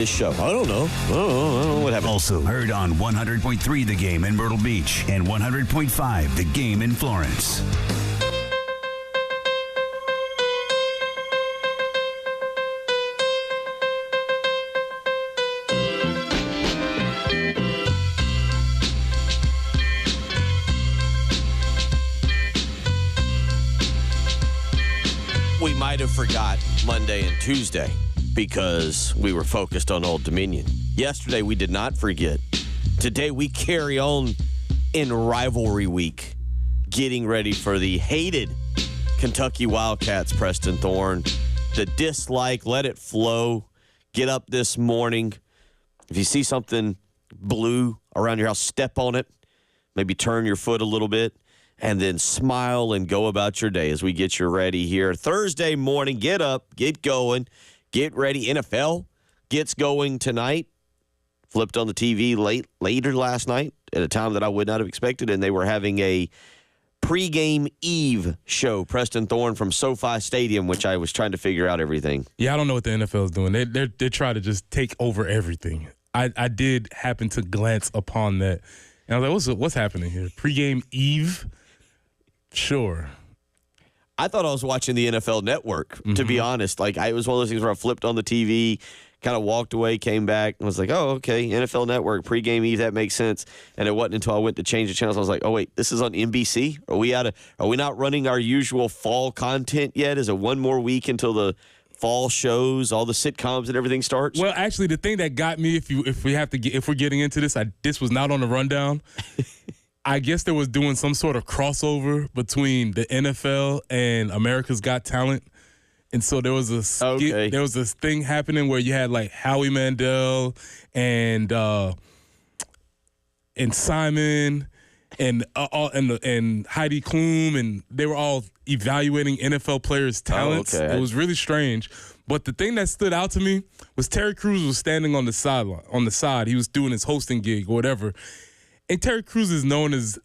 this show? I don't know. I don't know what happened. Also heard on 100.3 The Game in Myrtle Beach and 100.5 The Game in Florence. We might have forgot Monday and Tuesday because we were focused on Old Dominion. Yesterday, we did not forget. Today, we carry on in rivalry week, getting ready for the hated Kentucky Wildcats, Preston Thorne. The dislike, let it flow. Get up this morning. If you see something blue around your house, step on it. Maybe turn your foot a little bit. And then smile and go about your day as we get you ready here. Thursday morning, get up, get going, get ready. NFL gets going tonight. Flipped on the TV later last night at a time that I would not have expected, and they were having a pregame Eve show. Preston Thorne from SoFi Stadium, which I was trying to figure out everything. Yeah, I don't know what the NFL is doing. They try to just take over everything. I did happen to glance upon that, and I was like, what's happening here? Pregame Eve? Sure. I thought I was watching the NFL Network, to be honest. Like, it was one of those things where I flipped on the TV, kind of walked away, came back, and was like, oh, okay, NFL Network, pregame Eve, that makes sense. And it wasn't until I went to change the channels, I was like, oh, wait, this is on NBC? Are we not running our usual fall content yet? Is it one more week until the fall shows, all the sitcoms and everything starts? Well, actually, the thing that got me, if we're getting into this, this was not on the rundown. I guess they was doing some sort of crossover between the NFL and America's Got Talent. And so there was there was this thing happening where you had like Howie Mandel and Simon and Heidi Klum, and they were all evaluating NFL players' talents. Okay. It was really strange. But the thing that stood out to me was Terry Crews was standing on the side. He was doing his hosting gig or whatever. And Terry Crews is known as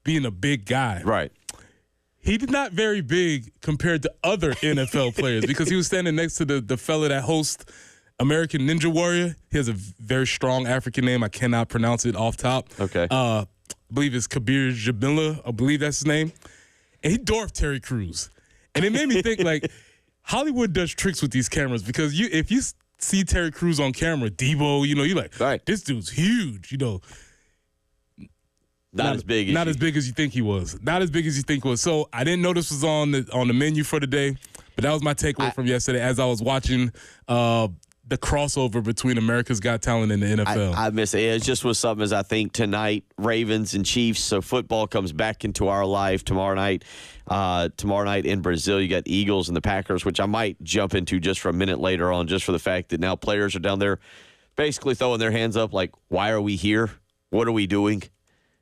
being a big guy. Right. He's not very big compared to other NFL players because he was standing next to the fella that hosts American Ninja Warrior. He has a very strong African name. I cannot pronounce it off top. Okay. I believe it's Kabir Jabila. I believe that's his name. And he dwarfed Terry Crews. And it made me think, like, Hollywood does tricks with these cameras because if you see Terry Crews on camera, Debo, you're like, right, this dude's huge, Not as big as you think he was. Not as big as you think he was. So I didn't know this was on the menu for today, but that was my takeaway from yesterday as I was watching the crossover between America's Got Talent and the NFL. I miss it. It just was something as I think tonight, Ravens and Chiefs. So football comes back into our life tomorrow night. Tomorrow night in Brazil, you got the Eagles and the Packers, which I might jump into just for a minute later on, just for the fact that now players are down there basically throwing their hands up like, why are we here? What are we doing?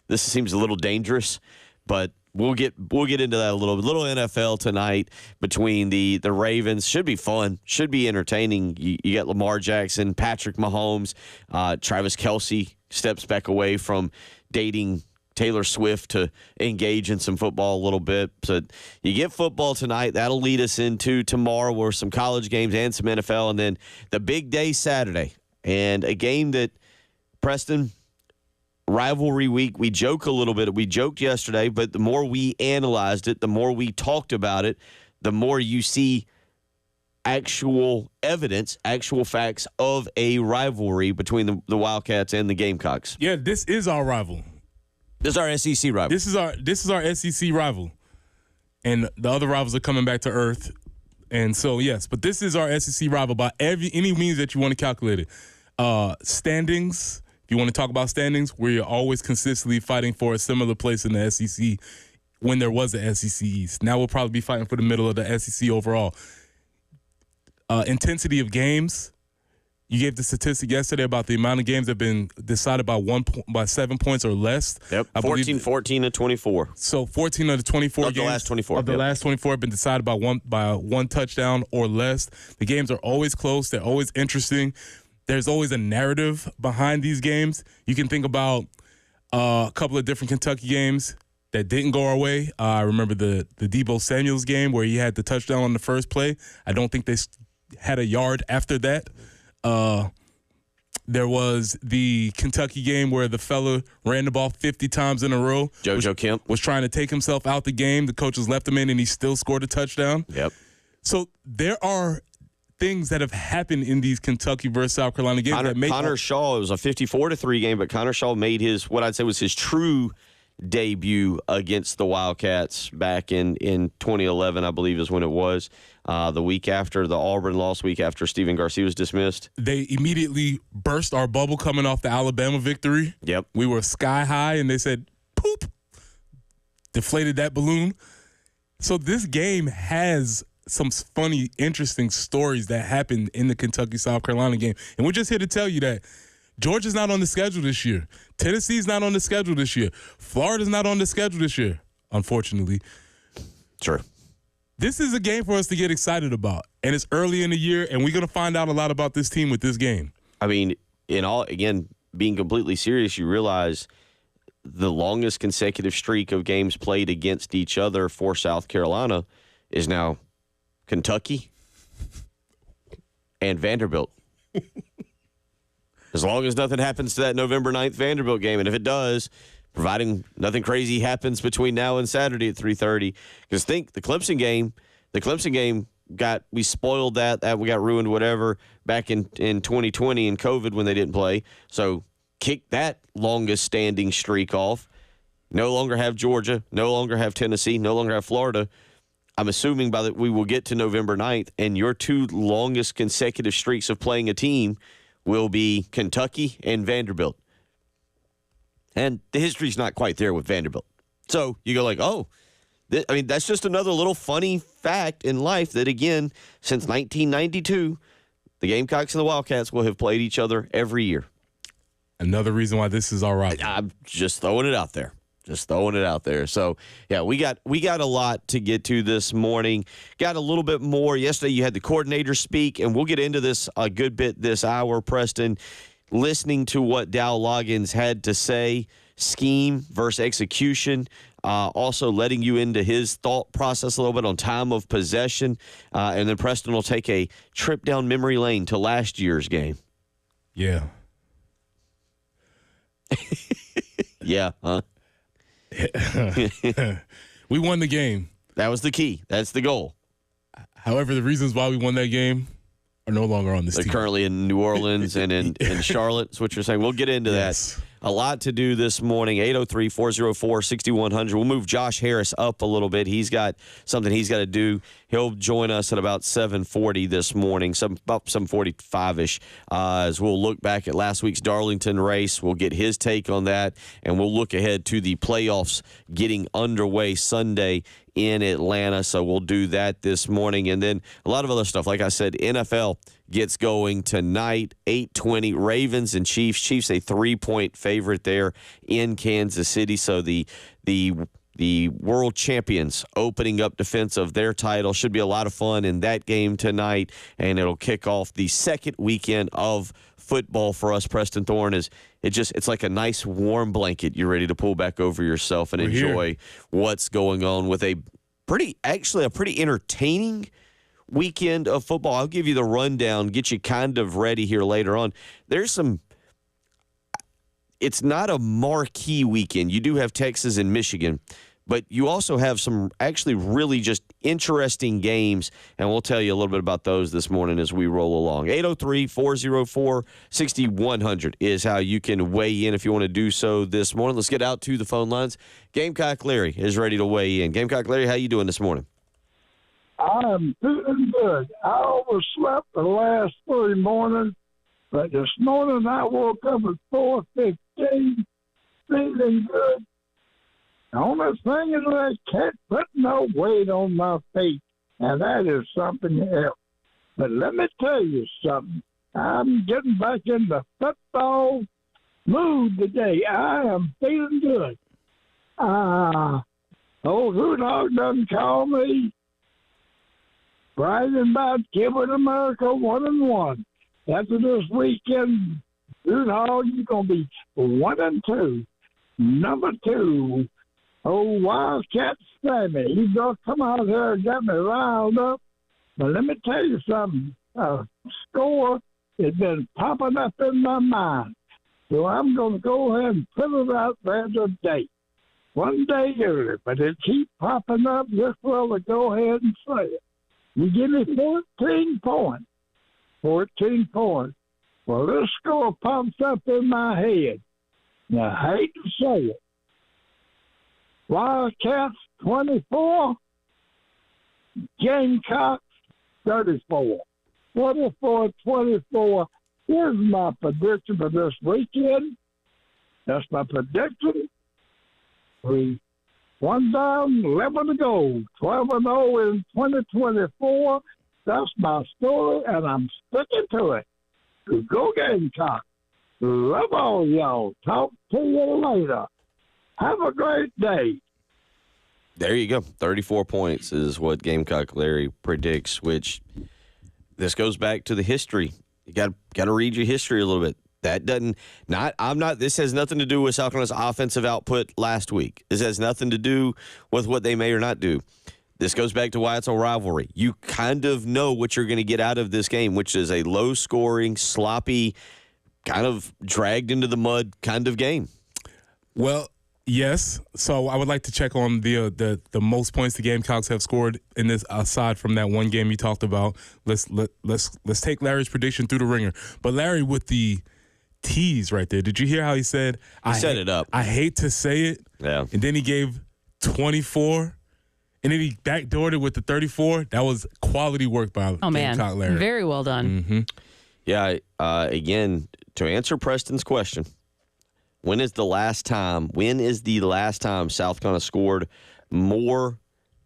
This seems a little dangerous, but we'll get into that a little bit. Little NFL tonight between the Ravens. Should be fun. Should be entertaining. You got Lamar Jackson, Patrick Mahomes, Travis Kelce steps back away from dating Taylor Swift to engage in some football a little bit. So you get football tonight. That'll lead us into tomorrow where some college games and some NFL, and then the big day Saturday. And a game that, Preston, rivalry week, we joke a little bit. We joked yesterday, but the more we analyzed it, the more we talked about it, the more you see actual evidence, actual facts of a rivalry between the Wildcats and the Gamecocks. Yeah, this is our rival. This is our SEC rival. This is our SEC rival. And the other rivals are coming back to earth. And so, yes, but this is our SEC rival by any means that you want to calculate it. Standings. If you want to talk about standings, we're always consistently fighting for a similar place in the SEC when there was an SEC East. Now we'll probably be fighting for the middle of the SEC overall. Intensity of games. You gave the statistic yesterday about the amount of games that have been decided by 7 points or less. Yep, 14 to 24. So 14 of the 24 of games. The last 24. Of the last 24 have been decided by one touchdown or less. The games are always close. They're always interesting. There's always a narrative behind these games. You can think about a couple of different Kentucky games that didn't go our way. I remember the Deebo Samuels game where he had the touchdown on the first play. I don't think they had a yard after that. There was the Kentucky game where the fella ran the ball 50 times in a row. JoJo Kemp was trying to take himself out the game. The coaches left him in, and he still scored a touchdown. Yep. So there are things that have happened in these Kentucky versus South Carolina games that make Connor Shaw. It was a 54-3 game, but Connor Shaw made his what I'd say was his true debut against the Wildcats back in 2011, I believe is when it was. The week after the Auburn loss, week after Stephen Garcia was dismissed. They immediately burst our bubble coming off the Alabama victory. Yep. We were sky high, and they said, poop, deflated that balloon. So this game has some funny, interesting stories that happened in the Kentucky-South Carolina game. And we're just here to tell you that Georgia's not on the schedule this year. Tennessee's not on the schedule this year. Florida's not on the schedule this year, unfortunately. True. This is a game for us to get excited about. And it's early in the year, and we're going to find out a lot about this team with this game. I mean, again, being completely serious, you realize the longest consecutive streak of games played against each other for South Carolina is now Kentucky and Vanderbilt. As long as nothing happens to that November 9th Vanderbilt game, and if it does, providing nothing crazy happens between now and Saturday at 3:30, because think the Clemson game we spoiled that we got ruined whatever back in 2020 in COVID when they didn't play. So kick that longest standing streak off. No longer have Georgia, no longer have Tennessee, no longer have Florida. I'm assuming we will get to November 9th, and your two longest consecutive streaks of playing a team will be Kentucky and Vanderbilt. And the history's not quite there with Vanderbilt. So you go like, that's just another little funny fact in life that, again, since 1992, the Gamecocks and the Wildcats will have played each other every year. Another reason why this is all right. I'm just throwing it out there. So, yeah, we got a lot to get to this morning. Got a little bit more. Yesterday you had the coordinator speak, and we'll get into this a good bit this hour, Preston. Listening to what Dow Loggins had to say, scheme versus execution, also letting you into his thought process a little bit on time of possession. And then Preston will take a trip down memory lane to last year's game. Yeah. Yeah, huh? We won the game. That was the key. That's the goal. However, the reasons why we won that game are no longer on this team. They're currently in New Orleans and in Charlotte. That's what you're saying. We'll get into that. A lot to do this morning. 803-404-6100. We'll move Josh Harris up a little bit. He's got something he's got to do. He'll join us at about 7:40 this morning, about 7:45-ish, as we'll look back at last week's Darlington race. We'll get his take on that, and we'll look ahead to the playoffs getting underway Sunday in Atlanta. So we'll do that this morning. And then a lot of other stuff. Like I said, NFL gets going tonight, 8:20, Ravens and Chiefs. Chiefs a 3-point favorite there in Kansas City. So the world champions opening up defense of their title. Should be a lot of fun in that game tonight, and it'll kick off the second weekend of football for us. Preston Thorne it's like a nice warm blanket you're ready to pull back over yourself and enjoy what's going on with a pretty entertaining weekend of football. I'll give you the rundown, get you kind of ready here later on. It's not a marquee weekend. You do have Texas and Michigan, but you also have some actually really just interesting games, and we'll tell you a little bit about those this morning as we roll along. 803-404-6100 is how you can weigh in if you want to do so this morning. Let's get out to the phone lines. Gamecock Larry is ready to weigh in. Gamecock Larry, how you doing this morning? I'm feeling good. I overslept the last 3 mornings, but this morning I woke up at 4:15, feeling good. The only thing is I can't put no weight on my feet, and that is something else. But let me tell you something. I'm getting back in the football mood today. I am feeling good. Old Hoot Hog doesn't call me, bragging about giving America 1-1. After this weekend, Hoot Hog, you're going to be 1-2. Number 2, old Wildcat Sammy. He's going to come out here and get me riled up. But let me tell you something. Score It's been popping up in my mind. So I'm going to go ahead and put it out there today. One day early, but it keeps popping up. Just well to go ahead and say it. You give me 14 points. 14 points. Well, this score pops up in my head. Now, I hate to say it. Wildcats 24, Gamecocks 34. 24-24. Here's my prediction for this weekend. That's my prediction. 1 down, 11 to go. 12-0 in 2024. That's my story, and I'm sticking to it. Go Gamecock. Love all y'all. Talk to you later. Have a great day. There you go. 34 points is what Gamecock Larry predicts, which this goes back to the history. You got to read your history a little bit. This has nothing to do with South Carolina's offensive output last week. This has nothing to do with what they may or not do. This goes back to why it's a rivalry. You kind of know what you're going to get out of this game, which is a low-scoring, sloppy, kind of dragged into the mud kind of game. Well, yes. So I would like to check on the most points the Gamecocks have scored in this, aside from that one game you talked about. Let's take Larry's prediction through the ringer. But Larry, with the tease right there, did you hear how he said? He set it up. I hate to say it. Yeah. And then he gave 24. And then he backdoored it with the 34. That was quality work by Gamecock Larry. Very well done. Mm-hmm. Yeah, again, to answer Preston's question, when is the last time South Carolina scored more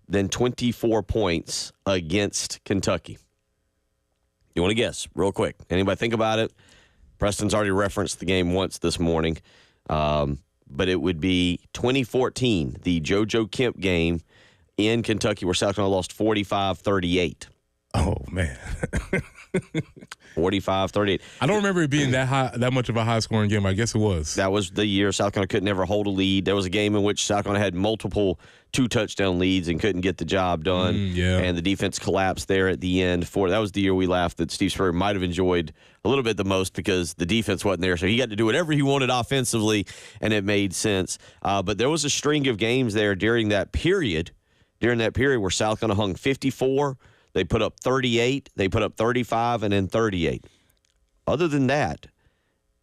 than 24 points against Kentucky? You want to guess real quick? Anybody think about it? Preston's already referenced the game once this morning, but it would be 2014, the JoJo Kemp game in Kentucky, where South Carolina lost 45-38. Oh, man. 45-38. I don't remember it being that much of a high-scoring game. I guess it was. That was the year South Carolina could never hold a lead. There was a game in which South Carolina had multiple 2-touchdown leads and couldn't get the job done. And the defense collapsed there at the end. That was the year we laughed that Steve Spurrier might have enjoyed a little bit the most because the defense wasn't there. So he got to do whatever he wanted offensively, and it made sense. But there was a string of games there during that period where South Carolina hung 54. They put up 38, they put up 35, and then 38. Other than that,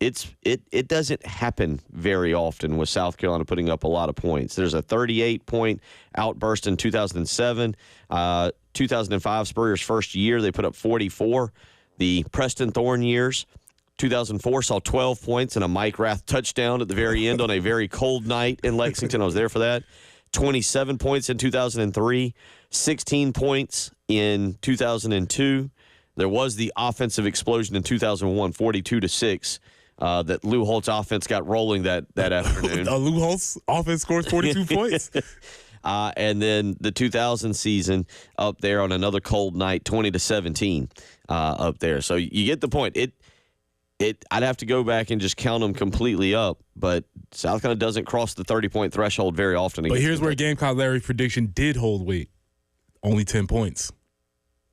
it doesn't happen very often with South Carolina putting up a lot of points. There's a 38-point outburst in 2007. 2005, Spurrier's first year, they put up 44. The Preston Thorne years, 2004 saw 12 points and a Mike Rath touchdown at the very end on a very cold night in Lexington. I was there for that. 27 points in 2003, 16 points in 2002. There was the offensive explosion in 2001, 42-6, that Lou Holt's offense got rolling that afternoon. Lou Holt's offense scores 42 points. And then the 2000 season up there on another cold night, 20-17 up there. So you get the point. I'd have to go back and just count them completely up, but South Carolina doesn't cross the 30-point threshold very often. But here's where Gamecock Larry's prediction did hold weight. Only 10 points.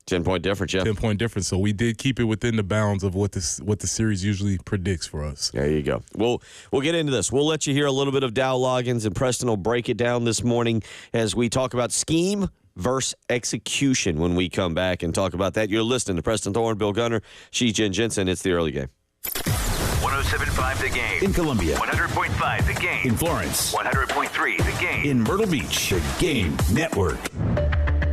10-point difference, yeah. 10-point difference. So we did keep it within the bounds of what the series usually predicts for us. There you go. We'll get into this. We'll let you hear a little bit of Dow Loggins, and Preston will break it down this morning as we talk about scheme versus execution when we come back and talk about that. You're listening to Preston Thorne, Bill Gunner. She's Jen Jensen. It's the early game. 107.5 The Game. In Columbia. 100.5 The Game. In Florence. 100.3 The Game. In Myrtle Beach. The Game Network.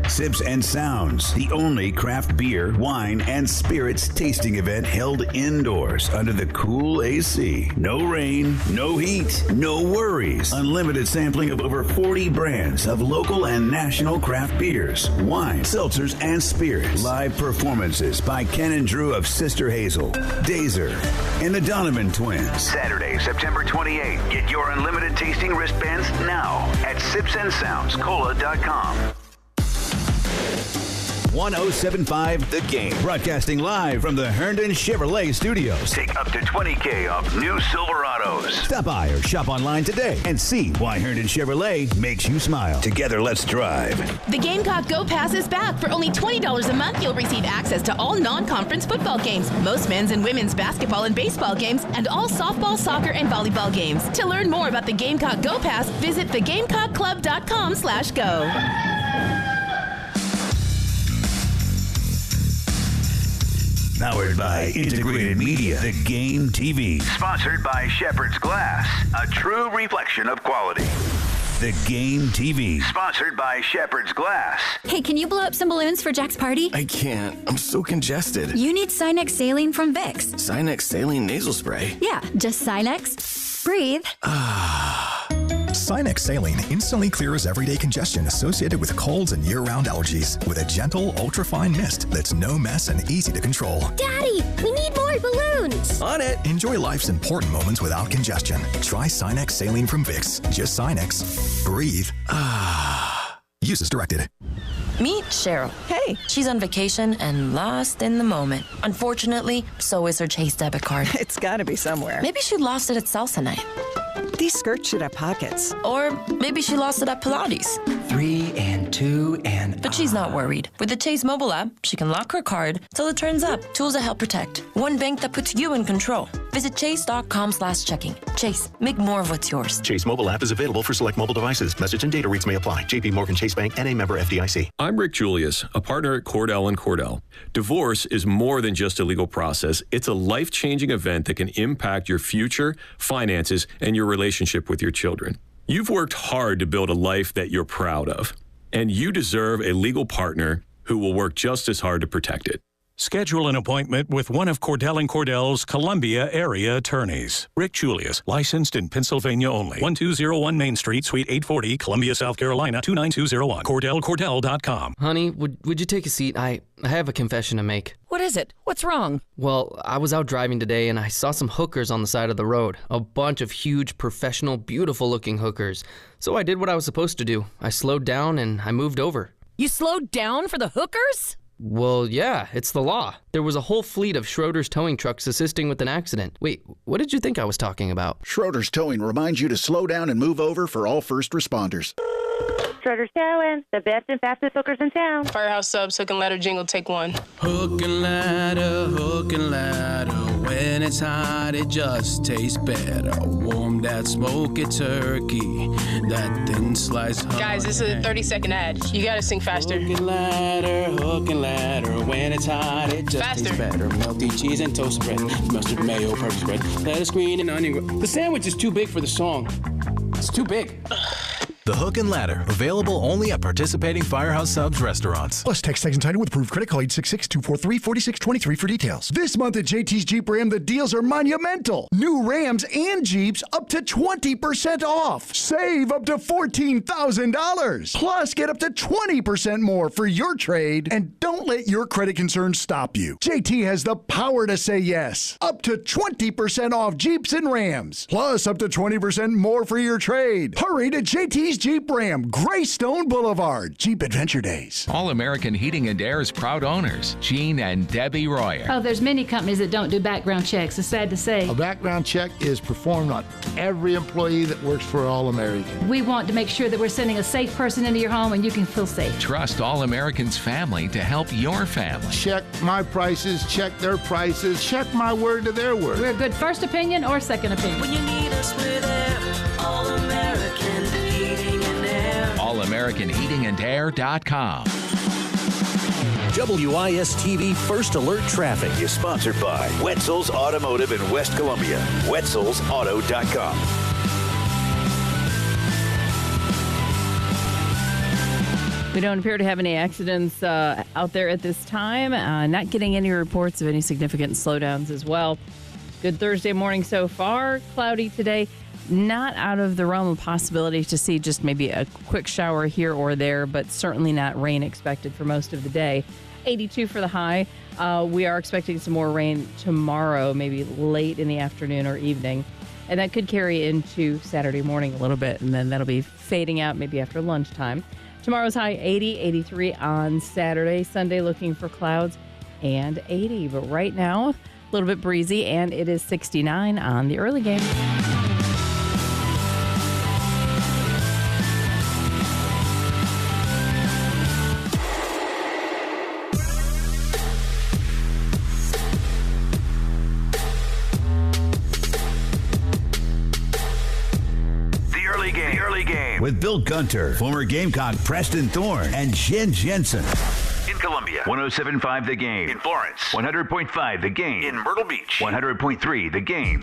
Sips and Sounds, the only craft beer, wine, and spirits tasting event held indoors under the cool AC. No rain, no heat, no worries. Unlimited sampling of over 40 brands of local and national craft beers, wine, seltzers, and spirits. Live performances by Ken and Drew of Sister Hazel, Dazer, and the Donovan Twins. Saturday, September 28th. Get your unlimited tasting wristbands now at sipsandsoundscola.com. 107.5 The Game. Broadcasting live from the Herndon Chevrolet Studios. Take up to $20,000 off new Silverados. Stop by or shop online today and see why Herndon Chevrolet makes you smile. Together, let's drive. The Gamecock Go Pass is back. For only $20 a month, you'll receive access to all non-conference football games, most men's and women's basketball and baseball games, and all softball, soccer, and volleyball games. To learn more about the Gamecock Go Pass, visit thegamecockclub.com/go. Powered by Integrated Media, The Game TV. Sponsored by Shepherd's Glass, a true reflection of quality. The Game TV. Sponsored by Shepherd's Glass. Hey, can you blow up some balloons for Jack's party? I can't. I'm so congested. You need Sinex Saline from Vicks. Sinex Saline Nasal Spray? Yeah, just Sinex. Breathe. Sinex Saline instantly clears everyday congestion associated with colds and year-round allergies with a gentle, ultra-fine mist that's no mess and easy to control. Daddy, we need more balloons. On it. Enjoy life's important moments without congestion. Try Sinex Saline from Vicks. Just Sinex. Breathe. Use as directed. Meet Cheryl. Hey. She's on vacation and lost in the moment. Unfortunately, so is her Chase debit card. It's gotta be somewhere. Maybe she lost it at salsa night. These skirts should have pockets. Or maybe she lost it at Pilates. 3 and 2 and... But she's not worried. With the Chase mobile app, she can lock her card till it turns up. Tools that help protect. One bank that puts you in control. Visit chase.com/checking. Chase, make more of what's yours. Chase mobile app is available for select mobile devices. Message and data rates may apply. JP Morgan Chase Bank, N.A. member FDIC. I'm Rick Julius, a partner at Cordell & Cordell. Divorce is more than just a legal process. It's a life-changing event that can impact your future, finances, and your relationship with your children. You've worked hard to build a life that you're proud of, and you deserve a legal partner who will work just as hard to protect it. Schedule an appointment with one of Cordell & Cordell's Columbia area attorneys. Rick Julius, licensed in Pennsylvania only. 1201 Main Street, Suite 840, Columbia, South Carolina, 29201. CordellCordell.com. Honey, would you take a seat? I have a confession to make. What is it? What's wrong? Well, I was out driving today and I saw some hookers on the side of the road. A bunch of huge, professional, beautiful-looking hookers. So I did what I was supposed to do. I slowed down and I moved over. You slowed down for the hookers? Well, yeah, it's the law. There was a whole fleet of Schroeder's towing trucks assisting with an accident. Wait, what did you think I was talking about? Schroeder's Towing reminds you to slow down and move over for all first responders. Schroeder's Towing, the best and fastest hookers in town. Firehouse Subs, Hook and Ladder jingle, take one. Hook and ladder, when it's hot, it just tastes better. Warm that smoky turkey, that thin slice. Guys, this is a 30-second ad. You gotta sing faster. Hook and ladder, when it's hot, it just tastes better. Melty cheese and toast bread, mustard, mayo, purple spread, lettuce, green, and onion. The sandwich is too big for the song. It's too big. The Hook and Ladder, available only at participating Firehouse Subs restaurants. Plus, text and title with approved credit. Call 866-243-4623 for details. This month at JT's Jeep Ram, the deals are monumental. New Rams and Jeeps up to 20% off. Save up to $14,000. Plus, get up to 20% more for your trade. And don't let your credit concerns stop you. JT has the power to say yes. Up to 20% off Jeeps and Rams. Plus, up to 20% more for your trade. Hurry to JT's Jeep Ram, Greystone Boulevard, Jeep Adventure Days. All-American Heating and Air's proud owners, Gene and Debbie Royer. Oh, there's many companies that don't do background checks. It's sad to say. A background check is performed on every employee that works for All-American. We want to make sure that we're sending a safe person into your home and you can feel safe. Trust All-American's family to help your family. Check my prices, check their prices, check my word to their word. We're a good first opinion or second opinion. When you need us, we're there. All-American. AllAmericanHeatingAndAir.com. WIS-TV First Alert Traffic is sponsored by Wetzel's Automotive in West Columbia. Wetzel'sAuto.com. We don't appear to have any accidents out there at this time. Not getting any reports of any significant slowdowns as well. Good Thursday morning so far. Cloudy today. Not out of the realm of possibility to see just maybe a quick shower here or there, but certainly not rain expected for most of the day. 82 for the high. We are expecting some more rain tomorrow, maybe late in the afternoon or evening. And that could carry into Saturday morning a little bit, and then that'll be fading out maybe after lunchtime. Tomorrow's high 80, 83 on Saturday. Sunday looking for clouds and 80. But right now, a little bit breezy, and it is 69 on the early game. With Bill Gunter, former Gamecock Preston Thorne, and Jen Jensen. In Columbia, 107.5 The Game. In Florence, 100.5 The Game. In Myrtle Beach, 100.3 The Game.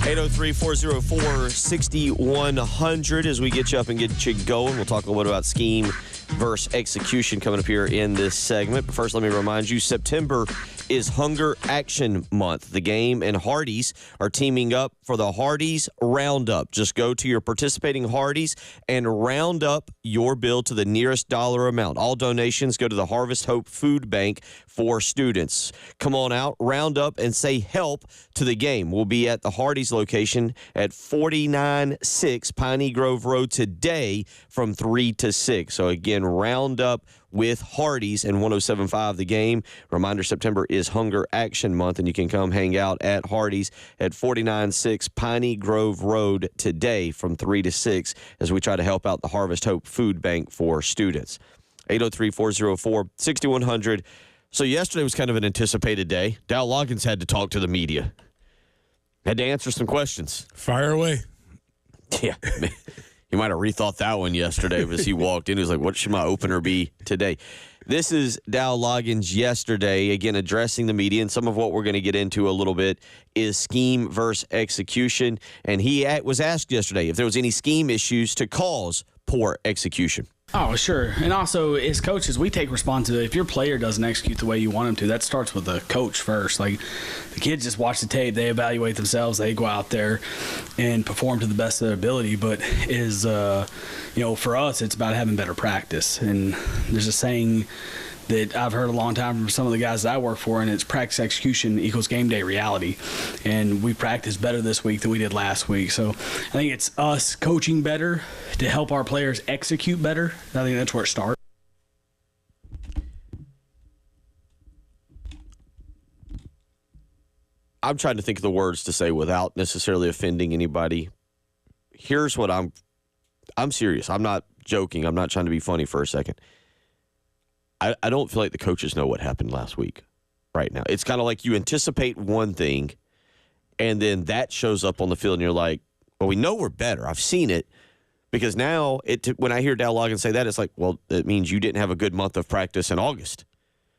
Eight 803-404-6100 as we get you up and get you going. We'll talk a little bit about scheme versus execution coming up here in this segment. But first, let me remind you, September is Hunger Action Month. The Game and Hardee's are teaming up for the Hardee's Roundup. Just go to your participating Hardee's and round up your bill to the nearest dollar amount. All donations go to the Harvest Hope Food Bank for students. Come on out, round up, and say help to the Game. We'll be at the Hardee's location at 496 Piney Grove Road today from 3 to 6. So again, round up with Hardee's and 107.5 The Game. Reminder, September is Hunger Action Month, and you can come hang out at Hardee's at 496 Piney Grove Road today from 3 to 6 as we try to help out the Harvest Hope Food Bank for students. 803-404-6100. So yesterday was kind of an anticipated day. Dow Loggins had to talk to the media. Had to answer some questions. Fire away. Yeah. He might have rethought that one yesterday as he walked in. He was like, what should my opener be today? This is Dow Loggins yesterday, again, addressing the media. And some of what we're going to get into a little bit is scheme versus execution. And he was asked yesterday if there was any scheme issues to cause poor execution. Oh, sure. And also, as coaches, we take responsibility. If your player doesn't execute the way you want him to, that starts with the coach first. Like, the kids just watch the tape, they evaluate themselves, they go out there and perform to the best of their ability. But for us, it's about having better practice. And there's a saying that I've heard a long time from some of the guys that I work for, and it's practice execution equals game day reality. And we practiced better this week than we did last week. So I think it's us coaching better to help our players execute better. I think that's where it starts. I'm trying to think of the words to say without necessarily offending anybody. Here's what I'm serious. I'm not joking. I'm not trying to be funny for a second. I don't feel like the coaches know what happened last week right now. It's kind of like you anticipate one thing, and then that shows up on the field, and you're like, well, we know we're better. I've seen it. Because now, when I hear Dow Loggins say that, it's like, well, it means you didn't have a good month of practice in August.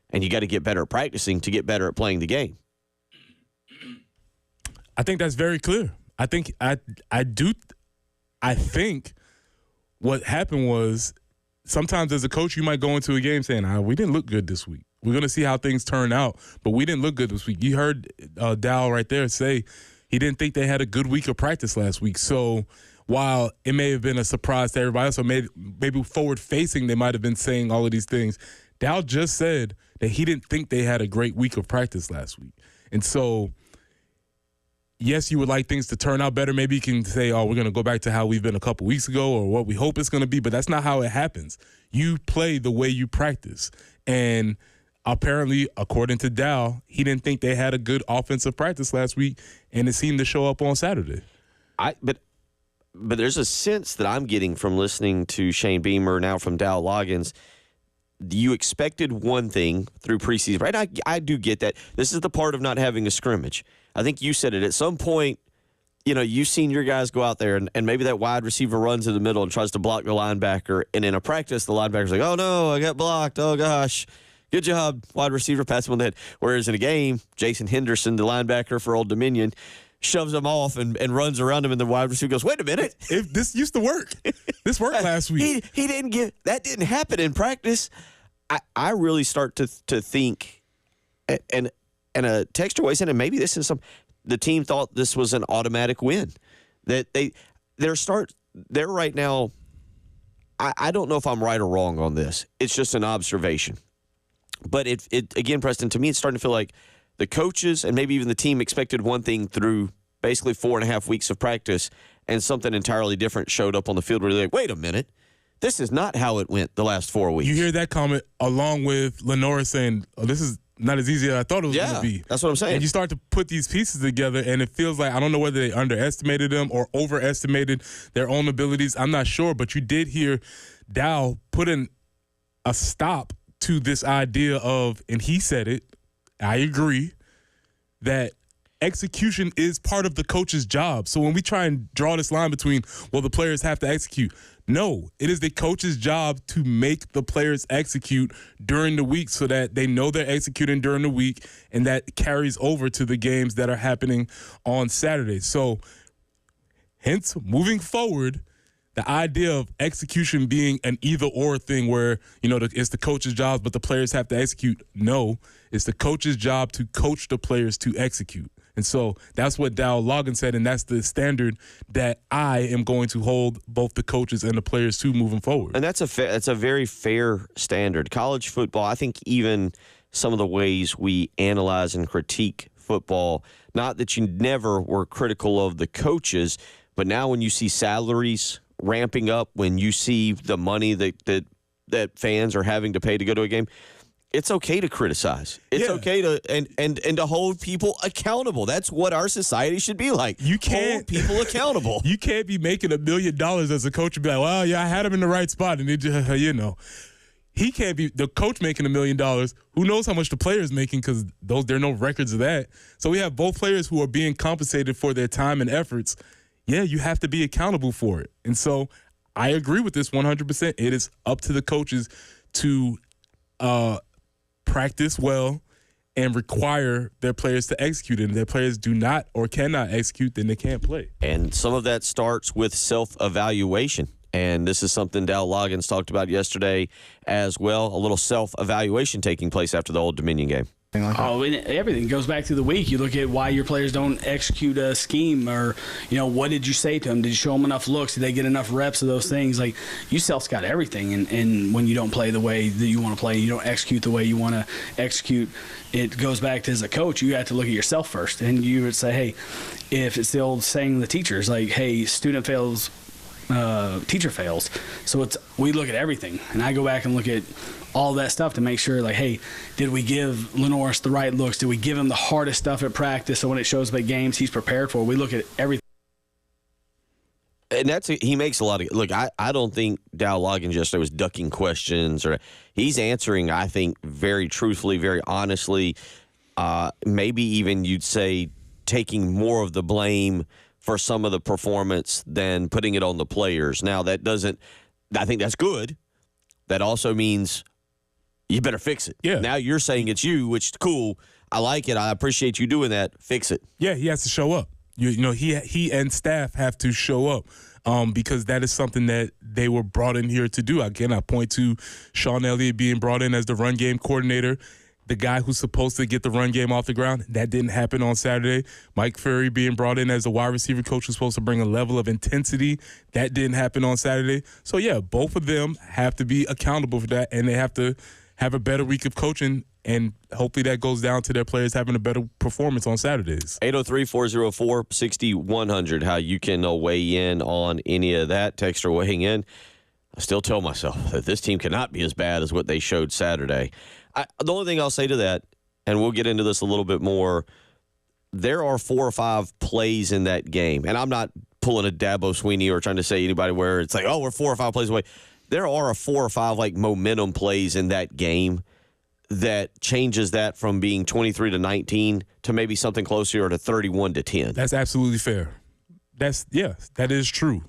And you got to get better at practicing to get better at playing the game. I think that's very clear. I think what happened was sometimes as a coach, you might go into a game saying, we didn't look good this week. We're going to see how things turn out, but we didn't look good this week. You heard Dow right there say he didn't think they had a good week of practice last week. So while it may have been a surprise to everybody else, or maybe forward-facing, they might have been saying all of these things, Dow just said that he didn't think they had a great week of practice last week. And so, yes, you would like things to turn out better. Maybe you can say, we're going to go back to how we've been a couple weeks ago or what we hope it's going to be, but that's not how it happens. You play the way you practice. And apparently, according to Dow, he didn't think they had a good offensive practice last week, and it seemed to show up on Saturday. But there's a sense that I'm getting from listening to Shane Beamer, now from Dow Loggins. You expected one thing through preseason, right? I do get that. This is the part of not having a scrimmage. I think you said it. At some point, you've seen your guys go out there, and maybe that wide receiver runs in the middle and tries to block the linebacker, and in a practice, the linebacker's like, oh, no, I got blocked. Oh, gosh. Good job, wide receiver, pass him on the head. Whereas in a game, Jason Henderson, the linebacker for Old Dominion, shoves him off and runs around him, and the wide receiver goes, wait a minute. If this used to work. This worked last week. He didn't that didn't happen in practice. I really start to think, and a texture way said, and maybe this is the team thought this was an automatic win. That they're right now, I don't know if I'm right or wrong on this. It's just an observation. But it again, Preston, to me, it's starting to feel like the coaches and maybe even the team expected one thing through basically 4.5 weeks of practice, and something entirely different showed up on the field where they're like, wait a minute, this is not how it went the last 4 weeks. You hear that comment along with Lenora saying, oh, this is not as easy as I thought it was going to be. That's what I'm saying. And you start to put these pieces together, and it feels like, I don't know whether they underestimated them or overestimated their own abilities. I'm not sure, but you did hear Dow put in a stop to this idea of, and he said it, I agree, that execution is part of the coach's job. So when we try and draw this line between, well, the players have to execute, no, it is the coach's job to make the players execute during the week so that they know they're executing during the week, and that carries over to the games that are happening on Saturday. So hence, moving forward, the idea of execution being an either-or thing where, it's the coach's job, but the players have to execute. No, it's the coach's job to coach the players to execute. And so that's what Dow Logan said, and that's the standard that I am going to hold both the coaches and the players to moving forward. And that's a very fair standard. College football, I think even some of the ways we analyze and critique football, not that you never were critical of the coaches, but now when you see salaries ramping up, when you see the money that fans are having to pay to go to a game, it's okay to criticize. It's okay to and to hold people accountable. That's what our society should be like. You can't hold people accountable. You can't be making $1 million as a coach and be like, well, yeah, I had him in the right spot, and it just, he can't be the coach making $1 million. Who knows how much the player is making, because there are no records of that. So we have both players who are being compensated for their time and efforts. Yeah, you have to be accountable for it. And so I agree with this 100%. It is up to the coaches to practice well and require their players to execute. And if their players do not or cannot execute, then they can't play. And some of that starts with self-evaluation. And this is something Dal Loggins talked about yesterday as well, a little self-evaluation taking place after the Old Dominion game. Everything goes back to the week. You look at why your players don't execute a scheme, or what did you say to them? Did you show them enough looks? Did they get enough reps of those things? Like, you self-scout everything, and when you don't play the way that you want to play, you don't execute the way you want to execute, it goes back to, as a coach, you have to look at yourself first, and you would say, hey, if it's the old saying of the teachers, like, hey, student fails, teacher fails. So we look at everything, and I go back and look at all that stuff to make sure, like, hey, did we give Lenoris the right looks? Did we give him the hardest stuff at practice so when it shows up at games he's prepared for? We look at everything. And he makes a lot of – look, I don't think Dow Loggins yesterday was ducking questions, or he's answering, I think, very truthfully, very honestly. Maybe even you'd say taking more of the blame for some of the performance than putting it on the players. Now, that doesn't – I think that's good. That also means you better fix it. Yeah. Now you're saying it's you, which is cool. I like it. I appreciate you doing that. Fix it. Yeah, he has to show up. He and staff have to show up because that is something that they were brought in here to do. Again, I point to Sean Elliott being brought in as the run game coordinator, the guy who's supposed to get the run game off the ground. That didn't happen on Saturday. Mike Ferry being brought in as the wide receiver coach who's supposed to bring a level of intensity. That didn't happen on Saturday. So, yeah, both of them have to be accountable for that, and they have to have a better week of coaching, and hopefully that goes down to their players having a better performance on Saturdays. 803-404-6100, how you can weigh in on any of that. Texter weighing in. I still tell myself that this team cannot be as bad as what they showed Saturday. The only thing I'll say to that, and we'll get into this a little bit more, there are 4 or 5 plays in that game. And I'm not pulling a Dabo Sweeney or trying to say anybody where it's like, oh, we're 4 or 5 plays away. There are 4 or 5 like momentum plays in that game that changes that from being 23-19 to maybe something closer to 31-10. That's absolutely fair. That is true.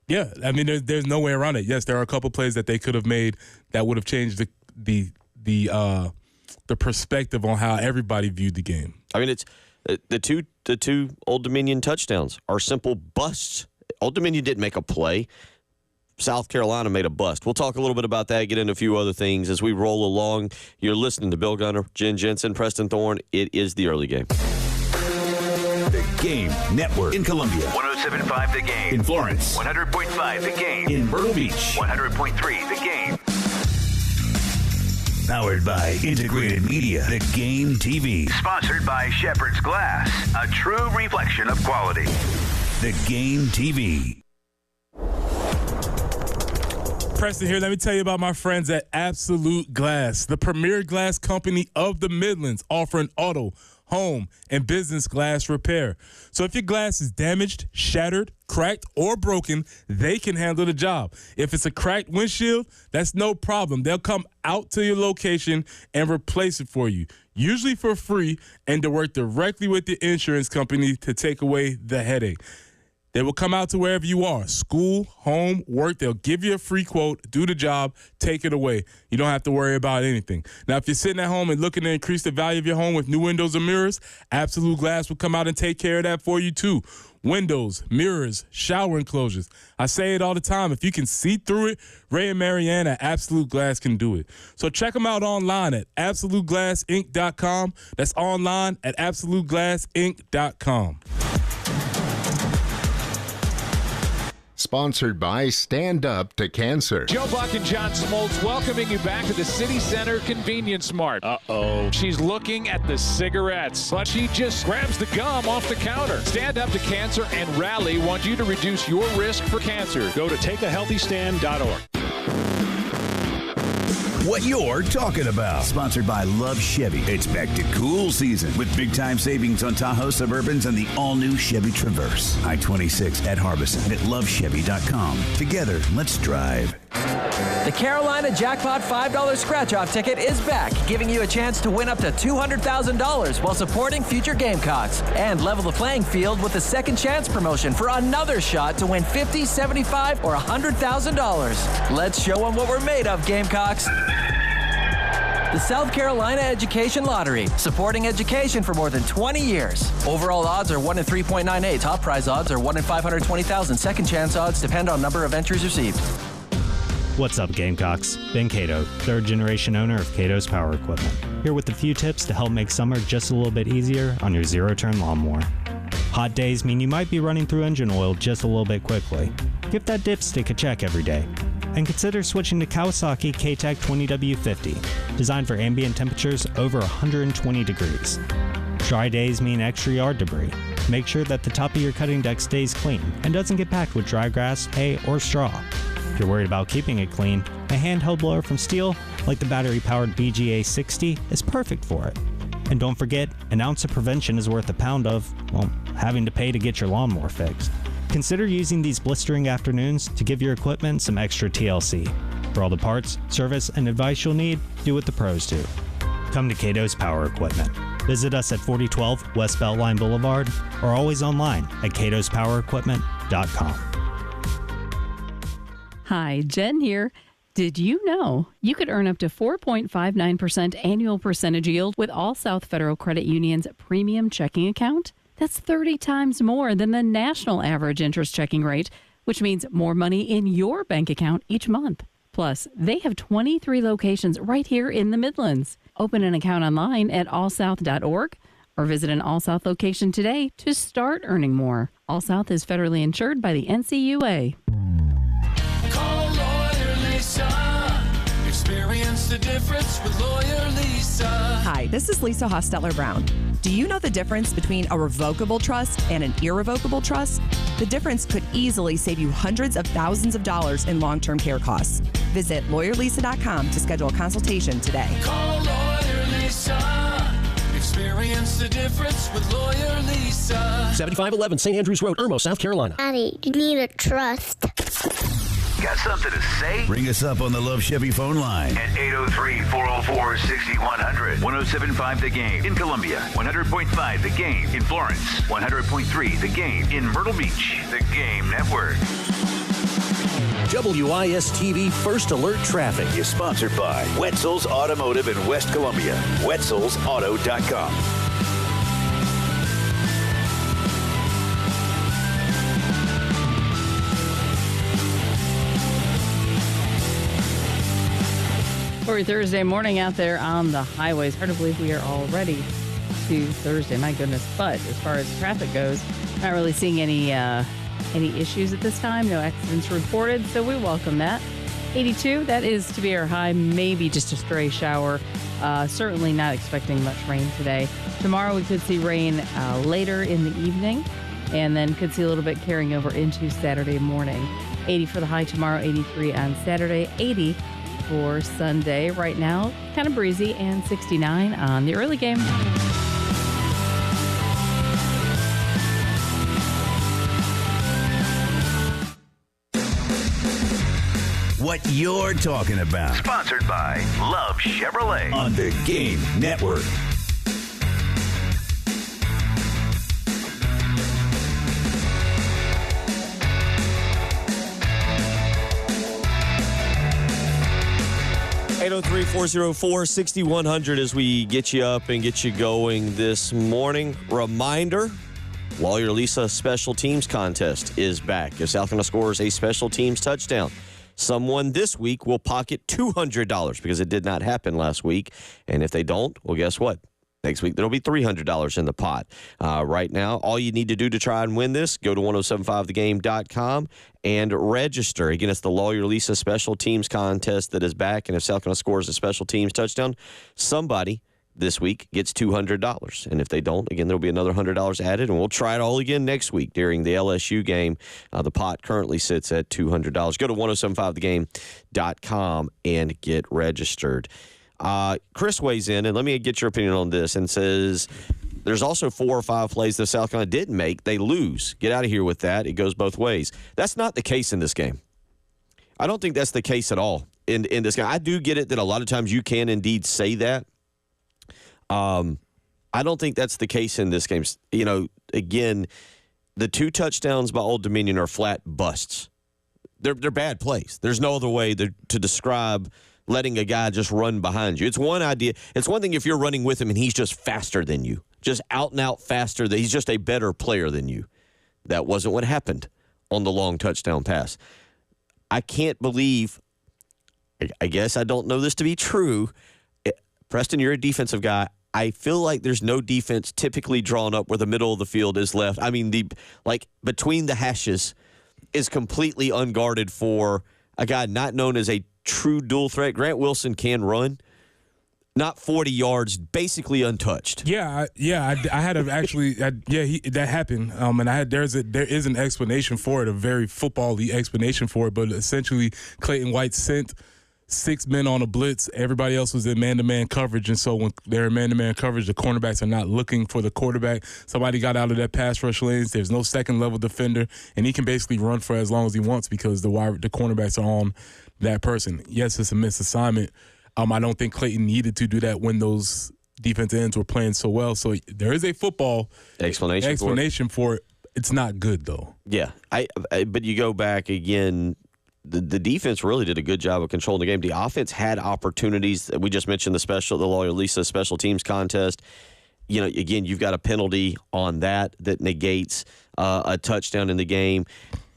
Yeah, I mean, there's no way around it. Yes, there are a couple plays that they could have made that would have changed the perspective on how everybody viewed the game. I mean, it's the two Old Dominion touchdowns are simple busts. Old Dominion didn't make a play. South Carolina made a bust. We'll talk a little bit about that, get into a few other things as we roll along. You're listening to Bill Gunner, Jen Jensen, Preston Thorne. It is the early game. The Game Network. In Columbia. 107.5 The Game. In Florence. 100.5 The Game. In Myrtle Beach. 100.3 The Game. Powered by Integrated Media. The Game TV. Sponsored by Shepherd's Glass. A true reflection of quality. The Game TV. Preston here. Let me tell you about my friends at Absolute Glass, the premier glass company of the Midlands, offering auto, home, and business glass repair. So if your glass is damaged, shattered, cracked, or broken, they can handle the job. If it's a cracked windshield, that's no problem. They'll come out to your location and replace it for you, usually for free, and to work directly with the insurance company to take away the headache. They will come out to wherever you are, school, home, work. They'll give you a free quote, do the job, take it away. You don't have to worry about anything. Now, if you're sitting at home and looking to increase the value of your home with new windows and mirrors, Absolute Glass will come out and take care of that for you too. Windows, mirrors, shower enclosures. I say it all the time. If you can see through it, Ray and Marianne at Absolute Glass can do it. So check them out online at AbsoluteGlassInc.com. That's online at AbsoluteGlassInc.com. Sponsored by Stand Up to Cancer. Joe Buck and John Smoltz welcoming you back to the City Center Convenience Mart. Uh-oh. She's looking at the cigarettes, but she just grabs the gum off the counter. Stand Up to Cancer and Rally want you to reduce your risk for cancer. Go to takeahealthystand.org. What you're talking about. Sponsored by Love Chevy. It's back to cool season with big-time savings on Tahoe Suburbans and the all-new Chevy Traverse. I-26 at Harbison and at lovechevy.com. Together, let's drive. The Carolina Jackpot $5 scratch-off ticket is back, giving you a chance to win up to $200,000 while supporting future Gamecocks. And level the playing field with the Second Chance promotion for another shot to win $50,000, $75,000, or $100,000. Let's show them what we're made of, Gamecocks. The South Carolina Education Lottery, supporting education for more than 20 years. Overall odds are 1 in 3.98. Top prize odds are 1 in 520,000. Second chance odds depend on number of entries received. What's up, Gamecocks? Ben Cato, third-generation owner of Cato's Power Equipment, here with a few tips to help make summer just a little bit easier on your zero-turn lawnmower. Hot days mean you might be running through engine oil just a little bit quickly. Give that dipstick a check every day. And consider switching to Kawasaki K-Tech 20W50, designed for ambient temperatures over 120 degrees. Dry days mean extra yard debris. Make sure that the top of your cutting deck stays clean and doesn't get packed with dry grass, hay, or straw. If you're worried about keeping it clean, a handheld blower from Steel, like the battery-powered BGA 60, is perfect for it. And don't forget, an ounce of prevention is worth a pound of, well, having to pay to get your lawnmower fixed. Consider using these blistering afternoons to give your equipment some extra TLC. For all the parts, service, and advice you'll need, do what the pros do. Come to Cato's Power Equipment. Visit us at 4012 West Beltline Boulevard or always online at catospowerequipment.com. Hi, Jen here. Did you know you could earn up to 4.59% annual percentage yield with All South Federal Credit Union's premium checking account? That's 30 times more than the national average interest checking rate, which means more money in your bank account each month. Plus, they have 23 locations right here in the Midlands. Open an account online at allsouth.org or visit an All South location today to start earning more. All South is federally insured by the NCUA. Call Lawyer Lisa. Experience the difference with Lawyer Lisa. Hi, this is Lisa Hosteller-Brown. Do you know the difference between a revocable trust and an irrevocable trust? The difference could easily save you hundreds of thousands of dollars in long-term care costs. Visit lawyerlisa.com to schedule a consultation today. Call Lawyer Lisa. Experience the difference with Lawyer Lisa. 7511 St. Andrews Road, Irmo, South Carolina. Daddy, you need a trust. Got something to say? Bring us up on the Love Chevy phone line. At 803-404-6100. 107.5 The Game in Columbia. 100.5 The Game in Florence. 100.3 The Game in Myrtle Beach. The Game Network. WIS-TV First Alert Traffic is sponsored by Wetzel's Automotive in West Columbia. Wetzel'sAuto.com. For your Thursday morning out there on the highways. Hard to believe we are already into Thursday. My goodness. But as far as traffic goes, not really seeing any issues at this time. No accidents reported, so we welcome that. 82, that is to be our high. Maybe just a stray shower. Certainly not expecting much rain today. Tomorrow we could see rain later in the evening, and then could see a little bit carrying over into Saturday morning. 80 for the high tomorrow, 83 on Saturday, 80 for Sunday. Right now, kind of breezy, and 69 on the early game. What you're talking about. Sponsored by Love Chevrolet on the Game Network. Eight 803-404-6100 as we get you up and get you going this morning. Reminder, Lawyer Lisa Special Teams Contest is back. If South Carolina scores a special teams touchdown, someone this week will pocket $200 because it did not happen last week. And if they don't, well, guess what? Next week, there'll be $300 in the pot. Right now, all you need to do to try and win this, go to 1075thegame.com and register. Again, it's the Lawyer Lisa Special Teams Contest that is back. And if South Carolina scores a special teams touchdown, somebody this week gets $200. And if they don't, again, there'll be another $100 added, and we'll try it all again next week during the LSU game. The pot currently sits at $200. Go to 1075thegame.com and get registered. Chris weighs in, and let me get your opinion on this, and says there's also 4 or 5 plays that South Carolina didn't make. They lose. Get out of here with that. It goes both ways. That's not the case in this game. I don't think that's the case at all in this game. I do get it that a lot of times you can indeed say that. I don't think that's the case in this game. You know, again, the 2 touchdowns by Old Dominion are flat busts. They're bad plays. There's no other way to describe letting a guy just run behind you. It's one idea. It's one thing if you're running with him and he's just faster than you, just out and out faster. That he's just a better player than you. That wasn't what happened on the long touchdown pass. I can't believe, I guess I don't know this to be true. Preston, you're a defensive guy. I feel like there's no defense typically drawn up where the middle of the field is left. I mean, between the hashes is completely unguarded for a guy not known as a true dual threat. Grant Wilson can run, not 40 yards, basically untouched. I had to actually, that happened. And there is an explanation for it, a very football-y explanation for it. But essentially, Clayton White sent 6 men on a blitz. Everybody else was in man-to-man coverage. And so when they're in man-to-man coverage, the cornerbacks are not looking for the quarterback. Somebody got out of that pass rush lanes. There's no second-level defender. And he can basically run for as long as he wants because the cornerbacks are on that person. Yes, it's a missed assignment. I don't think Clayton needed to do that when those defensive ends were playing so well. So there is a football explanation for it. It's not good, though. Yeah. But you go back again, the defense really did a good job of controlling the game. The offense had opportunities. We just mentioned the Lawyer Lisa Special Teams Contest. You know, again, you've got a penalty on that negates a touchdown in the game.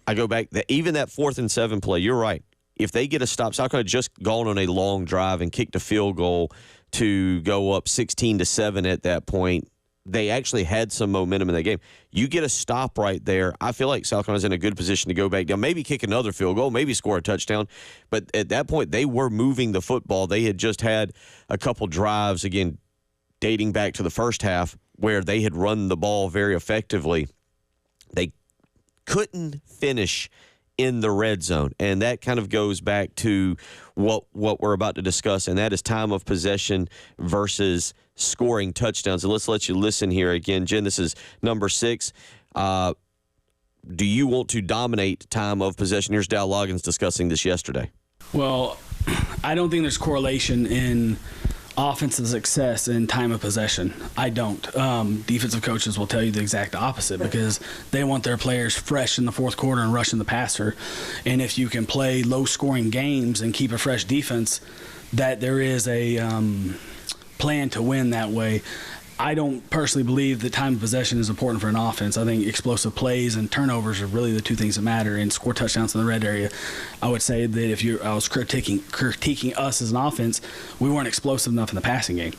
I go back, even that 4th and 7 play, you're right. If they get a stop, South Carolina just gone on a long drive and kicked a field goal to go up 16-7 at that point. They actually had some momentum in that game. You get a stop right there. I feel like South Carolina's in a good position to go back down, maybe kick another field goal, maybe score a touchdown. But at that point, they were moving the football. They had just had a couple drives, again, dating back to the first half, where they had run the ball very effectively. They couldn't finish in the red zone, and that kind of goes back to what we're about to discuss, and that is time of possession versus scoring touchdowns. And let's let you listen here again. Jen, this is number 6. Do you want to dominate time of possession? Here's Dow Loggins discussing this yesterday. Well, I don't think there's correlation in offensive success and time of possession. I don't. Defensive coaches will tell you the exact opposite because they want their players fresh in the fourth quarter and rushing the passer. And if you can play low-scoring games and keep a fresh defense, that there is a plan to win that way. I don't personally believe that time of possession is important for an offense. I think explosive plays and turnovers are really the 2 things that matter, and score touchdowns in the red area. I would say that I was critiquing us as an offense, we weren't explosive enough in the passing game.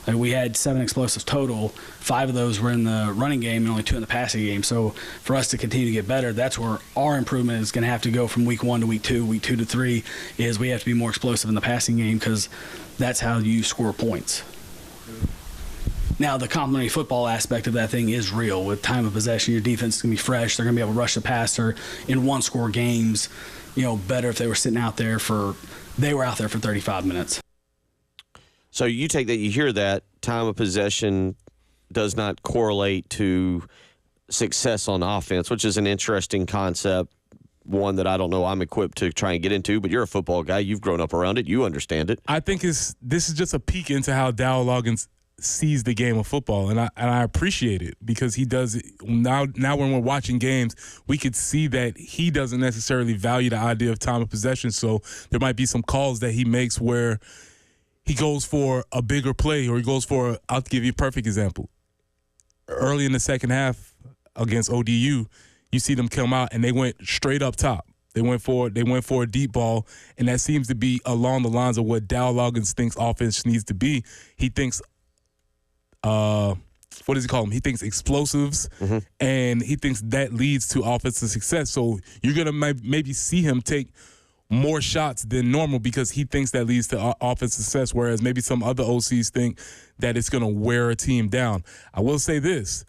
We had 7 explosives total. 5 of those were in the running game and only 2 in the passing game. So for us to continue to get better, that's where our improvement is going to have to go from week 1 to week 2, week 2 to 3, is we have to be more explosive in the passing game because that's how you score points. Now, the complementary football aspect of that thing is real. With time of possession, your defense is going to be fresh. They're going to be able to rush the passer in one-score games. Better if they were sitting out there for 35 minutes. So you take that, you hear that, time of possession does not correlate to success on offense, which is an interesting concept, one that I don't know I'm equipped to try and get into, but you're a football guy. You've grown up around it. You understand it. I think this is just a peek into how Dow Loggins sees the game of football, and I appreciate it because he does it now when we're watching games, we could see that he doesn't necessarily value the idea of time of possession. So there might be some calls that he makes where he goes for a bigger play, or he goes for I'll give you a perfect example. Early in the second half against ODU, you see them come out and they went straight up top. They went for a deep ball, and that seems to be along the lines of what Dow Loggins thinks offense needs to be. He thinks what does he call them? He thinks explosives, and he thinks that leads to offensive success. So you're going to maybe see him take more shots than normal because he thinks that leads to offensive success, whereas maybe some other OCs think that it's going to wear a team down. I will say this.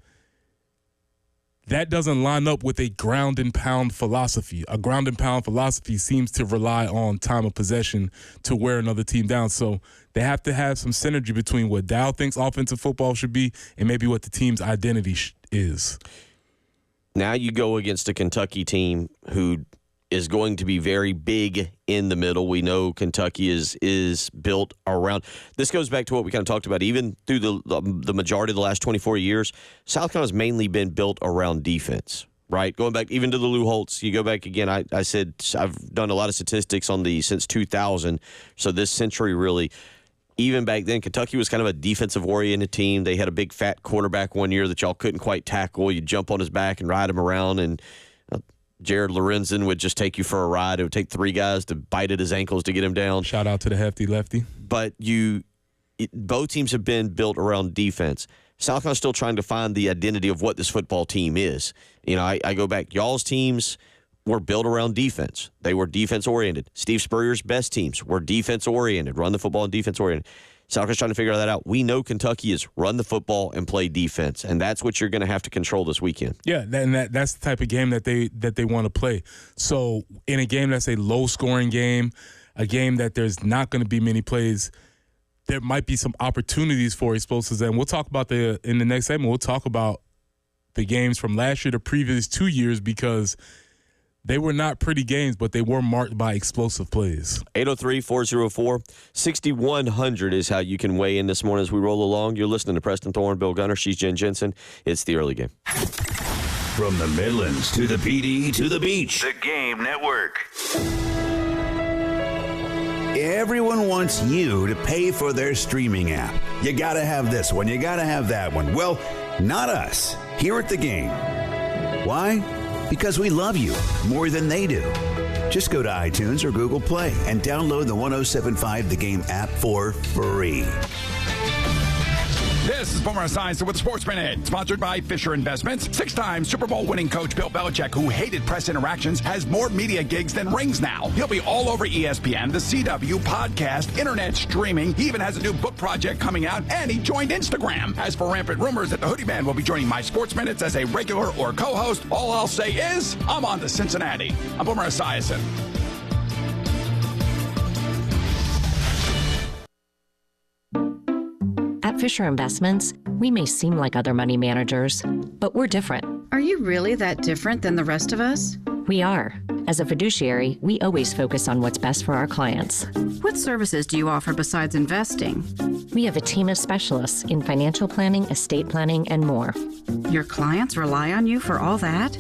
That doesn't line up with a ground and pound philosophy. A ground and pound philosophy seems to rely on time of possession to wear another team down. So they have to have some synergy between what Dow thinks offensive football should be and maybe what the team's identity is. Now you go against a Kentucky team who is going to be very big in the middle. We know Kentucky is built around. This goes back to what we kind of talked about. Even through the majority of the last 24 years, South Carolina's mainly been built around defense, right? Going back even to the Lou Holtz. You go back again, I said I've done a lot of statistics on since 2000. So this century really, even back then, Kentucky was kind of a defensive-oriented team. They had a big fat quarterback one year that y'all couldn't quite tackle. You'd jump on his back and ride him around, and Jared Lorenzen would just take you for a ride. It would take 3 guys to bite at his ankles to get him down. Shout out to the hefty lefty. But both teams have been built around defense. South Carolina's still trying to find the identity of what this football team is. I go back. Y'all's teams were built around defense. They were defense-oriented. Steve Spurrier's best teams were defense-oriented, run the football and defense-oriented. South Carolina's trying to figure that out. We know Kentucky is run the football and play defense, and that's what you're going to have to control this weekend. Yeah, and that's the type of game that they want to play. So in a game that's a low-scoring game, a game that there's not going to be many plays, there might be some opportunities for explosives. And we'll talk about in the next segment, we'll talk about the games from last year, the previous 2 years, because they were not pretty games, but they were marked by explosive plays. 803-404-6100 is how you can weigh in this morning as we roll along. You're listening to Preston Thorne, Bill Gunner. She's Jen Jensen. It's the early game. From the Midlands to the PD to the beach. The Game Network. Everyone wants you to pay for their streaming app. You got to have this one. You got to have that one. Well, not us here at the Game. Why? Because we love you more than they do. Just go to iTunes or Google Play and download the 107.5 The Game app for free. This is Boomer Esiason with Sports Minute, sponsored by Fisher Investments. 6-time Super Bowl winning coach Bill Belichick, who hated press interactions, has more media gigs than rings now. He'll be all over ESPN, the CW, podcast, internet streaming. He even has a new book project coming out, and he joined Instagram. As for rampant rumors that the Hoodie Man will be joining my Sports Minutes as a regular or co-host, all I'll say is, I'm on to Cincinnati. I'm Boomer Esiason. At Fisher Investments, we may seem like other money managers, but we're different. Are you really that different than the rest of us? We are. As a fiduciary, we always focus on what's best for our clients. What services do you offer besides investing? We have a team of specialists in financial planning, estate planning, and more. Your clients rely on you for all that?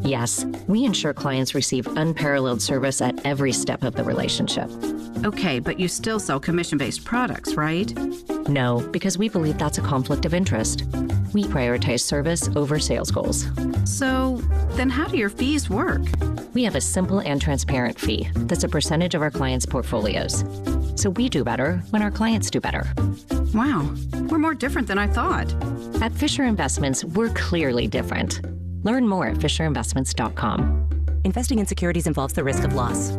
Yes, we ensure clients receive unparalleled service at every step of the relationship. Okay, but you still sell commission-based products, right? No, because we believe that's a conflict of interest. We prioritize service over sales goals. So, then how do your fees work? We have a simple and transparent fee that's a percentage of our clients' portfolios. So we do better when our clients do better. Wow, we're more different than I thought. At Fisher Investments, we're clearly different. Learn more at FisherInvestments.com. Investing in securities involves the risk of loss.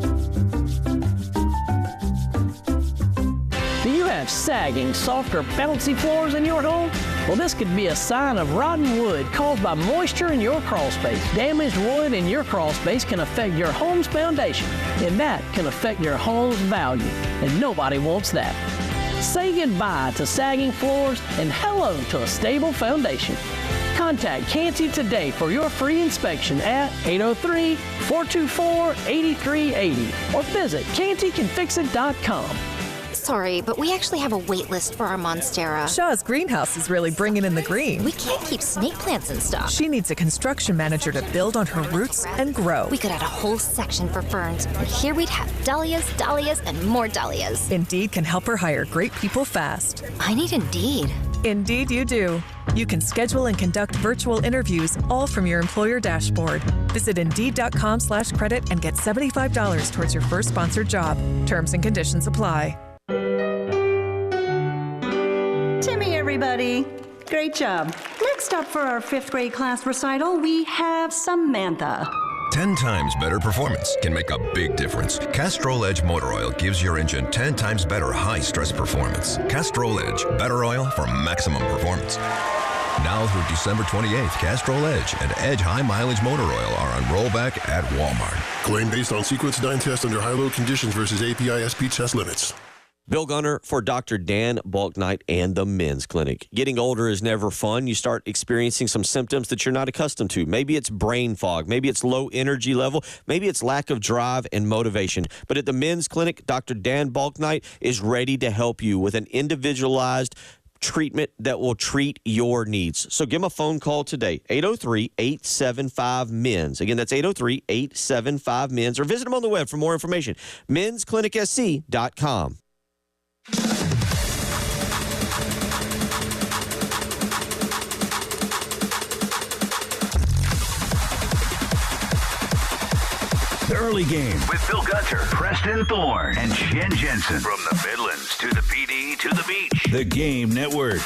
Do you have sagging, soft, or bouncy floors in your home? Well, this could be a sign of rotten wood caused by moisture in your crawl space. Damaged wood in your crawl space can affect your home's foundation, and that can affect your home's value, and nobody wants that. Say goodbye to sagging floors and hello to a stable foundation. Contact Canty today for your free inspection at 803-424-8380 or visit cantycanfixit.com. Sorry, but we actually have a wait list for our Monstera. Shaw's greenhouse is really bringing in the green. We can't keep snake plants in stock. She needs a construction manager to build on her roots and grow. We could add a whole section for ferns, and here we'd have dahlias, dahlias, and more dahlias. Indeed can help her hire great people fast. I need Indeed. Indeed you do. You can schedule and conduct virtual interviews all from your employer dashboard. Visit Indeed.com/credit and get $75 towards your first sponsored job. Terms and conditions apply. Timmy, everybody. Great job. Next up for our 5th grade class recital, we have Samantha. 10 times better performance can make a big difference. Castrol Edge Motor Oil gives your engine 10 times better high-stress performance. Castrol Edge, better oil for maximum performance. Now through December 28th, Castrol Edge and Edge High Mileage Motor Oil are on rollback at Walmart. Claim based on Sequence 9 test under high-load conditions versus API-SP test limits. Bill Gunner for Dr. Dan Balknight and the Men's Clinic. Getting older is never fun. You start experiencing some symptoms that you're not accustomed to. Maybe it's brain fog. Maybe it's low energy level. Maybe it's lack of drive and motivation. But at the Men's Clinic, Dr. Dan Balknight is ready to help you with an individualized treatment that will treat your needs. So give him a phone call today, 803-875-MENS. Again, that's 803-875-MENS. Or visit him on the web for more information, mensclinicsc.com. The early game with Bill Gunter, Preston Thorne, and Jen Jensen. From the Midlands to the PD to the beach. The Game Network.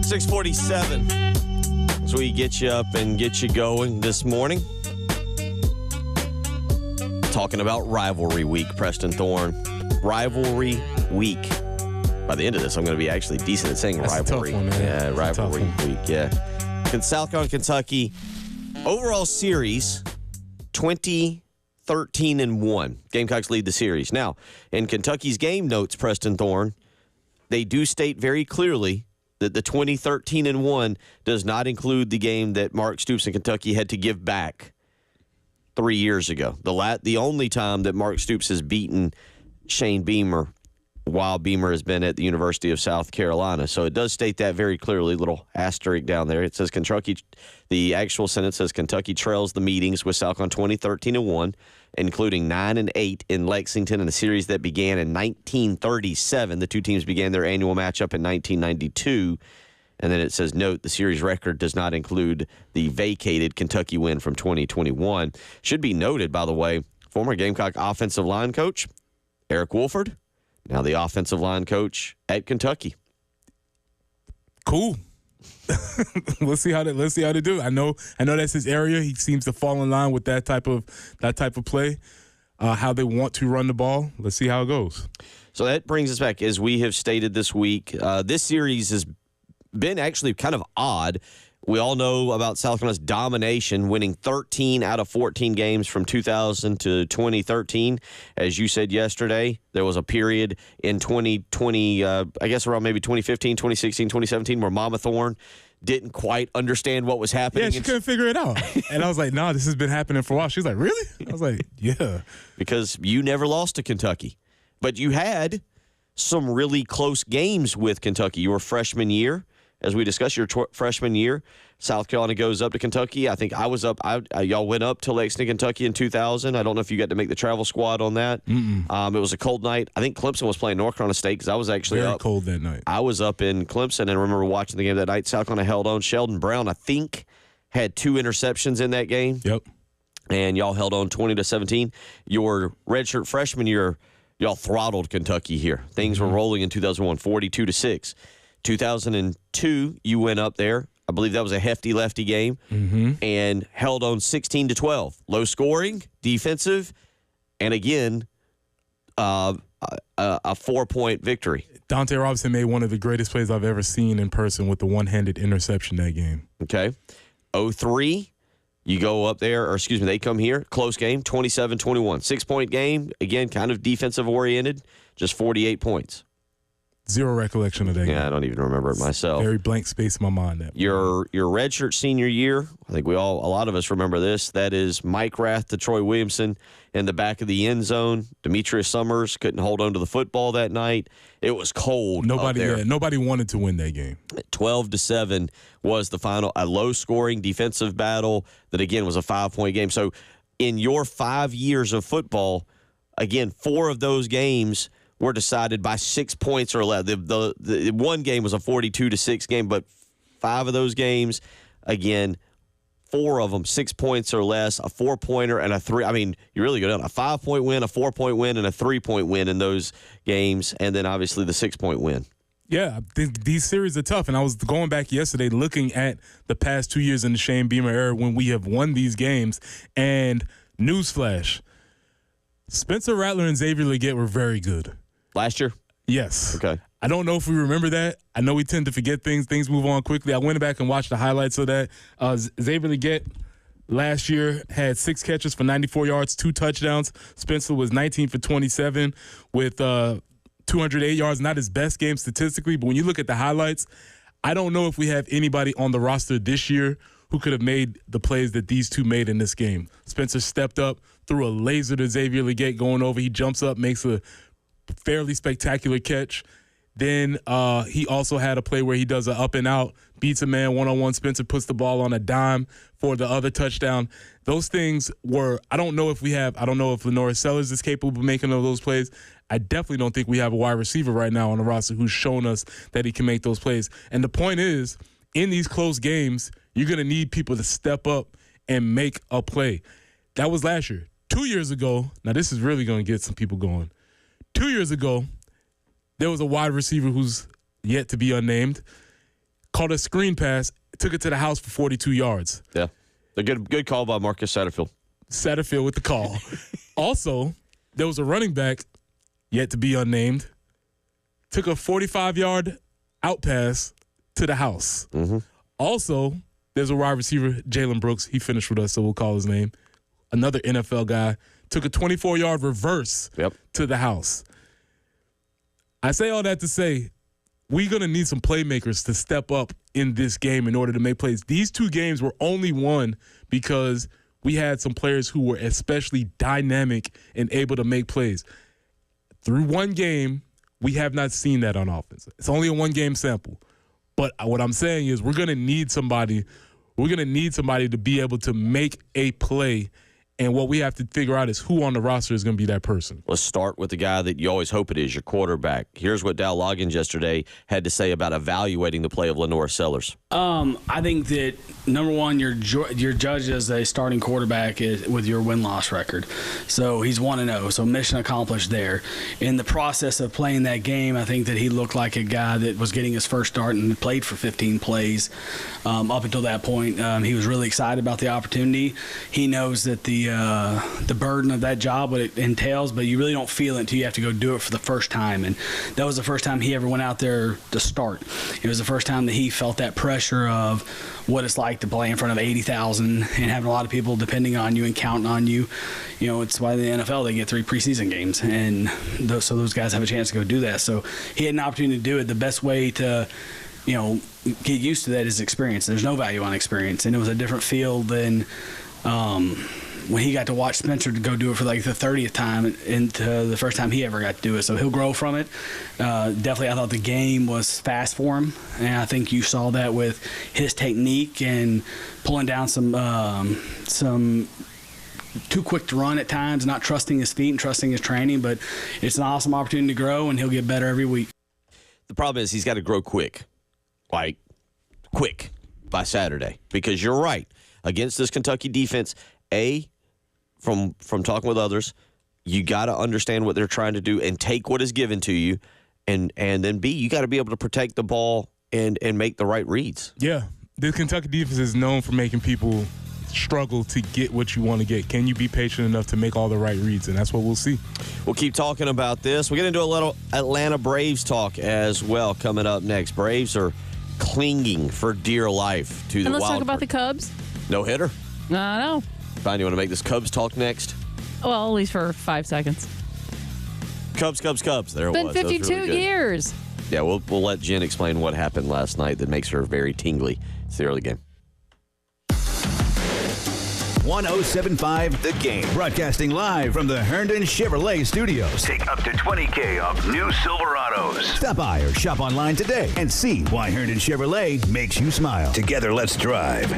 .647 as we get you up and get you going this morning. Talking about Rivalry Week, Preston Thorne. Rivalry Week. By the end of this, I'm going to be actually decent at saying rivalry. Tough one, man. Yeah, Rivalry Week, yeah. South Carolina, Kentucky, overall series, 20-13-1. Gamecocks lead the series. Now, in Kentucky's game notes, Preston Thorne, they do state very clearly that the 20-13-1 does not include the game that Mark Stoops and Kentucky had to give back 3 years ago. The only time that Mark Stoops has beaten Shane Beamer while Beamer has been at the University of South Carolina. So it does state that very clearly, little asterisk down there. It says Kentucky, the actual sentence says Kentucky trails the meetings with South Carolina 20-13-1, including 9-8 in Lexington in a series that began in 1937. The two teams began their annual matchup in 1992. And then it says, note, the series record does not include the vacated Kentucky win from 2021. Should be noted, by the way, former Gamecock offensive line coach Eric Wolford, now the offensive line coach at Kentucky. Cool. Let's see how they do. I know that's his area. He seems to fall in line with that type of play. How they want to run the ball. Let's see how it goes. So that brings us back, as we have stated this week. This series has been actually kind of odd. We all know about South Carolina's domination, winning 13 out of 14 games from 2000 to 2013. As you said yesterday, there was a period in 2020, I guess around maybe 2015, 2016, 2017, where Mama Thorne didn't quite understand what was happening. Yeah, she couldn't figure it out. And I was like, nah, this has been happening for a while. She's like, really? I was like, yeah. Because you never lost to Kentucky. But you had some really close games with Kentucky. Your freshman year, as we discussed, your freshman year. South Carolina goes up to Kentucky. I think I was up. Y'all went up to Lexington, Kentucky in 2000. I don't know if you got to make the travel squad on that. It was a cold night. I think Clemson was playing North Carolina State because I was actually very up. cold that night. I was up in Clemson and remember watching the game that night. South Carolina held on. Sheldon Brown, I think, had 2 interceptions in that game. Yep. And y'all held on 20-17. Your redshirt freshman year, y'all throttled Kentucky here. Things were rolling in 2001, 42-6. 2002, you went up there. I believe that was a hefty lefty game, and held on 16-12. Low scoring, defensive, and again, a 4-point victory. Dante Robinson made one of the greatest plays I've ever seen in person with the one-handed interception that game. Okay. 03, you go up there, or excuse me, they come here. Close game, 27-21. 6-point game, again, kind of defensive-oriented, just 48 points. Zero recollection of that game. Yeah, I don't even remember it myself. Very blank space in my mind. Your redshirt senior year, I think a lot of us remember this. That is Mike Rath to Troy Williamson in the back of the end zone. Demetrius Summers couldn't hold on to the football that night. It was cold. Nobody wanted to win that game. 12-7 was the final. A low-scoring defensive battle that, again, was a 5-point game. So in your 5 years of football, again, 4 of those games were decided by 6 points or less. The one game was a 42-6 game, but 5 of those games, again, 4 of them, 6 points or less, a 4-pointer and a 3. I mean, you really go down a 5-point win, a 4-point win, and a 3-point win in those games, and then obviously the 6-point win. Yeah, these series are tough, and I was going back yesterday looking at the past 2 years in the Shane Beamer era when we have won these games, and newsflash, Spencer Rattler and Xavier Legette were very good. Last year? Yes. Okay. I don't know if we remember that. I know we tend to forget things. Things move on quickly. I went back and watched the highlights of that. Xavier Legette last year had 6 catches for 94 yards, 2 touchdowns. Spencer was 19 for 27 with 208 yards. Not his best game statistically, but when you look at the highlights, I don't know if we have anybody on the roster this year who could have made the plays that these two made in this game. Spencer stepped up, threw a laser to Xavier Legette going over. He jumps up, makes a fairly spectacular catch. Then he also had a play where he does an up and out, beats a man one-on-one. Spencer puts the ball on a dime for the other touchdown. Those things were, I don't know if Lenora Sellers is capable of making those plays. I definitely don't think we have a wide receiver right now on the roster who's shown us that he can make those plays. And the point is, in these close games, you're going to need people to step up and make a play. That was last year. 2 years ago, now this is really going to get some people going. 2 years ago, there was a wide receiver who's yet to be unnamed, caught a screen pass, took it to the house for 42 yards. Yeah. A good call by Marcus Satterfield. Satterfield with the call. Also, there was a running back, yet to be unnamed, took a 45-yard out pass to the house. Also, there's a wide receiver, Jalen Brooks. He finished with us, so we'll call his name. Another NFL guy. Took a 24-yard reverse to the house. I say all that to say we're going to need some playmakers to step up in this game in order to make plays. These 2 games were only won because we had some players who were especially dynamic and able to make plays. Through one game, we have not seen that on offense. It's only a 1-game sample. But what I'm saying is we're going to need somebody. We're going to need somebody to be able to make a play. And what we have to figure out is who on the roster is going to be that person. Let's start with the guy that you always hope it is, your quarterback. Here's what Dow Loggins yesterday had to say about evaluating the play of Lenora Sellers. I think that, number one, you're judged as a starting quarterback with your win-loss record. So he's 1-0, so mission accomplished there. In the process of playing that game, I think that he looked like a guy that was getting his first start and played for 15 plays. Up until that point, he was really excited about the opportunity. He knows that the burden of that job, what it entails, but you really don't feel it until you have to go do it for the first time. And that was the first time he ever went out there to start. It was the first time that he felt that pressure of what it's like to play in front of 80,000 and having a lot of people depending on you and counting on you. You know, it's why in the NFL they get 3 preseason games, and so those guys have a chance to go do that. So he had an opportunity to do it. The best way to, get used to that is experience. There's no value on experience, and it was a different field than when he got to watch Spencer to go do it for like the 30th time and the first time he ever got to do it. So he'll grow from it. Definitely, I thought the game was fast for him, and I think you saw that with his technique and pulling down some too quick to run at times, not trusting his feet and trusting his training. But it's an awesome opportunity to grow, and he'll get better every week. The problem is he's got to grow quick, like quick by Saturday, because you're right. Against this Kentucky defense, from talking with others, you got to understand what they're trying to do and take what is given to you, and then B, you got to be able to protect the ball and make the right reads. Yeah, the Kentucky defense is known for making people struggle to get what you want to get. Can you be patient enough to make all the right reads? And that's what we'll see. We'll keep talking about this. We're going to do a little Atlanta Braves talk as well coming up next. Braves are clinging for dear life to the wild. And let's talk about the Cubs. No hitter? No. Fine, you want to make this Cubs talk next? Well, at least for 5 seconds. Cubs. There it was. It's been 52 really years. Yeah, we'll let Jen explain what happened last night that makes her very tingly. It's the early game. 107.5 The Game. Broadcasting live from the Herndon Chevrolet Studios. Take up to $20,000 off new Silverados. Stop by or shop online today and see why Herndon Chevrolet makes you smile. Together, let's drive.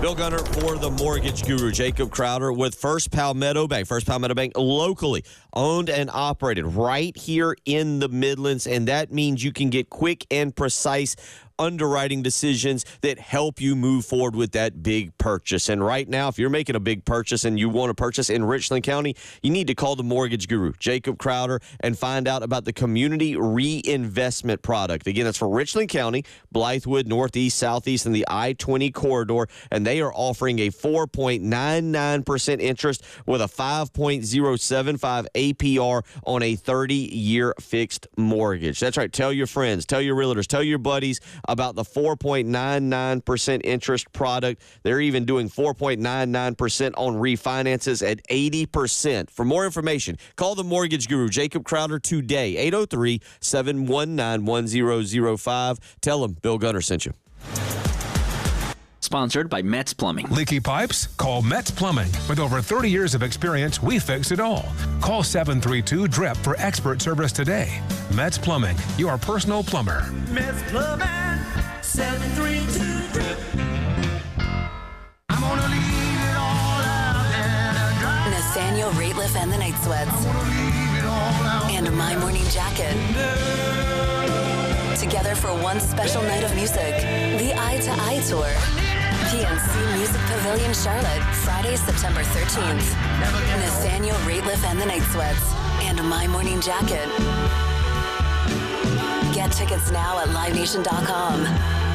Bill Gunner for the Mortgage Guru, Jacob Crowder with First Palmetto Bank. First Palmetto Bank, locally owned and operated right here in the Midlands, and that means you can get quick and precise underwriting decisions that help you move forward with that big purchase. And right now, if you're making a big purchase and you want to purchase in Richland County, you need to call the Mortgage Guru, Jacob Crowder, and find out about the Community Reinvestment Product. Again, that's for Richland County, Blythewood, Northeast, Southeast, and the I-20 corridor, and they are offering a 4.99% interest with a 5.075 APR on a 30-year fixed mortgage. That's right. Tell your friends, tell your realtors, tell your buddies about the 4.99% interest product. They're even doing 4.99% on refinances at 80%. For more information, call the Mortgage Guru, Jacob Crowder, today, 803-719-1005. Tell them Bill Gunner sent you. Sponsored by Metz Plumbing. Leaky pipes? Call Metz Plumbing. With over 30 years of experience, we fix it all. Call 732-DRIP for expert service today. Metz Plumbing, your personal plumber. Metz Plumbing, 732-DRIP. I'm gonna leave it all out there. Nathaniel Rateliff and the Night Sweats. And My Morning Jacket. Together for one special night of music. The Eye to Eye Tour. PNC Music Pavilion, Charlotte, Friday, September 13th. Nathaniel Rateliff and the Night Sweats and My Morning Jacket. Get tickets now at livenation.com.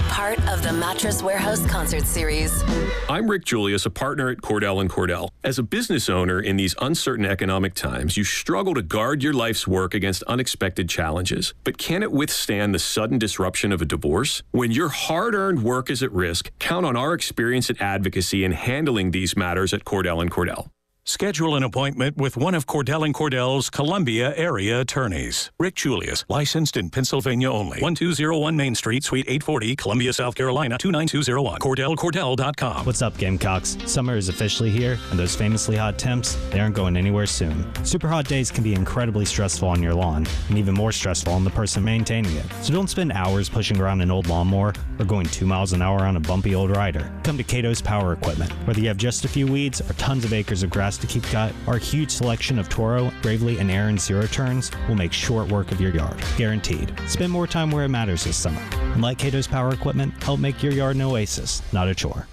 Part of the Mattress Warehouse Concert Series. I'm Rick Julius, a partner at Cordell & Cordell. As a business owner in these uncertain economic times, you struggle to guard your life's work against unexpected challenges. But can it withstand the sudden disruption of a divorce? When your hard-earned work is at risk, count on our experience and advocacy in handling these matters at Cordell & Cordell. Schedule an appointment with one of Cordell & Cordell's Columbia area attorneys. Rick Julius, licensed in Pennsylvania only. 1201 Main Street, Suite 840, Columbia, South Carolina, 29201. CordellCordell.com. What's up, Gamecocks? Summer is officially here, and those famously hot temps, they aren't going anywhere soon. Super hot days can be incredibly stressful on your lawn, and even more stressful on the person maintaining it. So don't spend hours pushing around an old lawnmower or going 2 miles an hour on a bumpy old rider. Come to Cato's Power Equipment. Whether you have just a few weeds or tons of acres of grass to keep cut, our huge selection of Toro, Bravely, and Aaron zero turns will make short work of your yard. Guaranteed. Spend more time where it matters this summer. And like Cato's Power Equipment, help make your yard an oasis, not a chore.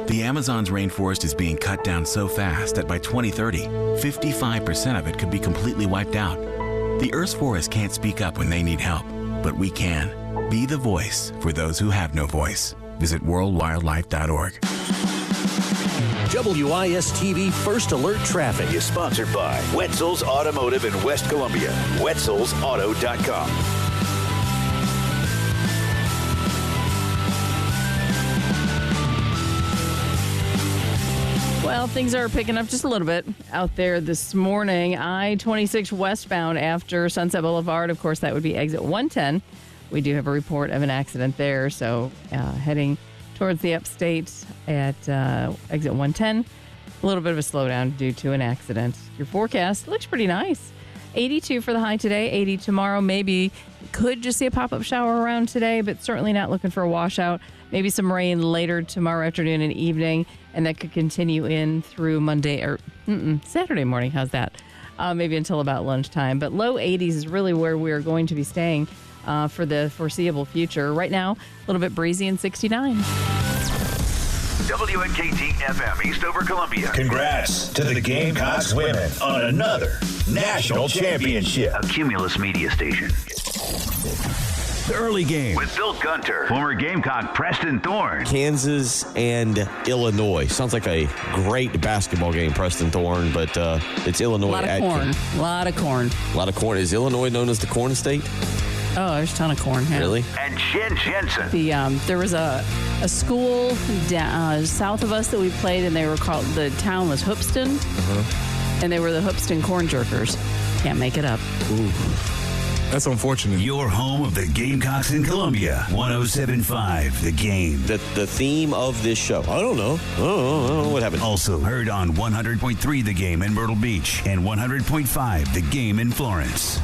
The Amazon's rainforest is being cut down so fast that by 2030, 55% of it could be completely wiped out. The Earth's forests can't speak up when they need help, but we can. Be the voice for those who have no voice. Visit worldwildlife.org. WIS-TV First Alert Traffic is sponsored by Wetzel's Automotive in West Columbia. Wetzel'sAuto.com. Well, things are picking up just a little bit out there this morning. I-26 westbound after Sunset Boulevard. Of course, that would be exit 110. We do have a report of an accident there, so heading towards the upstate at exit 110. A little bit of a slowdown due to an accident. Your forecast looks pretty nice. 82 for the high today, 80 tomorrow. Maybe could just see a pop-up shower around today, but certainly not looking for a washout. Maybe some rain later tomorrow afternoon and evening, and that could continue in through Monday or Saturday morning. How's that? Maybe until about lunchtime. But low 80s is really where we're going to be staying for the foreseeable future. Right now, a little bit breezy and 69. WNKT FM Eastover, Columbia. Congrats to the Gamecocks women on another national championship. A Cumulus media station. The early game with Bill Gunter, former Gamecock Preston Thorne. Kansas and Illinois. Sounds like a great basketball game, Preston Thorne, but it's Illinois. A lot of corn. A lot of corn. A lot of corn. Is Illinois known as the Corn State? Oh, there's a ton of corn here. Really? And Jen Jensen. There was a school south of us that we played, and they were called, the town was Hoopston, and they were the Hoopston Corn Jerkers. Can't make it up. Ooh. That's unfortunate. Your home of the Gamecocks in Columbia. 107.5 The Game. The theme of this show. I don't know what happened. Also heard on 100.3 The Game in Myrtle Beach and 100.5 The Game in Florence.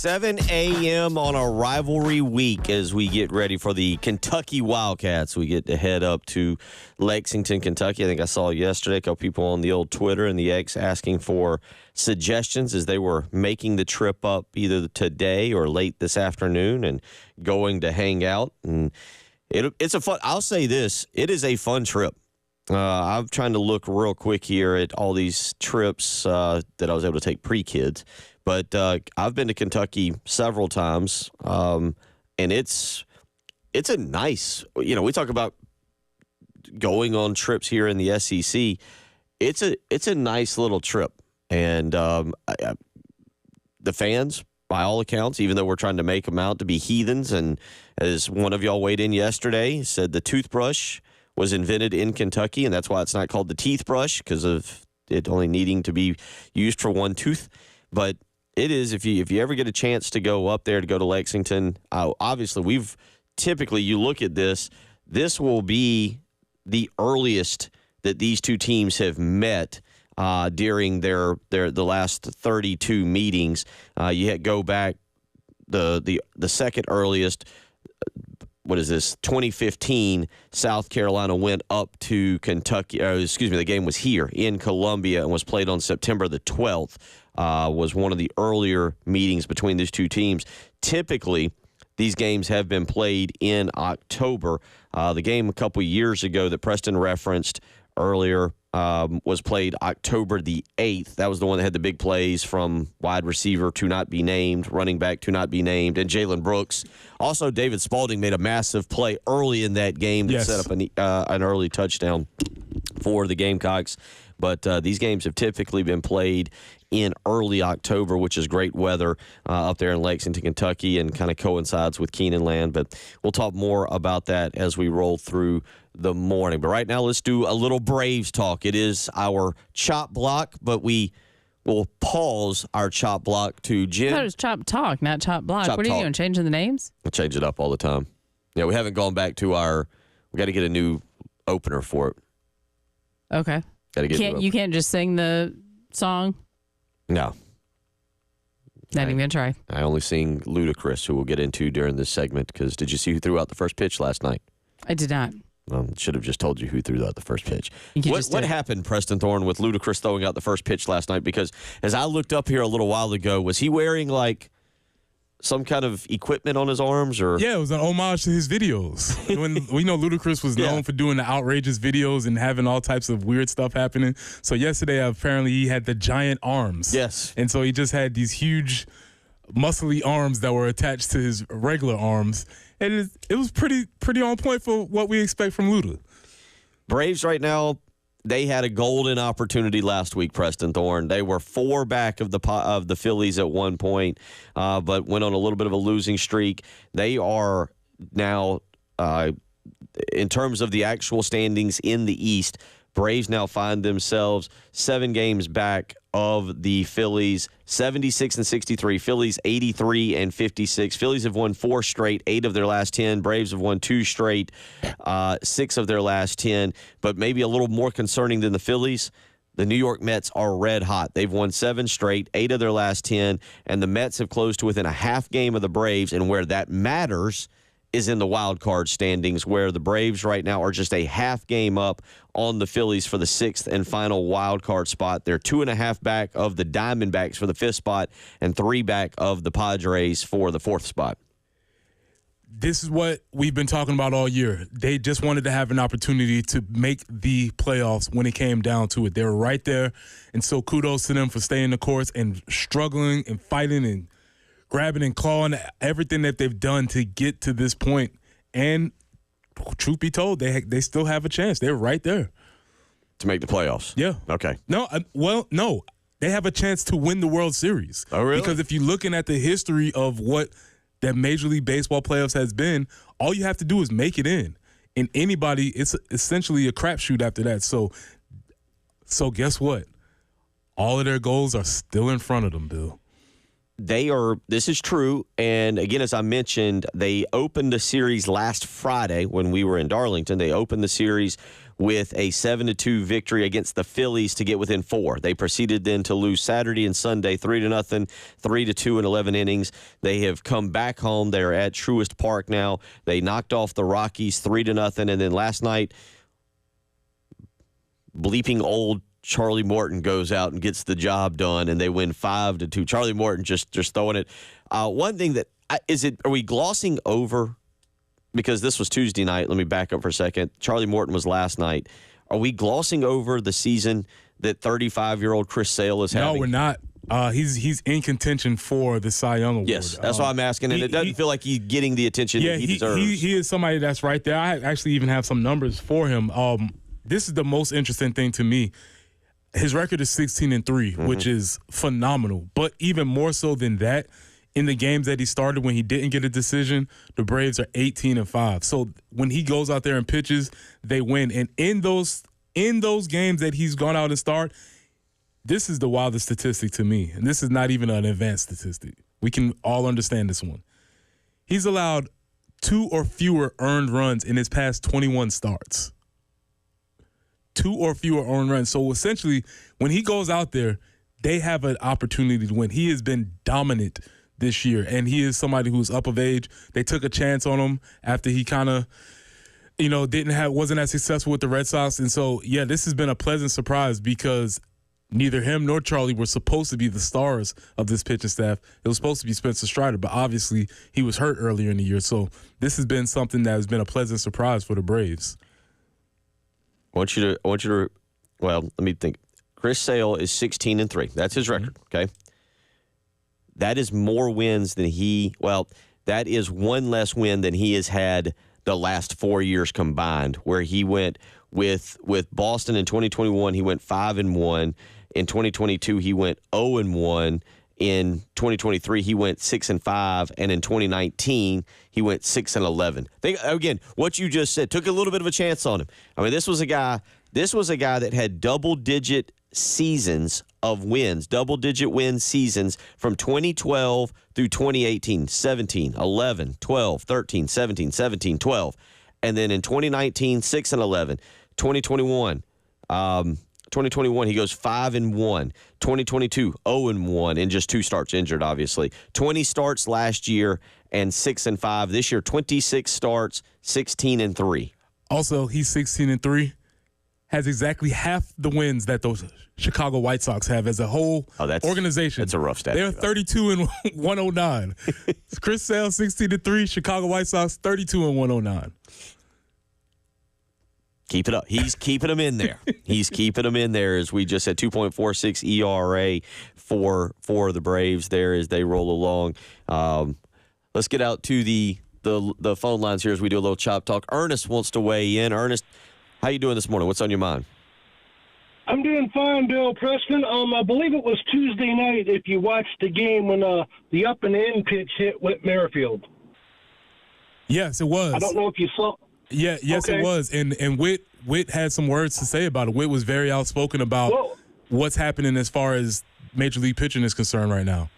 $7 a.m. on a rivalry week as we get ready for the Kentucky Wildcats. We get to head up to Lexington, Kentucky. I think I saw yesterday a couple people on the old Twitter and the X asking for suggestions as they were making the trip up either today or late this afternoon and going to hang out. And it's a fun, I'll say this, it is a fun trip. I'm trying to look real quick here at all these trips that I was able to take pre-kids. But I've been to Kentucky several times, and it's a nice, we talk about going on trips here in the SEC. It's a nice little trip. And the fans, by all accounts, even though we're trying to make them out to be heathens, and as one of y'all weighed in yesterday, said the toothbrush was invented in Kentucky, and that's why it's not called the teeth brush, because of it only needing to be used for one tooth. But it is, if you ever get a chance to go up there, to go to Lexington, obviously you look at this will be the earliest that these two teams have met during the last 32 meetings. You go back the second earliest. What is this? 2015, South Carolina went up to Kentucky. The game was here in Columbia and was played on September the 12th. Was one of the earlier meetings between these two teams. Typically, these games have been played in October. The game a couple years ago that Preston referenced earlier was played October the 8th. That was the one that had the big plays from wide receiver to not be named, running back to not be named, and Jalen Brooks. Also, David Spalding made a massive play early in that game that set up an early touchdown for the Gamecocks. But these games have typically been played in early October, which is great weather up there in Lexington, Kentucky, and kind of coincides with Keenan Land. But we'll talk more about that as we roll through the morning. But right now, let's do a little Braves talk. It is our chop block, but we will pause our chop block to Jen. I thought it was chop talk, not chop block. What are you doing, changing the names? I change it up all the time. Yeah, we haven't gone back to we got to get a new opener for it. Okay. You can't just sing the song? No. Not even going to try. I only sing Ludacris, who we'll get into during this segment, because did you see who threw out the first pitch last night? I did not. Should have just told you who threw out the first pitch. What happened, Preston Thorne, with Ludacris throwing out the first pitch last night? Because as I looked up here a little while ago, was he wearing some kind of equipment on his arms? Or yeah, it was an homage to his videos. When we know Ludacris was known for doing the outrageous videos and having all types of weird stuff happening. So yesterday, apparently, he had the giant arms. Yes. And so he just had these huge, muscly arms that were attached to his regular arms. And it was pretty on point for what we expect from Luda. Braves right now, they had a golden opportunity last week, Preston Thorne. They were 4 back of the Phillies at one point, but went on a little bit of a losing streak. They are now, in terms of the actual standings in the East, Braves now find themselves 7 games back of the Phillies, 76-63. Phillies 83-56. Phillies have won 4 straight, 8 of their last 10. Braves have won 2 straight, 6 of their last 10. But maybe a little more concerning than the Phillies, the New York Mets are red hot. They've won 7 straight, 8 of their last 10, and the Mets have closed to within a half game of the Braves, and where that matters is in the wild card standings, where the Braves right now are just a half game up on the Phillies for the 6th and final wild card spot. They're 2.5 back of the Diamondbacks for the 5th spot and 3 back of the Padres for the 4th spot. This is what we've been talking about all year. They just wanted to have an opportunity to make the playoffs when it came down to it. They were right there, and so kudos to them for staying the course and struggling and fighting and grabbing and clawing everything that they've done to get to this point. And truth be told, they still have a chance. They're right there to make the playoffs. Yeah. Okay. No, no. They have a chance to win the World Series. Oh, really? Because if you're looking at the history of what that Major League Baseball playoffs has been, all you have to do is make it in. And anybody, it's essentially a crapshoot after that. So guess what? All of their goals are still in front of them, Bill. This is true, and again, as I mentioned, they opened the series last Friday when we were in Darlington. They opened the series with a 7-2 victory against the Phillies to get within 4. They proceeded then to lose Saturday and Sunday 3-0, 3-2 in 11 innings. They have come back home. They are at Truist Park now. They knocked off the Rockies 3-0, and then last night, bleeping old Charlie Morton goes out and gets the job done, and they win 5-2. Charlie Morton just throwing it. One thing that are we glossing over? Because this was Tuesday night. Let me back up for a second. Charlie Morton was last night. Are we glossing over the season that 35-year-old Chris Sale is having? No, we're not. He's in contention for the Cy Young Award. Yes, that's why I'm asking, and it doesn't feel like he's getting the attention that he deserves. He is somebody that's right there. I actually even have some numbers for him. This is the most interesting thing to me. His record is 16-3, which is phenomenal. But even more so than that, in the games that he started when he didn't get a decision, the Braves are 18-5. So when he goes out there and pitches, they win. And in those games that he's gone out and started, this is the wildest statistic to me. And this is not even an advanced statistic. We can all understand this one. He's allowed 2 or fewer earned runs in his past 21 starts. 2 or fewer earned runs. So essentially, when he goes out there, they have an opportunity to win. He has been dominant this year, and he is somebody who's up of age. They took a chance on him after he kind of, wasn't as successful with the Red Sox. And so, yeah, this has been a pleasant surprise because neither him nor Charlie were supposed to be the stars of this pitching staff. It was supposed to be Spencer Strider, but obviously he was hurt earlier in the year. So this has been something that has been a pleasant surprise for the Braves. I want you to, well, let me think. Chris Sale is 16-3. That's his record, okay? That is more wins than that is one less win than he has had the last 4 years combined, where he went with Boston in 2021, he went 5-1. In 2022, he went 0-1. In 2023, he went 6-5, and in 2019, he went 6-11. Again, what you just said took a little bit of a chance on him. I mean, this was a guy that had double-digit seasons of wins, double-digit win seasons from 2012 through 2018, 17, 11, 12, 13, 17, 17, 12, and then in 2019, 6-11, 2021. 2021, he goes 5-1. 2022, 0-1 in just 2 starts, injured, obviously. 20 starts last year and 6-5. This year, 26 starts, 16-3. Also, he's 16-3, has exactly half the wins that those Chicago White Sox have as a whole organization. That's a rough stat. They're 32-109. Chris Sale, 16-3. Chicago White Sox, 32-109. Keep it up. He's keeping them in there. He's keeping them in there, as we just said, 2.46 ERA for the Braves there as they roll along. Let's get out to the phone lines here as we do a little chop talk. Ernest wants to weigh in. Ernest, how you doing this morning? What's on your mind? I'm doing fine, Bill Preston. I believe it was Tuesday night, if you watched the game, when the up and in pitch hit Whit Merrifield. Yes, it was. I don't know if you saw. Yeah, yes, okay. It was. And Whit Witt had some words to say about it. Witt was very outspoken about what's happening as far as Major League pitching is concerned right now.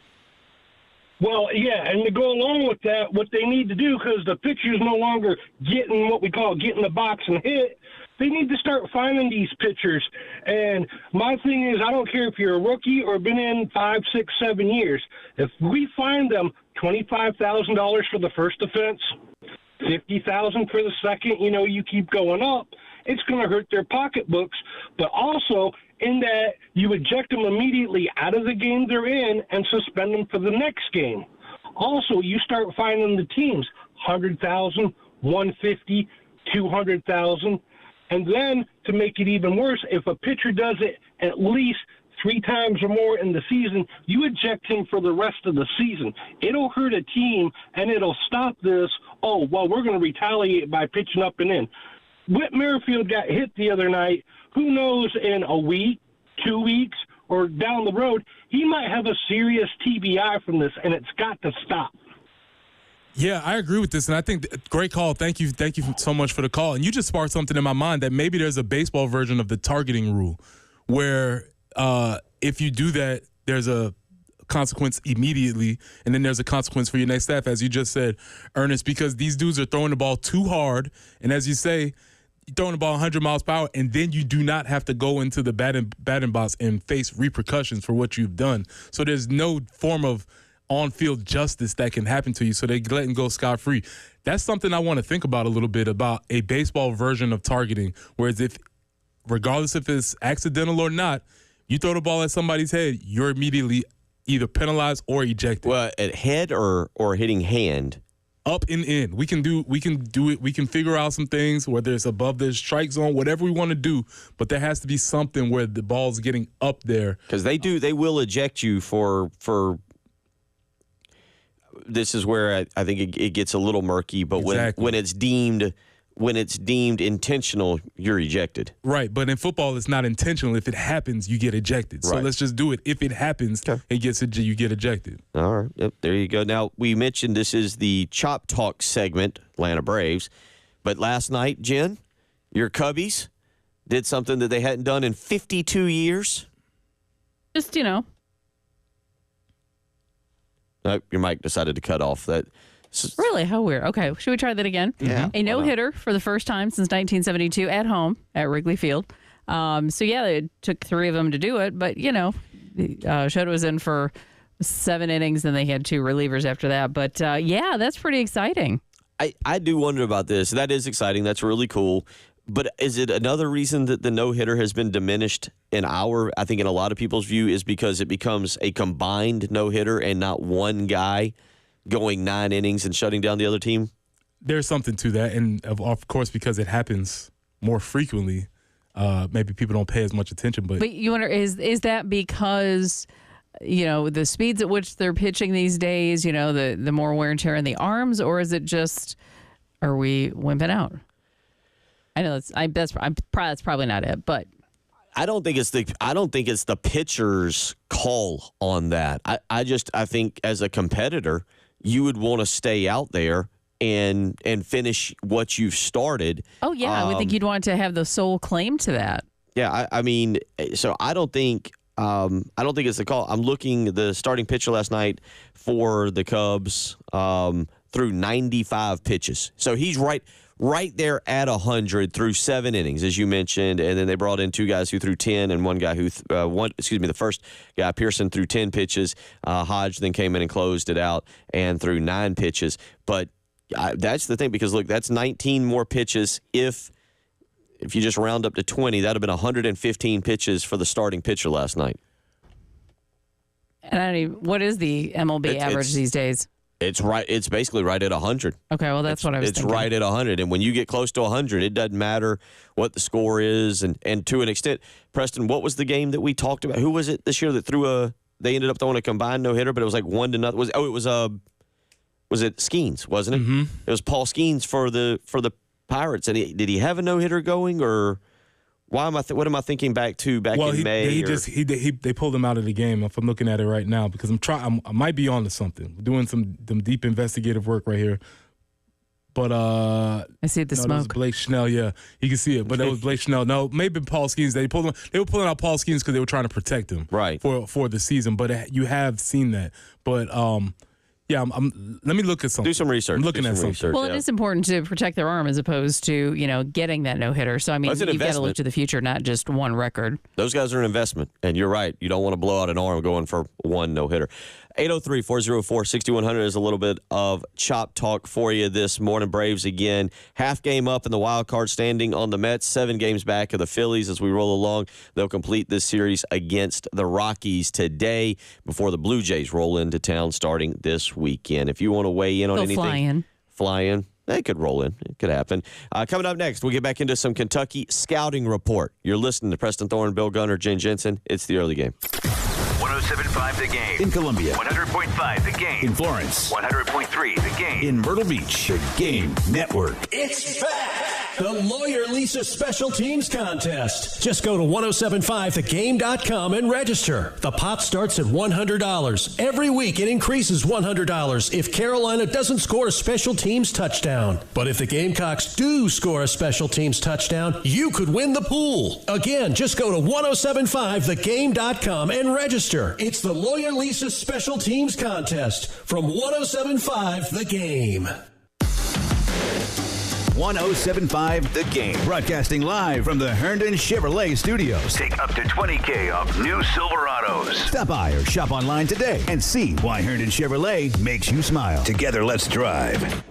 Well, yeah, and to go along with that, what they need to do, because the pitcher's no longer getting what we call getting the box and hit, they need to start finding these pitchers. And my thing is, I don't care if you're a rookie or been in 5, 6, 7 years. If we find them $25,000 for the first offense, $50,000 for the second, you keep going up, it's going to hurt their pocketbooks. But also, in that you eject them immediately out of the game they're in and suspend them for the next game. Also, you start finding the teams, 100,000, 150, 200,000. And then, to make it even worse, if a pitcher does it at least 3 times or more in the season, you eject him for the rest of the season. It'll hurt a team, and it'll stop this, we're going to retaliate by pitching up and in. Whit Merrifield got hit the other night. Who knows, in a week, 2 weeks, or down the road, he might have a serious TBI from this, and it's got to stop. Yeah, I agree with this, and I think great call. Thank you so much for the call. And you just sparked something in my mind that maybe there's a baseball version of the targeting rule where if you do that, there's a consequence immediately, and then there's a consequence for your next staff, as you just said, Ernest, because these dudes are throwing the ball too hard, and as you say, you're throwing the ball 100 miles per hour, and then you do not have to go into the batting box and face repercussions for what you've done. So there's no form of on-field justice that can happen to you, so they're letting go scot-free. That's something I want to think about a little bit, about a baseball version of targeting, whereas regardless if it's accidental or not, you throw the ball at somebody's head, you're immediately either penalized or ejected. Well, at head or hitting hand? Up and in. We can do it. We can figure out some things, whether it's above the strike zone, whatever we want to do, but there has to be something where the ball's getting up there. Because they will eject you for this is where I think it gets a little murky, but exactly. when it's deemed intentional, you're ejected. Right, but in football, it's not intentional. If it happens, you get ejected. So let's just do it. If it happens, you get ejected. All right, yep, there you go. Now, we mentioned this is the Chop Talk segment, Atlanta Braves, but last night, Jen, your Cubbies did something that they hadn't done in 52 years. Just, your mic decided to cut off. Really? How weird. Okay, should we try that again? Yeah. A no-hitter for the first time since 1972 at home at Wrigley Field. It took 3 of them to do it, but, Shoto was in for 7 innings, and they had 2 relievers after that. But, that's pretty exciting. I do wonder about this. That is exciting. That's really cool. But is it another reason that the no-hitter has been diminished I think in a lot of people's view, is because it becomes a combined no-hitter and not one guy going 9 innings and shutting down the other team? There's something to that, and of course, because it happens more frequently, maybe people don't pay as much attention. But you wonder, is that because the speeds at which they're pitching these days, the more wear and tear in the arms, or is it just, are we wimping out? I know that's probably not it, but I don't think it's the pitcher's call on that. I think as a competitor, you would want to stay out there and finish what you've started. Oh yeah, I would think you'd want to have the sole claim to that. Yeah, so I don't think it's the call. I'm looking the starting pitcher last night for the Cubs through 95 pitches. So he's right there at 100 through 7 innings, as you mentioned, and then they brought in 2 guys who threw 10 and one guy the first guy, Pearson, threw 10 pitches. Hodge then came in and closed it out and threw 9 pitches. But that's the thing, because, look, that's 19 more pitches. If you just round up to 20, that would have been 115 pitches for the starting pitcher last night. And what is the MLB average these days? It's right. It's basically right at 100. Okay, well, that's what I was thinking. It's right at 100. And when you get close to 100, it doesn't matter what the score is. And to an extent, Preston, what was the game that we talked about? Who was it this year that they ended up throwing a combined no-hitter, but it was like 1-0. Was it Skeens, wasn't it? Mm-hmm. It was Paul Skeens for the Pirates. And did he have a no-hitter going, or what am I thinking back in May? They pulled him out of the game. If I'm looking at it right now, because I might be on to something. We're doing some deep investigative work right here. But I see the smoke. That was Blake Schnell. Yeah, you can see it. But that was Blake Schnell. No, maybe Paul Skeens. They were pulling out Paul Skeens because they were trying to protect him, right, for the season. But you have seen that. But yeah, let me look at something. Do some research. I'm looking at something. Well, it is important to protect their arm as opposed to, getting that no-hitter. So, I mean, you've got to look to the future, not just one record. Those guys are an investment, and you're right. You don't want to blow out an arm going for one no-hitter. 803-404-6100 is a little bit of chop talk for you this morning. Braves again, half game up in the wild card standing on the Mets, 7 games back of the Phillies as we roll along. They'll complete this series against the Rockies today before the Blue Jays roll into town starting this weekend. If you want to weigh in on anything, fly in. They could roll in. It could happen. Coming up next, we'll get back into some Kentucky scouting report. You're listening to Preston Thorne, Bill Gunner, Jen Jensen. It's the early game. 107.5 The Game. In Columbia. 100.5 The Game. In Florence. 100.3 The Game. In Myrtle Beach. The Game Network. It's back! The Lawyer Lisa Special Teams Contest. Just go to 1075thegame.com and register. The pot starts at $100. Every week it increases $100 if Carolina doesn't score a special teams touchdown. But if the Gamecocks do score a special teams touchdown, you could win the pool. Again, just go to 1075thegame.com and register. It's the Lawyer Lisa Special Teams Contest from 1075 The Game. 1075 The Game. Broadcasting live from the Herndon Chevrolet Studios. Take up to $20,000 off new Silverados. Stop by or shop online today and see why Herndon Chevrolet makes you smile. Together, let's drive.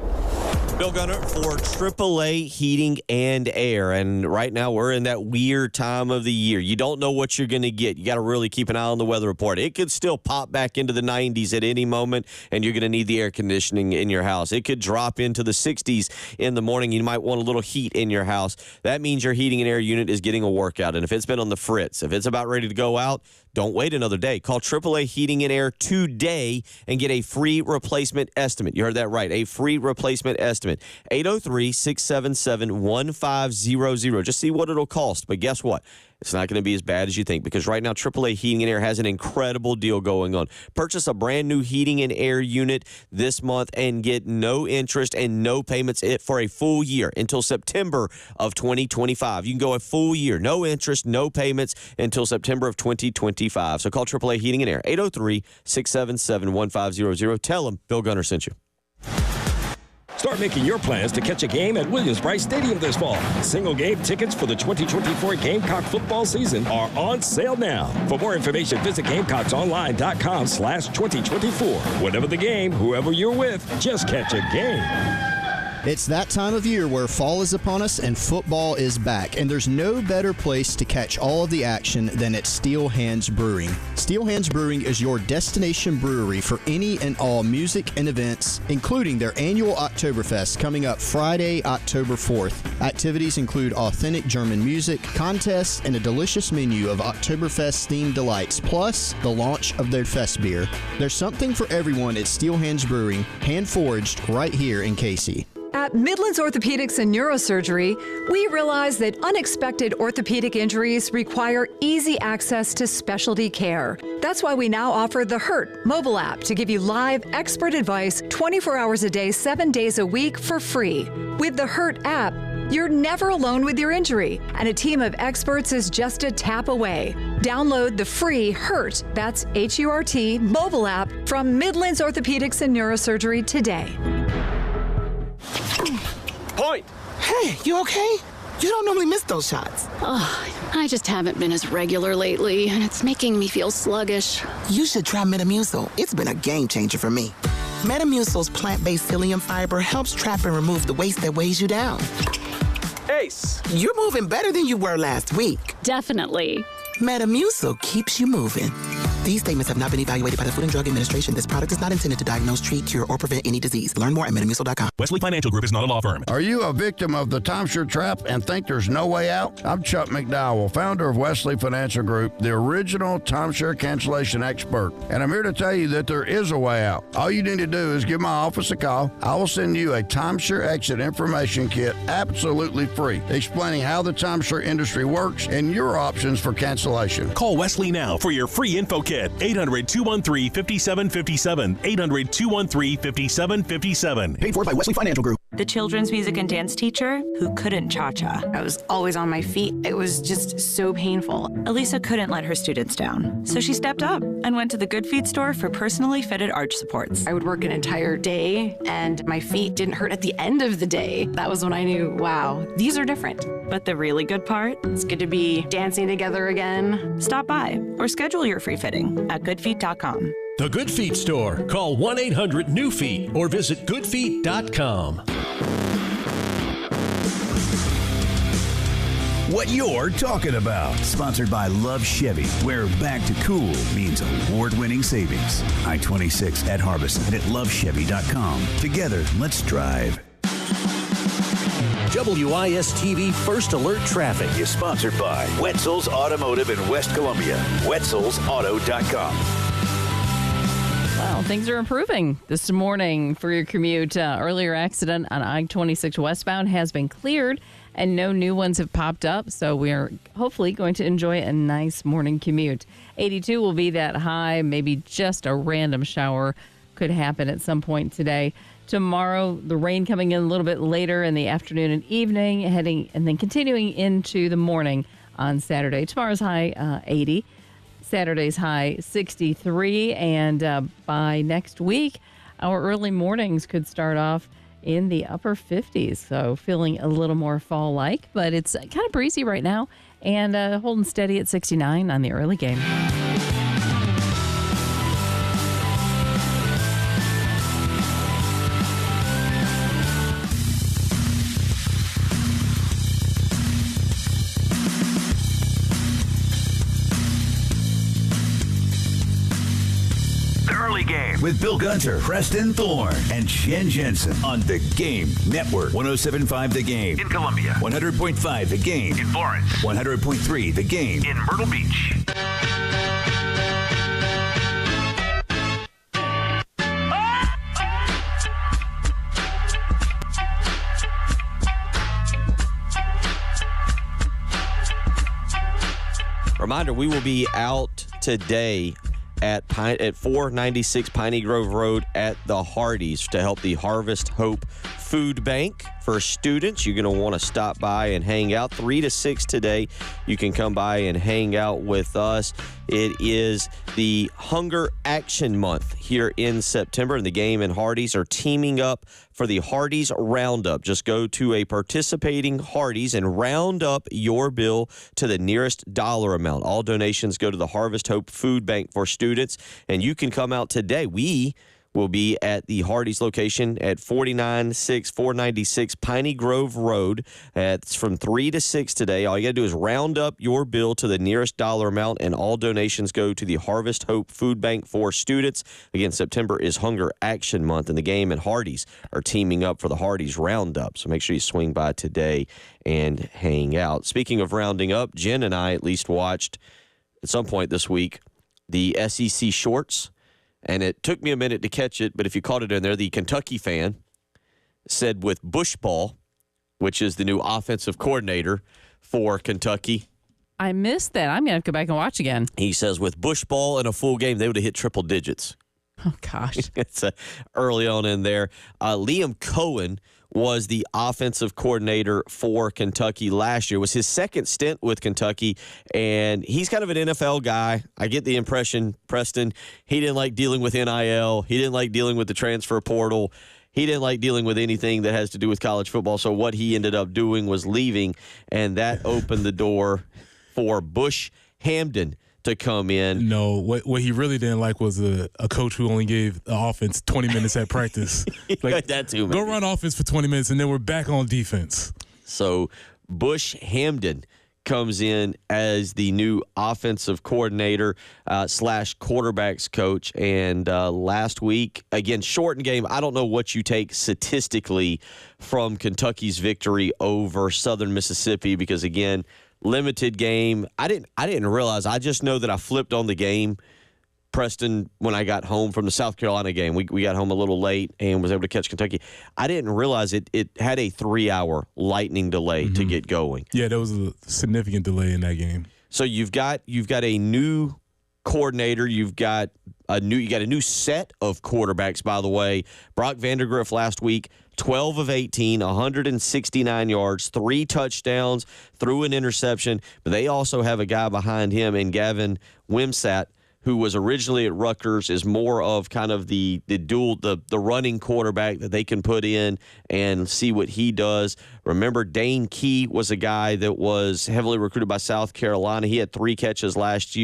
Bill Gunner for AAA Heating and Air. And right now we're in that weird time of the year. You don't know what you're going to get. You got to really keep an eye on the weather report. It could still pop back into the 90s at any moment, and you're going to need the air conditioning in your house. It could drop into the 60s in the morning. You might want a little heat in your house. That means your heating and air unit is getting a workout. And if it's been on the fritz, if it's about ready to go out, don't wait another day. Call AAA Heating and Air today and get a free replacement estimate. You heard that right, a free replacement estimate. 803-677-1500. Just see what it'll cost. But guess what? It's not going to be as bad as you think because right now AAA Heating and Air has an incredible deal going on. Purchase a brand new heating and air unit this month and get no interest and no payments for a full year until September of 2025. You can go a full year, no interest, no payments until September of 2025. So call AAA Heating and Air, 803-677-1500. Tell them Bill Gunner sent you. Start making your plans to catch a game at Williams-Brice Stadium this fall. Single game tickets for the 2024 Gamecock football season are on sale now. For more information, visit GamecocksOnline.com/2024. Whatever the game, whoever you're with, just catch a game. It's that time of year where fall is upon us and football is back, and there's no better place to catch all of the action than at Steel Hands Brewing. Steel Hands Brewing is your destination brewery for any and all music and events, including their annual Oktoberfest coming up Friday, October 4th. Activities include authentic German music, contests, and a delicious menu of Oktoberfest-themed delights, plus the launch of their fest beer. There's something for everyone at Steel Hands Brewing, hand-forged right here in Casey. At Midlands Orthopedics and Neurosurgery, we realize that unexpected orthopedic injuries require easy access to specialty care. That's why we now offer the HURT mobile app to give you live expert advice 24 hours a day, 7 days a week for free. With the HURT app, you're never alone with your injury, and a team of experts is just a tap away. Download the free HURT, that's H-U-R-T, mobile app from Midlands Orthopedics and Neurosurgery today. Point. Hey, you okay? You don't normally miss those shots. Oh, I just haven't been as regular lately, and it's making me feel sluggish. You should try Metamucil. It's been a game changer for me. Metamucil's plant-based psyllium fiber helps trap and remove the waste that weighs you down. Ace! You're moving better than you were last week. Definitely. Metamucil keeps you moving. These statements have not been evaluated by the Food and Drug Administration. This product is not intended to diagnose, treat, cure, or prevent any disease. Learn more at Metamucil.com. Wesley Financial Group is not a law firm. Are you a victim of the timeshare trap and think there's no way out? I'm Chuck McDowell, founder of Wesley Financial Group, the original timeshare cancellation expert. And I'm here to tell you that there is a way out. All you need to do is give my office a call. I will send you a timeshare exit information kit absolutely free, explaining how the timeshare industry works and your options for cancellation. Call Wesley now for your free info kit. 800-213-5757. 800-213-5757. Paid for by Wesley Financial Group. the children's music and dance teacher who couldn't cha-cha. I was always on my feet. It was just so painful. Elisa couldn't let her students down, so she stepped up and went to the Good Feet store for personally fitted arch supports. I would work an entire day, and my feet didn't hurt at the end of the day. That was when I knew, wow, these are different. But the really good part? It's good to be dancing together again. Stop by or schedule your free fitting at goodfeet.com. The Good Feet store. Call 1-800-NEW-FEET or visit goodfeet.com. What you're talking about. Sponsored by Love Chevy, where back to cool means award-winning savings. I-26 at Harbison and at lovechevy.com. Together, let's drive. WIS-TV First Alert Traffic is sponsored by Wetzel's Automotive in West Columbia. Wetzel'sAuto.com. Well, things are improving this morning for your commute. Earlier accident on I-26 westbound has been cleared, and no new ones have popped up, so we are hopefully going to enjoy a nice morning commute. 82 will be that high. Maybe just a random shower could happen at some point today. Tomorrow, the rain coming in a little bit later in the afternoon and evening, heading and then continuing into the morning on Saturday. Tomorrow's high 80. Saturday's high 63. And by next week, our early mornings could start off in the upper 50s. So feeling a little more fall-like, but it's kind of breezy right now and holding steady at 69 on the early game. With Bill Gunter, Preston Thorne, and Jen Jensen on the Game Network. 107.5 The Game in Columbia. 100.5 The Game in Florence. 100.3 The Game in Myrtle Beach. Reminder, we will be out today at 496 Piney Grove Road at the Hardee's to help the Harvest Hope Food Bank for students. You're going to want to stop by and hang out 3 to 6 today. You can come by and hang out with us. It is the Hunger Action Month here in September, and the Game and Hardee's are teaming up for the Hardee's Roundup. Just go to a participating Hardee's and round up your bill to the nearest dollar amount. All donations go to the Harvest Hope Food Bank for students, and you can come out today. We will be at the Hardee's location at 496 Piney Grove Road. It's from 3 to 6 today. All you got to do is round up your bill to the nearest dollar amount, and all donations go to the Harvest Hope Food Bank for students. Again, September is Hunger Action Month, and the Game and Hardee's are teaming up for the Hardee's Roundup. So make sure you swing by today and hang out. Speaking of rounding up, Jen and I at least watched at some point this week the SEC shorts. And it took me a minute to catch it, but if you caught it in there, the Kentucky fan said with Bushball, which is the new offensive coordinator for Kentucky. I missed that. I'm going to have to go back and watch again. He says with Bushball in a full game, they would have hit triple digits. Oh, gosh. It's early on in there. Liam Cohen was the offensive coordinator for Kentucky last year. It was his second stint with Kentucky, and he's kind of an NFL guy. I get the impression, Preston, he didn't like dealing with NIL. He didn't like dealing with the transfer portal. He didn't like dealing with anything that has to do with college football. So what he ended up doing was leaving, and that opened the door for Bush Hamdan to come in. No, what he really didn't like was a coach who only gave the offense 20 minutes at practice. Like that too, man. Go run offense for 20 minutes, and then we're back on defense. So Bush Hamdan comes in as the new offensive coordinator / quarterbacks coach. And last week, again, shortened game. I don't know what you take statistically from Kentucky's victory over Southern Mississippi because, again, limited game. I didn't realize. I just know that I flipped on the game, Preston, when I got home from the South Carolina game. We got home a little late and was able to catch Kentucky. I didn't realize it had a 3-hour lightning delay to get going. Yeah, there was a significant delay in that game. So you've got a new coordinator. You got a new set of quarterbacks, by the way. Brock Vandegrift last week 12 of 18, 169 yards, 3 touchdowns, threw an interception. But they also have a guy behind him in Gavin Wimsatt, who was originally at Rutgers, is more of kind of the running quarterback that they can put in and see what he does. Remember, Dane Key was a guy that was heavily recruited by South Carolina. He had 3 catches last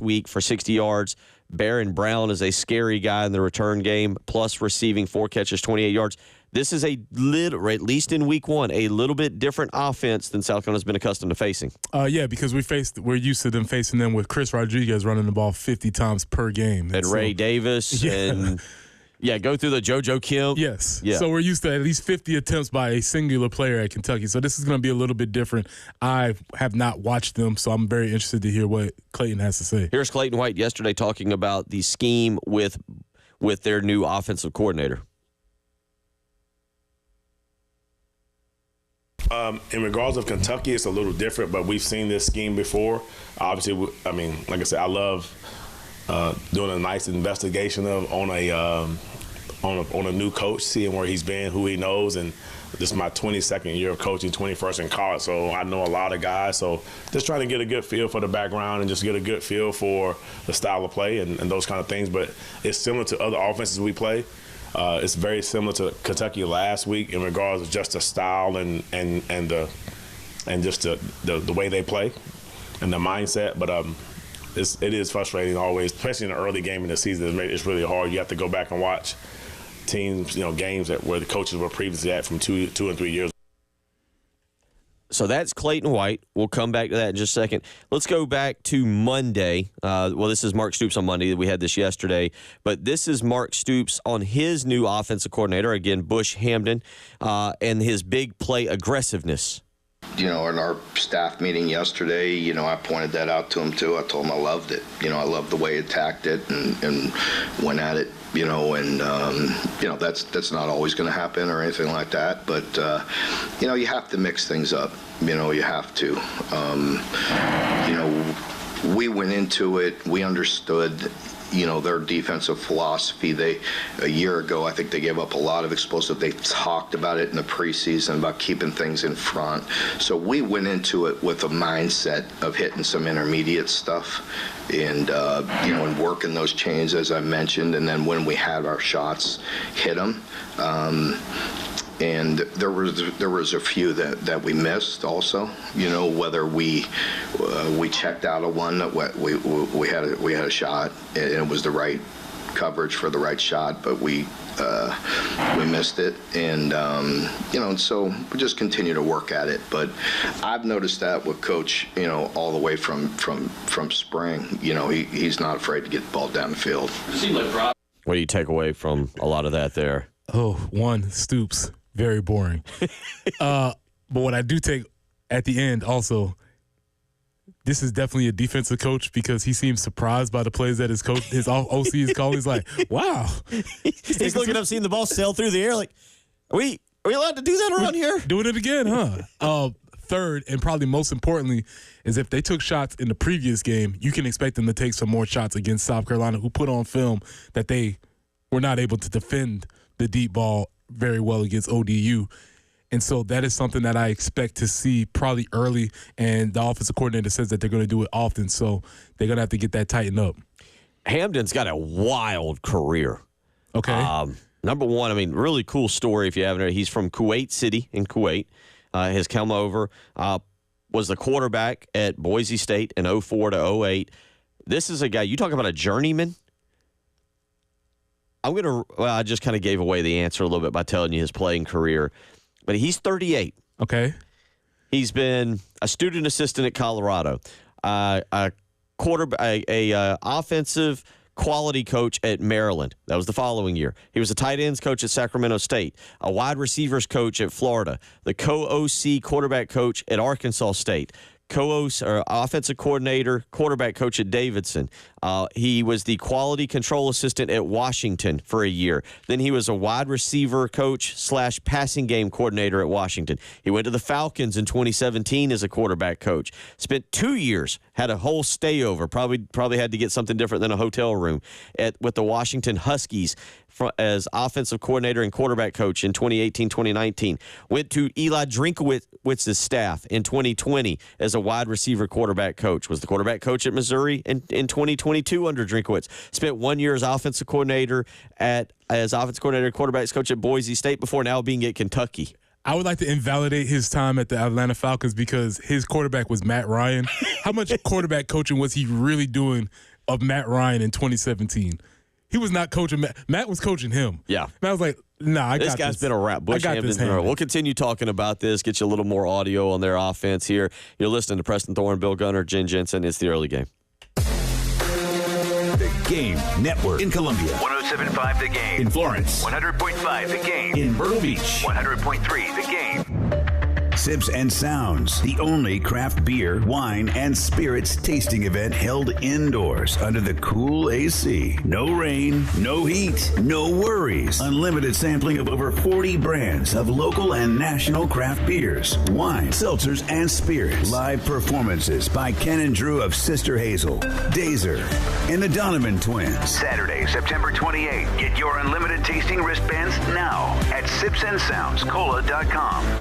week for 60 yards. Barron Brown is a scary guy in the return game, plus receiving 4 catches, 28 yards. This is a little, at least in week 1, a little bit different offense than South Carolina's been accustomed to facing. Yeah, because we're used to them facing them with Chris Rodriguez running the ball 50 times per game. And Ray Davis and go through the JoJo Kim. Yes. Yeah. So we're used to at least 50 attempts by a singular player at Kentucky. So this is going to be a little bit different. I have not watched them, so I'm very interested to hear what Clayton has to say. Here's Clayton White yesterday talking about the scheme with their new offensive coordinator. In regards of Kentucky, it's a little different, but we've seen this scheme before. Obviously, like I said, I love doing a nice investigation on a new coach, seeing where he's been, who he knows, and this is my 22nd year of coaching, 21st in college, so I know a lot of guys. So just trying to get a good feel for the background and just get a good feel for the style of play and those kind of things. But it's similar to other offenses we play. It's very similar to Kentucky last week in regards to just the style and just the way they play and the mindset. But it is frustrating always, especially in the early game in the season. It's really hard. You have to go back and watch teams, games where the coaches were previously at from 2 and 3 years. So that's Clayton White. We'll come back to that in just a second. Let's go back to Monday. This is Mark Stoops on Monday. We had this yesterday. But this is Mark Stoops on his new offensive coordinator, again, Bush Hamdan, and his big play aggressiveness. In our staff meeting yesterday, I pointed that out to him too. I told him I loved it. I loved the way he attacked it and went at it. That's not always going to happen or anything like that. But you have to mix things up. You have to. We went into it. We understood. Their defensive philosophy. A year ago, I think they gave up a lot of explosive. They talked about it in the preseason about keeping things in front. So we went into it with a mindset of hitting some intermediate stuff and, and working those chains, as I mentioned. And then when we had our shots, hit them. And there was a few that we missed also. Whether we checked out of one that we had a shot and it was the right coverage for the right shot, but we missed it, and so we just continue to work at it. But I've noticed that with Coach, all the way from spring, he's not afraid to get the ball down the field. What do you take away from a lot of that there? One, Stoops. Very boring. But what I do take at the end also, this is definitely a defensive coach because he seems surprised by the plays that his OC is calling. He's like, wow. He's looking up, seeing the ball sail through the air like, are we allowed to do that around here? Doing it again, huh? Third, and probably most importantly, is if they took shots in the previous game, you can expect them to take some more shots against South Carolina, who put on film that they were not able to defend the deep ball very well against ODU. And so that is something that I expect to see probably early, and the offensive coordinator says that they're going to do it often, so they're going to have to get that tightened up. Hamdan's got a wild career. Okay. Number one, really cool story if you haven't heard. He's from Kuwait City in Kuwait. Has come over, was the quarterback at Boise State in 04 to 08. This is a guy, you talk about a journeyman. I just kind of gave away the answer a little bit by telling you his playing career. But he's 38. Okay. He's been a student assistant at Colorado, a offensive quality coach at Maryland. That was the following year. He was a tight ends coach at Sacramento State, a wide receivers coach at Florida, the co-OC quarterback coach at Arkansas State, offensive coordinator, quarterback coach at Davidson. He was the quality control assistant at Washington for a year. Then he was a wide receiver coach / passing game coordinator at Washington. He went to the Falcons in 2017 as a quarterback coach. Spent 2 years had a whole stayover. Probably had to get something different than a hotel room with the Washington Huskies as offensive coordinator and quarterback coach in 2018-2019. Went to Eli Drinkowitz's staff in 2020 as a wide receiver quarterback coach. Was the quarterback coach at Missouri in 2022 under Drinkowitz. Spent 1 year as offensive coordinator quarterbacks coach at Boise State before now being at Kentucky. I would like to invalidate his time at the Atlanta Falcons because his quarterback was Matt Ryan. How much quarterback coaching was he really doing of Matt Ryan in 2017? He was not coaching Matt. Matt was coaching him. Yeah. And I was like, nah, this guy's been a wrap. Bush Hampton's been a wrap. We'll continue talking about this, get you a little more audio on their offense here. You're listening to Preston Thorne, Bill Gunner, Jen Jensen. It's the early game. The Game Network in Columbia. 107.5 The Game. In Florence. 100.5 The Game. In Myrtle Beach. 100.3 The Game. Sips and Sounds, the only craft beer, wine, and spirits tasting event held indoors under the cool AC. No rain, no heat, no worries. Unlimited sampling of over 40 brands of local and national craft beers, wine, seltzers, and spirits. Live performances by Ken and Drew of Sister Hazel, Dazer, and the Donovan Twins. Saturday, September 28th. Get your unlimited tasting wristbands now at sipsandsoundscola.com.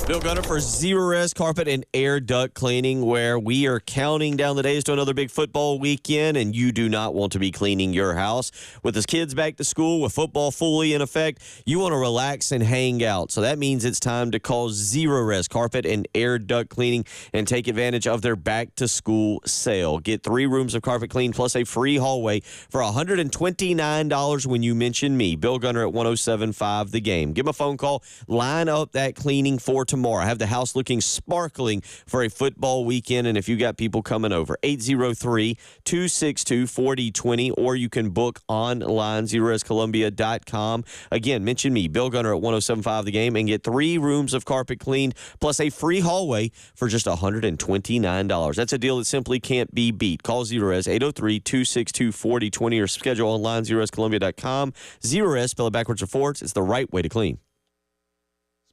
Bill Gunner for Zerorez Carpet and Air Duct Cleaning, where we are counting down the days to another big football weekend, and you do not want to be cleaning your house. With his kids back to school, with football fully in effect, you want to relax and hang out. So that means it's time to call Zerorez Carpet and Air Duct Cleaning and take advantage of their back-to-school sale. Get 3 rooms of carpet cleaned plus a free hallway for $129 when you mention me, Bill Gunner at 107.5 The Game. Give him a phone call. Line up that cleaning for tomorrow. I have the house looking sparkling for a football weekend, and if you got people coming over, 803-262-4020, or you can book online, ZerorezColumbia.com. Again, mention me, Bill Gunner at 107.5 The Game, and get 3 rooms of carpet cleaned plus a free hallway for just $129. That's a deal that simply can't be beat. Call Zerorez, 803-262-4020, or schedule online, ZerorezColumbia.com. Zerorez, spell it backwards or forwards. It's the right way to clean.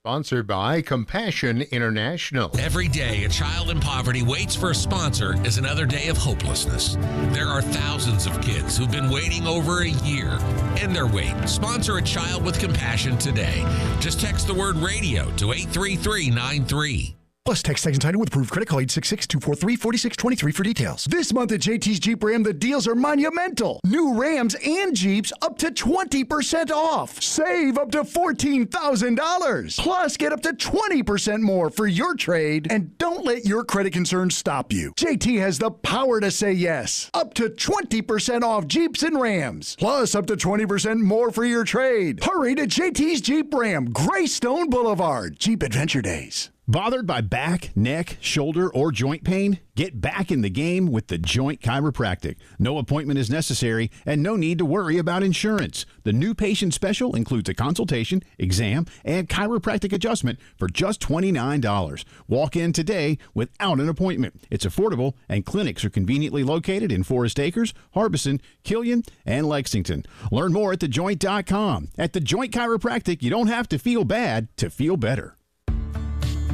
Sponsored by Compassion International. Every day, a child in poverty waits for a sponsor is another day of hopelessness. There are thousands of kids who've been waiting over a year. End their wait. Sponsor a child with compassion today. Just text the word radio to 83393. Plus, text section title with approved credit. Call 866-243-4623 for details. This month at JT's Jeep Ram, the deals are monumental. New Rams and Jeeps up to 20% off. Save up to $14,000. Plus, get up to 20% more for your trade. And don't let your credit concerns stop you. JT has the power to say yes. Up to 20% off Jeeps and Rams. Plus, up to 20% more for your trade. Hurry to JT's Jeep Ram, Greystone Boulevard. Jeep Adventure Days. Bothered by back, neck, shoulder, or joint pain? Get back in the game with The Joint Chiropractic. No appointment is necessary and no need to worry about insurance. The new patient special includes a consultation, exam, and chiropractic adjustment for just $29. Walk in today without an appointment. It's affordable and clinics are conveniently located in Forest Acres, Harbison, Killian, and Lexington. Learn more at thejoint.com. At The Joint Chiropractic, you don't have to feel bad to feel better.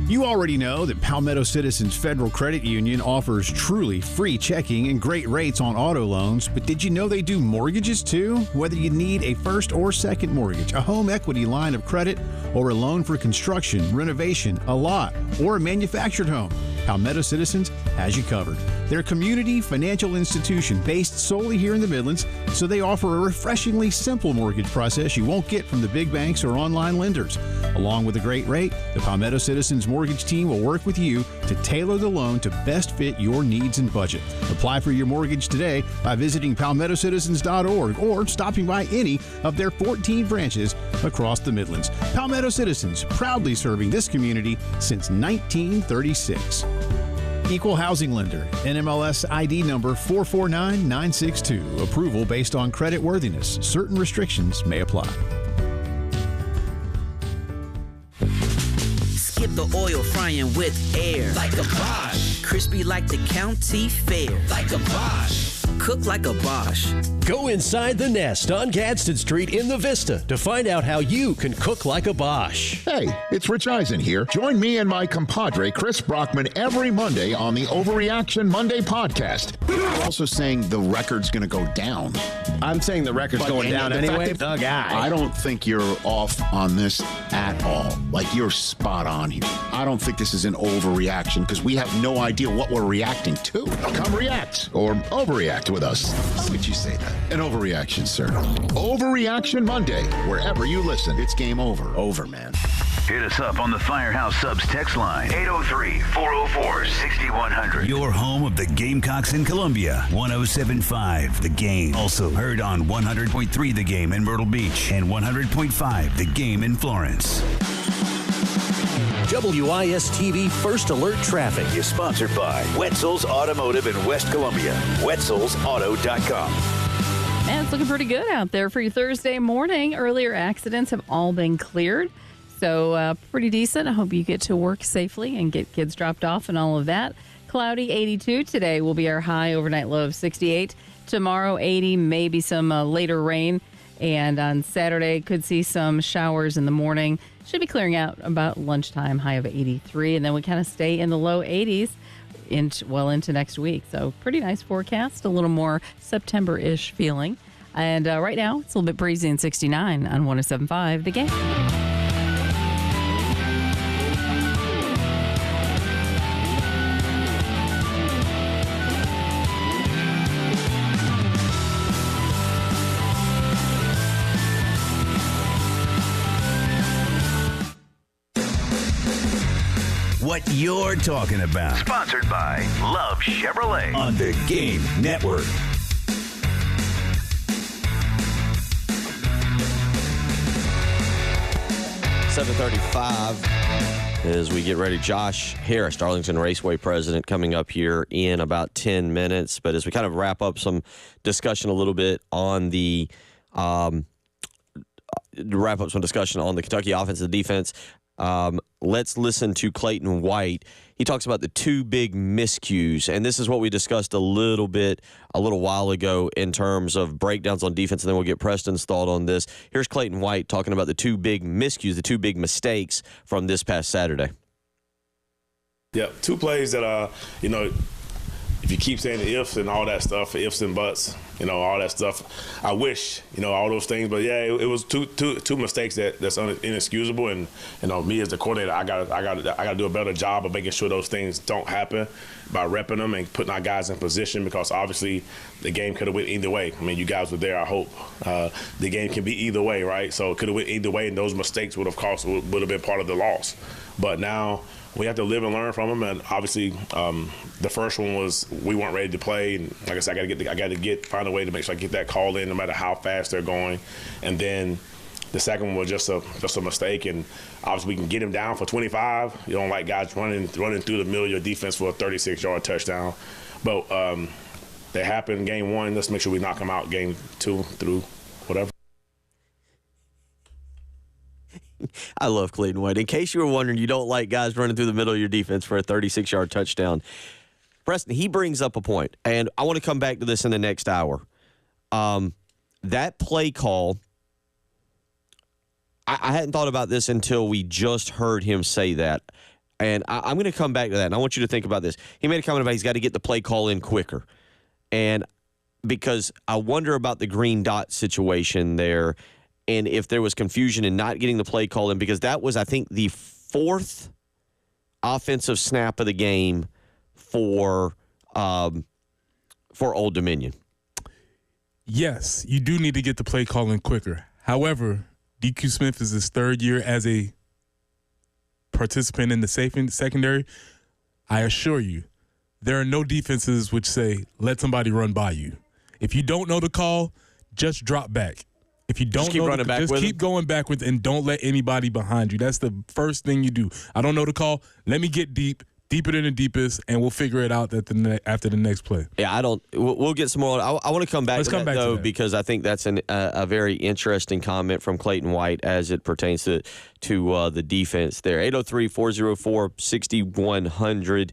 You already know that Palmetto Citizens Federal Credit Union offers truly free checking and great rates on auto loans, but did you know they do mortgages too? Whether you need a first or second mortgage, a home equity line of credit, or a loan for construction, renovation, a lot, or a manufactured home, Palmetto Citizens has you covered. They're a community financial institution based solely here in the Midlands, so they offer a refreshingly simple mortgage process you won't get from the big banks or online lenders. Along with a great rate, the Palmetto Citizens Mortgage Team will work with you to tailor the loan to best fit your needs and budget. Apply for your mortgage today by visiting palmettocitizens.org or stopping by any of their 14 branches across the Midlands. Palmetto Citizens, proudly serving this community since 1936. Equal Housing Lender, NMLS ID number 449962. Approval based on credit worthiness. Certain restrictions may apply. Skip the oil, frying with air. Like a Bosch. Crispy like the county fair. Like a Bosch. cook like a Bosch. Go inside the Nest on Gadsden Street in the Vista to find out how you can cook like a Bosch. Hey, it's Rich Eisen here. Join me and my compadre, Chris Brockman, every Monday on the Overreaction Monday podcast. You're also saying the record's going to go down. I'm saying the record's going down anyway. The guy. I don't think you're off on this at all. Like, you're spot on here. I don't think this is an overreaction because we have no idea what we're reacting to. Come react or overreact with us. How would you say that? An overreaction, sir. Overreaction Monday. Wherever you listen, it's game over. Over, man. Hit us up on the Firehouse Subs text line, 803-404-6100. Your home of the Gamecocks in Columbia, 107.5 The Game. Also heard on 100.3 The Game in Myrtle Beach and 100.5 The Game in Florence. WIS-TV First Alert Traffic is sponsored by Wetzel's Automotive in West Columbia. Wetzel'sAuto.com. And it's looking pretty good out there for your Thursday morning. Earlier accidents have all been cleared. So pretty decent. I hope you get to work safely and get kids dropped off and all of that. Cloudy, 82 today will be our high, overnight low of 68. Tomorrow, 80, maybe some later rain. And on Saturday, could see some showers in the morning. Should be clearing out about lunchtime, high of 83. And then we kind of stay in the low 80s into next week. So pretty nice forecast, a little more September-ish feeling. And right now, it's a little bit breezy and 69 on 107.5 The Game. What you're talking about. Sponsored by Love Chevrolet on the Game Network. 7:35 as we get ready. Josh Harris, Darlington Raceway president, coming up here in about 10 minutes. But as we kind of wrap up some discussion a little bit on the Kentucky offense and defense, let's listen to Clayton White. He talks about the two big miscues, and this is what we discussed a little while ago in terms of breakdowns on defense, and then we'll get Preston's thought on this. Here's Clayton White talking about the two big miscues, the two big mistakes from this past Saturday. Yeah, two plays that, if you keep saying the ifs and all that stuff, ifs and buts, all that stuff, I wish, all those things. But, yeah, it was two mistakes that's inexcusable. And, me as the coordinator, I got to do a better job of making sure those things don't happen by repping them and putting our guys in position, because obviously the game could have went either way. I mean, you guys were there, I hope. The game can be either way, right? So it could have went either way, and those mistakes would have been part of the loss. But now we have to live and learn from them, and obviously the first one was we weren't ready to play, and like I said, I got to find a way to make sure I get that call in, no matter how fast they're going. And then the second one was just a mistake, and obviously we can get him down for 25. You don't like guys running through the middle of your defense for a 36-yard touchdown, but they happened game one. Let's make sure we knock them out game two through whatever. I love Clayton White. In case you were wondering, you don't like guys running through the middle of your defense for a 36-yard touchdown. Preston, he brings up a point, and I want to come back to this in the next hour. That play call, I hadn't thought about this until we just heard him say that, and I'm going to come back to that, and I want you to think about this. He made a comment about he's got to get the play call in quicker, and because I wonder about the green dot situation there, and if there was confusion in not getting the play call in, because that was, I think, the fourth offensive snap of the game for Old Dominion. Yes, you do need to get the play call in quicker. However, DQ Smith is his third year as a participant in the secondary. I assure you, there are no defenses which say, let somebody run by you. If you don't know the call, just drop back. If you don't keep going back with, and don't let anybody behind you. That's the first thing you do. I don't know the call. Let me get deeper than the deepest, and we'll figure it out after the next play. Yeah, we'll get some more. I want to come back to that, because I think that's a very interesting comment from Clayton White as it pertains to the defense there. 803-404-6100.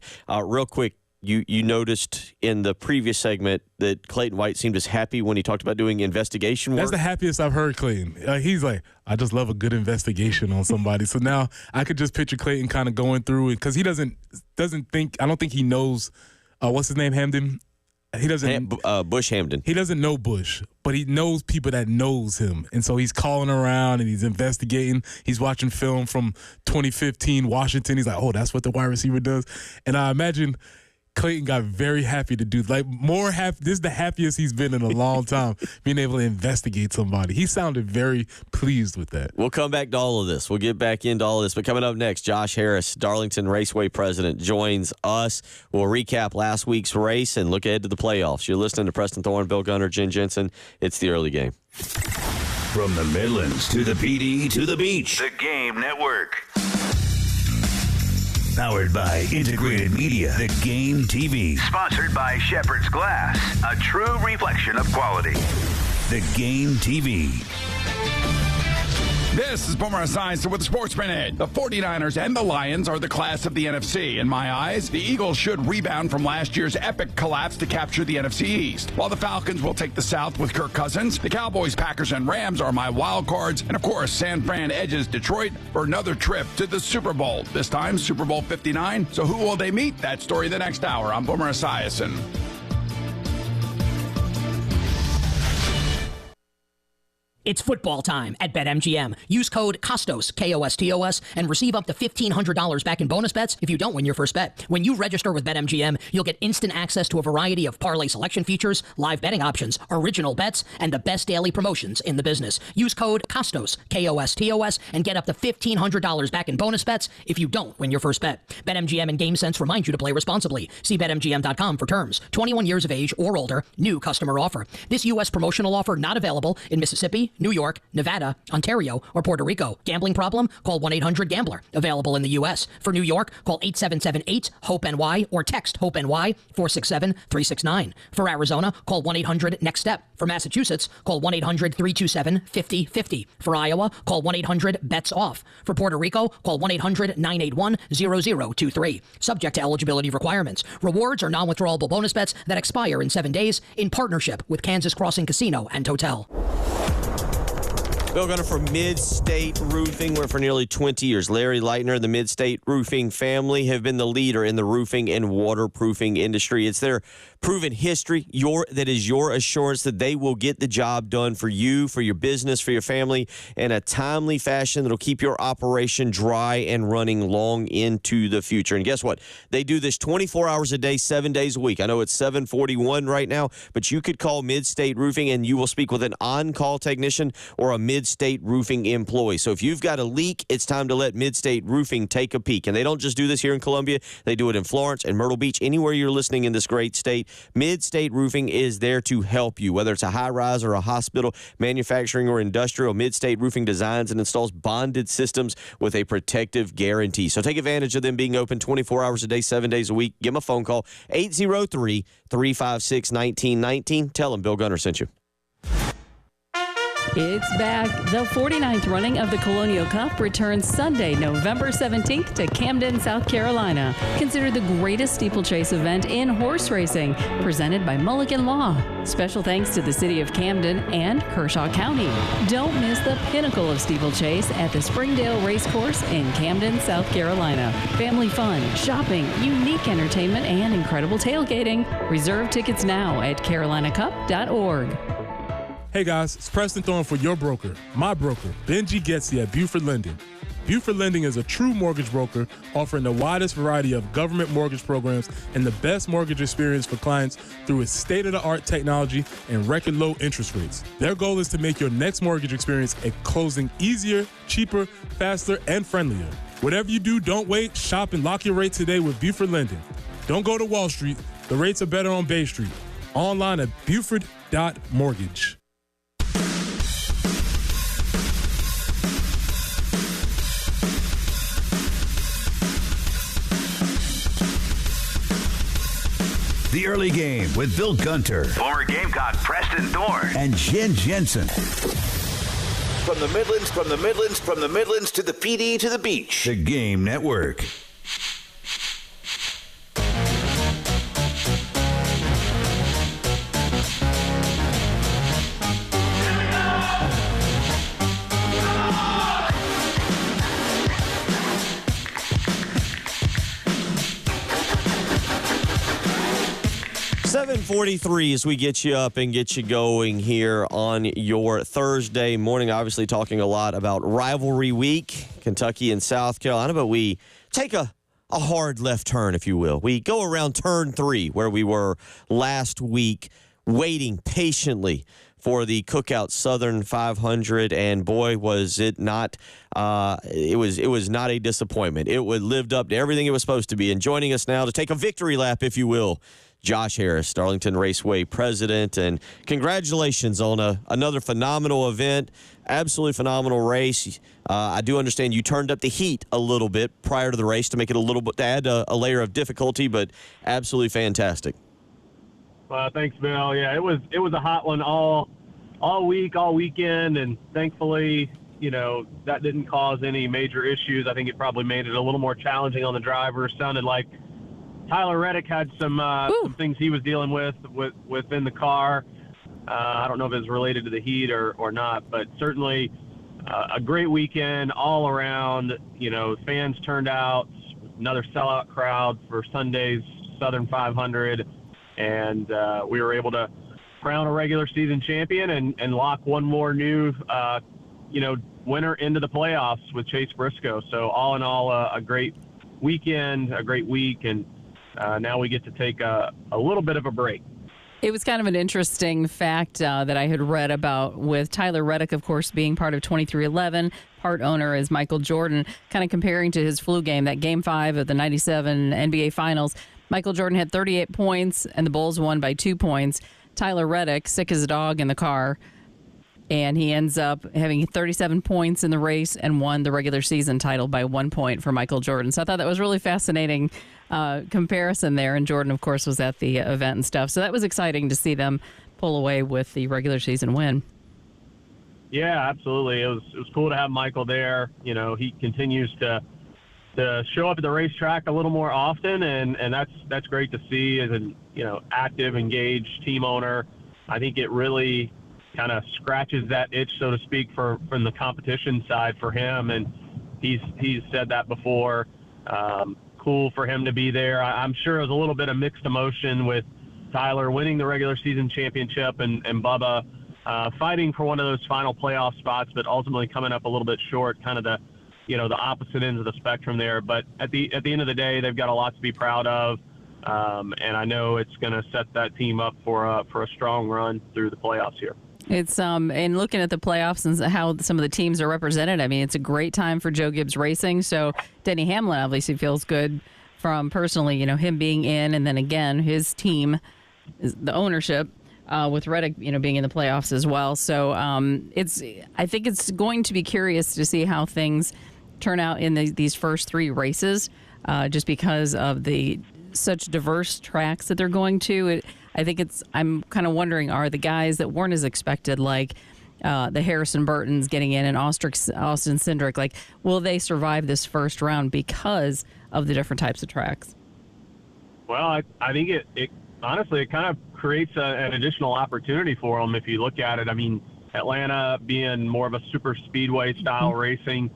Real quick, you noticed in the previous segment that Clayton White seemed as happy when he talked about doing investigation work. That's the happiest I've heard Clayton. He's like, I just love a good investigation on somebody. So now I could just picture Clayton kind of going through it because he doesn't think, I don't think he knows, what's his name, Hamden? He doesn't Bush Hamden. He doesn't know Bush, but he knows people that knows him, and so he's calling around and he's investigating. He's watching film from 2015 Washington. He's like, "Oh, that's what the wide receiver does." And I imagine Clayton got very happy to do more happy. This is the happiest he's been in a long time, being able to investigate somebody. He sounded very pleased with that. We'll come back to all of this. We'll get back into all of this. But coming up next, Josh Harris, Darlington Raceway president, joins us. We'll recap last week's race and look ahead to the playoffs. You're listening to Preston Thorne, Bill Gunner, Jen Jensen. It's the early game. From the Midlands to the PD to the beach. The Game Network. Powered by Integrated Media, The Game TV. Sponsored by Shepherd's Glass, a true reflection of quality. The Game TV. This is Boomer Esiason with the Sports Minute. The 49ers and the Lions are the class of the NFC. In my eyes, the Eagles should rebound from last year's epic collapse to capture the NFC East, while the Falcons will take the South with Kirk Cousins. The Cowboys, Packers, and Rams are my wild cards. And, of course, San Fran edges Detroit for another trip to the Super Bowl. This time, Super Bowl 59. So who will they meet? That story the next hour. I'm Boomer Esiason. It's football time at BetMGM. Use code KOSTOS, KOSTOS, and receive up to $1,500 back in bonus bets if you don't win your first bet. When you register with BetMGM, you'll get instant access to a variety of parlay selection features, live betting options, original bets, and the best daily promotions in the business. Use code KOSTOS, KOSTOS, and get up to $1,500 back in bonus bets if you don't win your first bet. BetMGM and GameSense remind you to play responsibly. See BetMGM.com for terms. 21 years of age or older. New customer offer. This U.S. promotional offer not available in Mississippi, New York, Nevada, Ontario, or Puerto Rico. Gambling problem? Call 1-800-GAMBLER. Available in the U.S. For New York, call 877-8-HOPE-NY or text HOPE-NY 467-369. For Arizona, call 1-800-NEXT-STEP. For Massachusetts, call 1-800-327-5050. For Iowa, call 1-800-BETS-OFF. For Puerto Rico, call 1-800-981-0023. Subject to eligibility requirements. Rewards are non-withdrawable bonus bets that expire in 7 days in partnership with Kansas Crossing Casino and Hotel. Bill Gunner for Mid-State Roofing, where for nearly 20 years, Larry Leitner and the Mid-State Roofing family have been the leader in the roofing and waterproofing industry. It's their proven history that is your assurance that they will get the job done for you, for your business, for your family in a timely fashion that'll keep your operation dry and running long into the future. And guess what? They do this 24 hours a day, 7 days a week. I know it's 7:41 right now, but you could call Mid-State Roofing and you will speak with an on-call technician or a Mid-State Roofing employee. So if you've got a leak, it's time to let Mid-State Roofing take a peek. And they don't just do this here in Columbia. They do it in Florence and Myrtle Beach, anywhere you're listening in this great state. Mid-State Roofing is there to help you, whether it's a high-rise or a hospital, manufacturing or industrial. Mid-State Roofing designs and installs bonded systems with a protective guarantee. So take advantage of them being open 24 hours a day, 7 days a week. Give them a phone call, 803-356-1919. Tell them Bill Gunner sent you. It's back. The 49th running of the Colonial Cup returns Sunday, November 17th to Camden, South Carolina. Considered the greatest steeplechase event in horse racing, presented by Mulligan Law. Special thanks to the City of Camden and Kershaw County. Don't miss the pinnacle of steeplechase at the Springdale Racecourse in Camden, South Carolina. Family fun, shopping, unique entertainment, and incredible tailgating. Reserve tickets now at carolinacup.org. Hey guys, it's Preston Thorne for your broker, my broker, Benji Getzi at Buford Lending. Buford Lending is a true mortgage broker offering the widest variety of government mortgage programs and the best mortgage experience for clients through its state-of-the-art technology and record low interest rates. Their goal is to make your next mortgage experience at closing easier, cheaper, faster, and friendlier. Whatever you do, don't wait. Shop and lock your rate today with Buford Lending. Don't go to Wall Street. The rates are better on Bay Street. Online at Buford.mortgage. The early game with Bill Gunter. Former Gamecock Preston Thorne. And Jen Jensen. From the Midlands to the PD to the beach. The Game Network. 7:43 as we get you up and get you going here on your Thursday morning. Obviously talking a lot about rivalry week, Kentucky and South Carolina, but we take a hard left turn, if you will. We go around turn 3 where we were last week, waiting patiently for the Cookout Southern 500, and boy, was it not! It was not a disappointment. It lived up to everything it was supposed to be. And joining us now to take a victory lap, if you will, Josh Harris, Darlington Raceway president, and congratulations on another phenomenal event, absolutely phenomenal race. I do understand you turned up the heat a little bit prior to the race to make it a little bit, to add a layer of difficulty, but absolutely fantastic. Thanks, Bill. Yeah, it was a hot one all week, all weekend, and thankfully, that didn't cause any major issues. I think it probably made it a little more challenging on the drivers. Sounded like Tyler Reddick had some things he was dealing with within the car. I don't know if it's related to the heat or not, but certainly a great weekend all around. Fans turned out, another sellout crowd for Sunday's Southern 500. And we were able to crown a regular season champion and lock one more new, winner into the playoffs with Chase Briscoe. So all in all, a great weekend, a great week, and now we get to take a little bit of a break. It was kind of an interesting fact that I had read about with Tyler Reddick, of course, being part of 2311, part owner is Michael Jordan, kind of comparing to his flu game, that Game 5 of the 97 NBA Finals. Michael Jordan had 38 points, and the Bulls won by 2 points. Tyler Reddick, sick as a dog in the car, and he ends up having 37 points in the race and won the regular season title by 1 point for Michael Jordan. So I thought that was really fascinating comparison there. And Jordan, of course, was at the event and stuff. So that was exciting to see them pull away with the regular season win. Yeah, absolutely. It was cool to have Michael there. He continues to show up at the racetrack a little more often, and that's great to see as an active, engaged team owner. I think it really kind of scratches that itch, so to speak, from the competition side for him, and he's said that before. Cool for him to be there. I'm sure it was a little bit of mixed emotion with Tyler winning the regular season championship and Bubba fighting for one of those final playoff spots, but ultimately coming up a little bit short, kind of the opposite ends of the spectrum there. But at the end of the day, they've got a lot to be proud of, and I know it's going to set that team up for a strong run through the playoffs here. It's and looking at the playoffs and how some of the teams are represented, I mean, it's a great time for Joe Gibbs Racing. So Denny Hamlin obviously feels good from personally, him being in, and then again his team, the ownership. With Reddick, being in the playoffs as well. So I think it's going to be curious to see how things turn out in these first 3 races, just because of the such diverse tracks that they're going to. I'm kind of wondering, are the guys that weren't as expected, like the Harrison Burtons getting in and Austin Cindric, like, will they survive this first round because of the different types of tracks? Well, I think it honestly, it kind of creates an additional opportunity for them if you look at it. I mean, Atlanta being more of a super speedway style racing,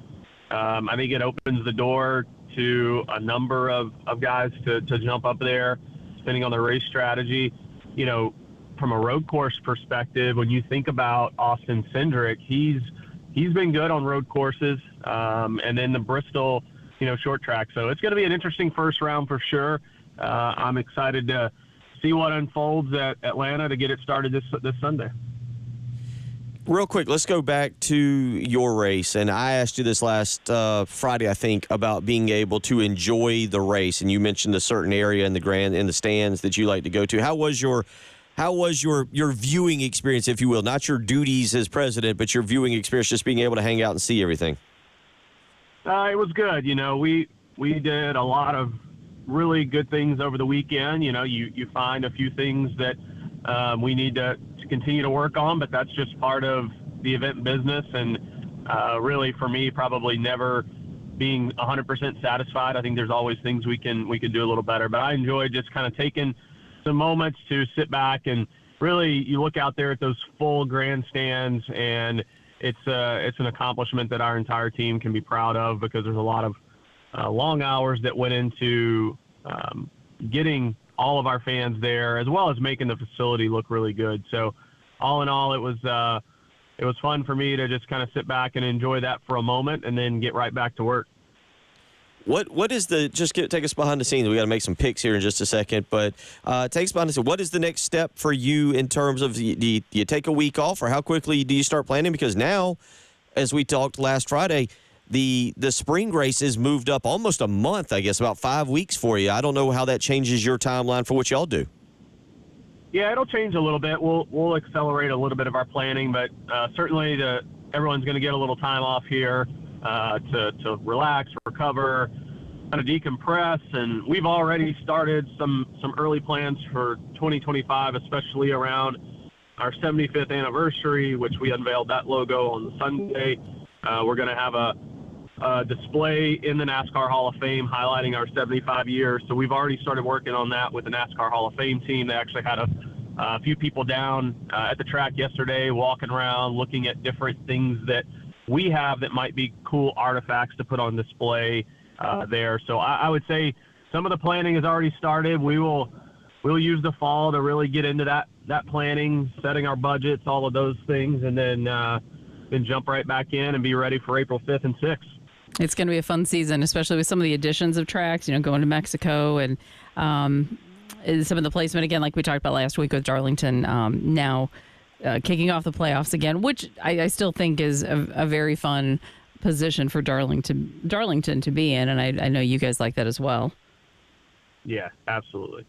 I think it opens the door to a number of guys to jump up there, depending on their race strategy. From a road course perspective, when you think about Austin Cindric, he's been good on road courses, and then the Bristol, short track. So it's going to be an interesting first round for sure. I'm excited to see what unfolds at Atlanta to get it started this Sunday. Real quick, let's go back to your race. And I asked you this last Friday, I think, about being able to enjoy the race. And you mentioned a certain area in the stands that you like to go to. How was your viewing experience, if you will? Not your duties as president, but your viewing experience, just being able to hang out and see everything. It was good. We did a lot of really good things over the weekend. You find a few things that we need to continue to work on, but that's just part of the event business. And really, for me, probably never being 100% satisfied. I think there's always things we can do a little better. But I enjoyed just kind of taking some moments to sit back and really, you look out there at those full grandstands, and it's an accomplishment that our entire team can be proud of, because there's a lot of long hours that went into getting all of our fans there, as well as making the facility look really good. So all in all, it was fun for me to just kind of sit back and enjoy that for a moment and then get right back to work. What is take us behind the scenes. We got to make some picks here in just a second, but take us behind the scenes. What is the next step for you in terms of, do you take a week off, or how quickly do you start planning? Because now, as we talked last Friday, the spring race is moved up almost a month, I guess, about 5 weeks for you. I don't know how that changes your timeline for what y'all do. Yeah, it'll change a little bit. We'll accelerate a little bit of our planning, but certainly everyone's going to get a little time off here to relax, recover, kind of decompress. And we've already started some early plans for 2025, especially around our 75th anniversary, which we unveiled that logo on Sunday. We're going to have a display in the NASCAR Hall of Fame highlighting our 75 years. So we've already started working on that with the NASCAR Hall of Fame team. They actually had a few people down at the track yesterday, walking around, looking at different things that we have that might be cool artifacts to put on display there. So I would say some of the planning has already started. We'll use the fall to really get into that planning, setting our budgets, all of those things, and then jump right back in and be ready for April 5th and 6th. It's going to be a fun season, especially with some of the additions of tracks, going to Mexico and some of the placement, again, like we talked about last week with Darlington, now kicking off the playoffs again, which I still think is a very fun position for Darlington to be in, and I know you guys like that as well. Yeah, absolutely.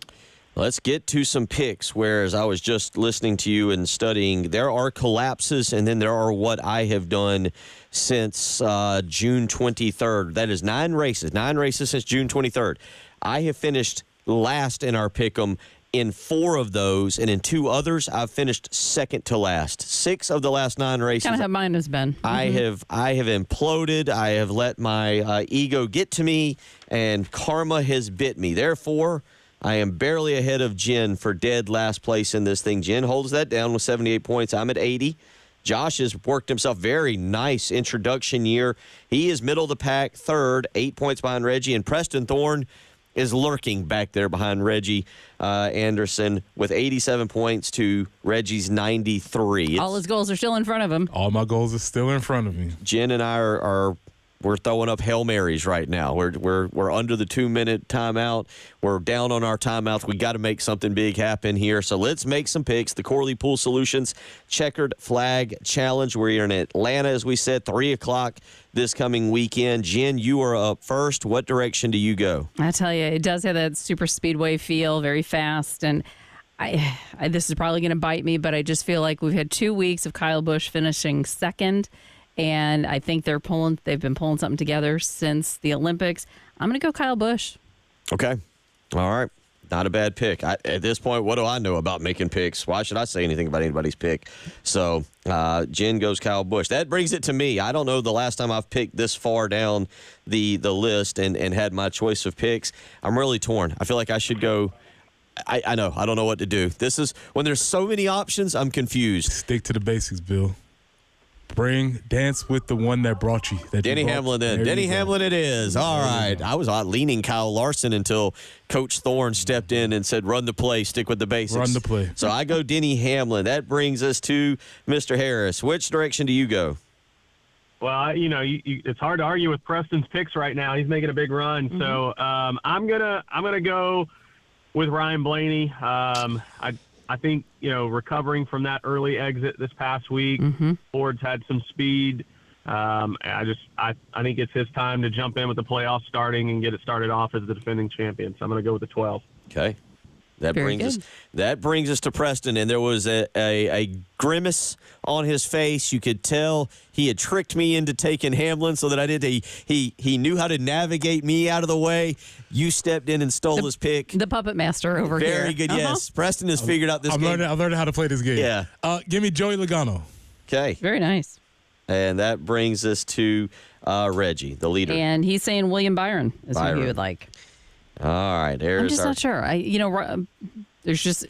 Let's get to some picks, whereas I was just listening to you and studying. There are collapses, and then there are what I have done since June 23rd. That is 9 races since June 23rd. I have finished last in our pick'em in 4 of those, and in 2 others, I've finished second to last. 6 of the last 9 races. Kind of how mine has been. I have imploded. I have let my ego get to me, and karma has bit me. Therefore, I am barely ahead of Jen for dead last place in this thing. Jen holds that down with 78 points. I'm at 80. Josh has worked himself very nice introduction year. He is middle of the pack, third, 8 points behind Reggie, and Preston Thorne is lurking back there behind Reggie Anderson with 87 points to Reggie's 93. All his goals are still in front of him. All my goals are still in front of me. Jen and I we're throwing up Hail Marys right now. We're under the 2-minute timeout. We're down on our timeouts. We got to make something big happen here. So let's make some picks. The Corley Pool Solutions Checkered Flag Challenge. We're in Atlanta, as we said, 3 o'clock this coming weekend. Jen, you are up first. What direction do you go? I tell you, it does have that super speedway feel, very fast. And this is probably going to bite me, but I just feel like we've had 2 weeks of Kyle Busch finishing second. And I think they've been pulling something together since the Olympics. I'm going to go Kyle Busch. Okay. All right. Not a bad pick. At this point, what do I know about making picks? Why should I say anything about anybody's pick? So Jen goes Kyle Busch. That brings it to me. I don't know the last time I've picked this far down the list and had my choice of picks. I'm really torn. I feel like I should go. I know. I don't know what to do. This is when there's so many options, I'm confused. Stick to the basics, Bill. Dance with the one that brought you. Denny Hamlin then. Denny Hamlin it is. All right. I was leaning Kyle Larson until Coach Thorne stepped in and said, run the play, stick with the basics. Run the play. So I go Denny Hamlin. That brings us to Mr. Harris. Which direction do you go? Well, it's hard to argue with Preston's picks right now. He's making a big run. Mm-hmm. So I'm gonna go with Ryan Blaney. I think, recovering from that early exit this past week, Ford's had some speed. I think it's his time to jump in with the playoffs starting and get it started off as the defending champion. So I'm going to go with the 12. Okay. That brings us to Preston, and there was a grimace on his face. You could tell he had tricked me into taking Hamlin so that I did. He knew how to navigate me out of the way. You stepped in and stole his pick. The puppet master over here. Very good, yes. Preston has figured out this game. I'm learning how to play this game. Yeah. Give me Joey Logano. Okay. Very nice. And that brings us to Reggie, the leader. And he's saying William Byron is who he would like. All right, I'm just not sure. There's just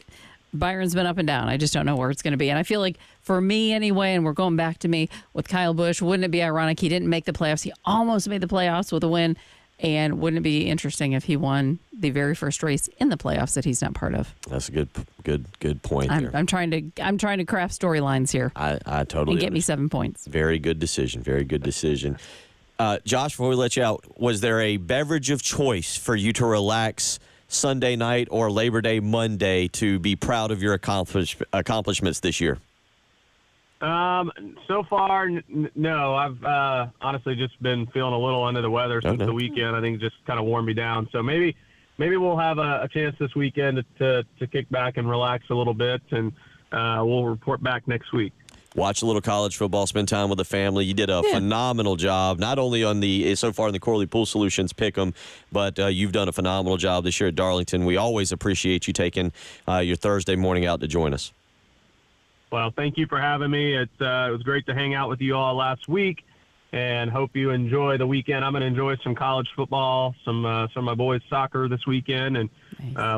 Byron's been up and down. I just don't know where it's going to be. And I feel like for me anyway, and we're going back to me with Kyle Busch, wouldn't it be ironic he didn't make the playoffs? He almost made the playoffs with a win And wouldn't it be interesting if he won the very first race in the playoffs that he's not part of? That's a good point. I'm trying to craft storylines here. I totally and get me 7 points. Very good decision. Very good decision. Josh, before we let you out, was there a beverage of choice for you to relax Sunday night or Labor Day Monday to be proud of your accomplishments this year? So far, no. I've honestly just been feeling a little under the weather since the weekend. I think it just kind of warmed me down. So maybe we'll have a chance this weekend to kick back and relax a little bit, and we'll report back next week. Watch a little college football, spend time with the family. You did a phenomenal job, not only on so far in the Corley Pool Solutions Pick'em, but you've done a phenomenal job this year at Darlington. We always appreciate you taking your Thursday morning out to join us. Well, thank you for having me. It was great to hang out with you all last week, and hope you enjoy the weekend. I'm going to enjoy some college football, some of my boys' soccer this weekend, and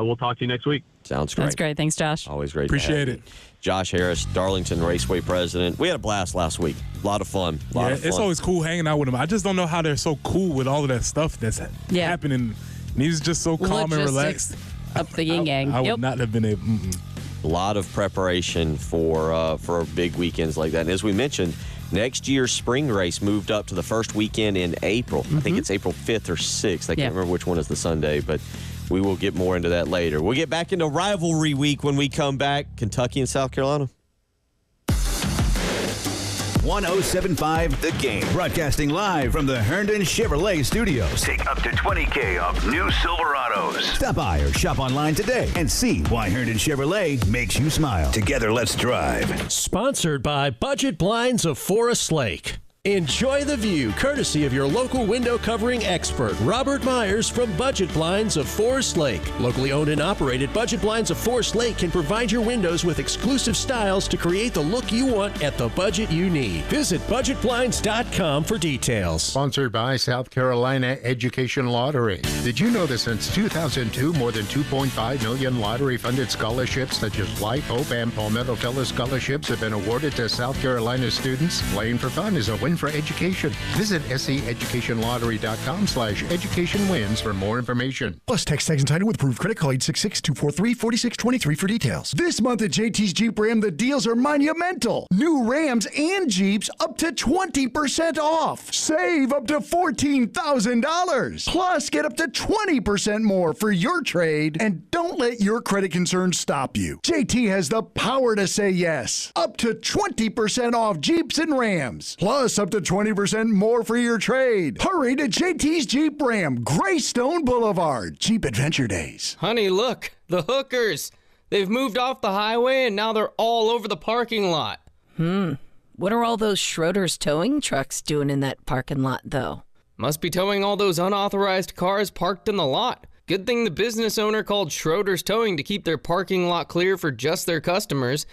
we'll talk to you next week. Sounds great. That's great. Thanks, Josh. Always great. Appreciate it. Josh Harris, Darlington Raceway president. We had a blast last week. A lot of fun. It's always cool hanging out with them. I just don't know how they're so cool with all of that stuff that's happening. And he's just so calm and relaxed. Up the yin-yang. I would not have been able. A lot of preparation for big weekends like that. And as we mentioned, next year's spring race moved up to the first weekend in April. I think it's April 5th or 6th. I can't remember which one is the Sunday, but we will get more into that later. We'll get back into rivalry week when we come back. Kentucky and South Carolina. 107.5 The Game. Broadcasting live from the Herndon Chevrolet Studios. Take up to $20,000 off new Silverados. Stop by or shop online today and see why Herndon Chevrolet makes you smile. Together, let's drive. Sponsored by Budget Blinds of Forest Lake. Enjoy the view courtesy of your local window covering expert, Robert Myers from Budget Blinds of Forest Lake. Locally owned and operated, Budget Blinds of Forest Lake can provide your windows with exclusive styles to create the look you want at the budget you need. Visit budgetblinds.com for details. Sponsored by South Carolina Education Lottery. Did you know that since 2002, more than 2.5 million lottery-funded scholarships such as Life, Hope, and Palmetto Fellow scholarships have been awarded to South Carolina students? Playing for fun is a win for education. Visit seeducationlottery.com/education wins for more information. Plus, text tags and title with approved credit. Call 866-243-4623 for details. This month at JT's Jeep Ram, the deals are monumental. New Rams and Jeeps up to 20% off. Save up to $14,000. Plus, get up to 20% more for your trade. And don't let your credit concerns stop you. JT has the power to say yes. Up to 20% off Jeeps and Rams. Plus, up to 20% more for your trade. Hurry to JT's Jeep Ram, Greystone Boulevard. Jeep Adventure Days. Honey, look, the hookers. They've moved off the highway and now they're all over the parking lot. What are all those Schroeder's towing trucks doing in that parking lot, though? Must be towing all those unauthorized cars parked in the lot. Good thing the business owner called Schroeder's Towing to keep their parking lot clear for just their customers.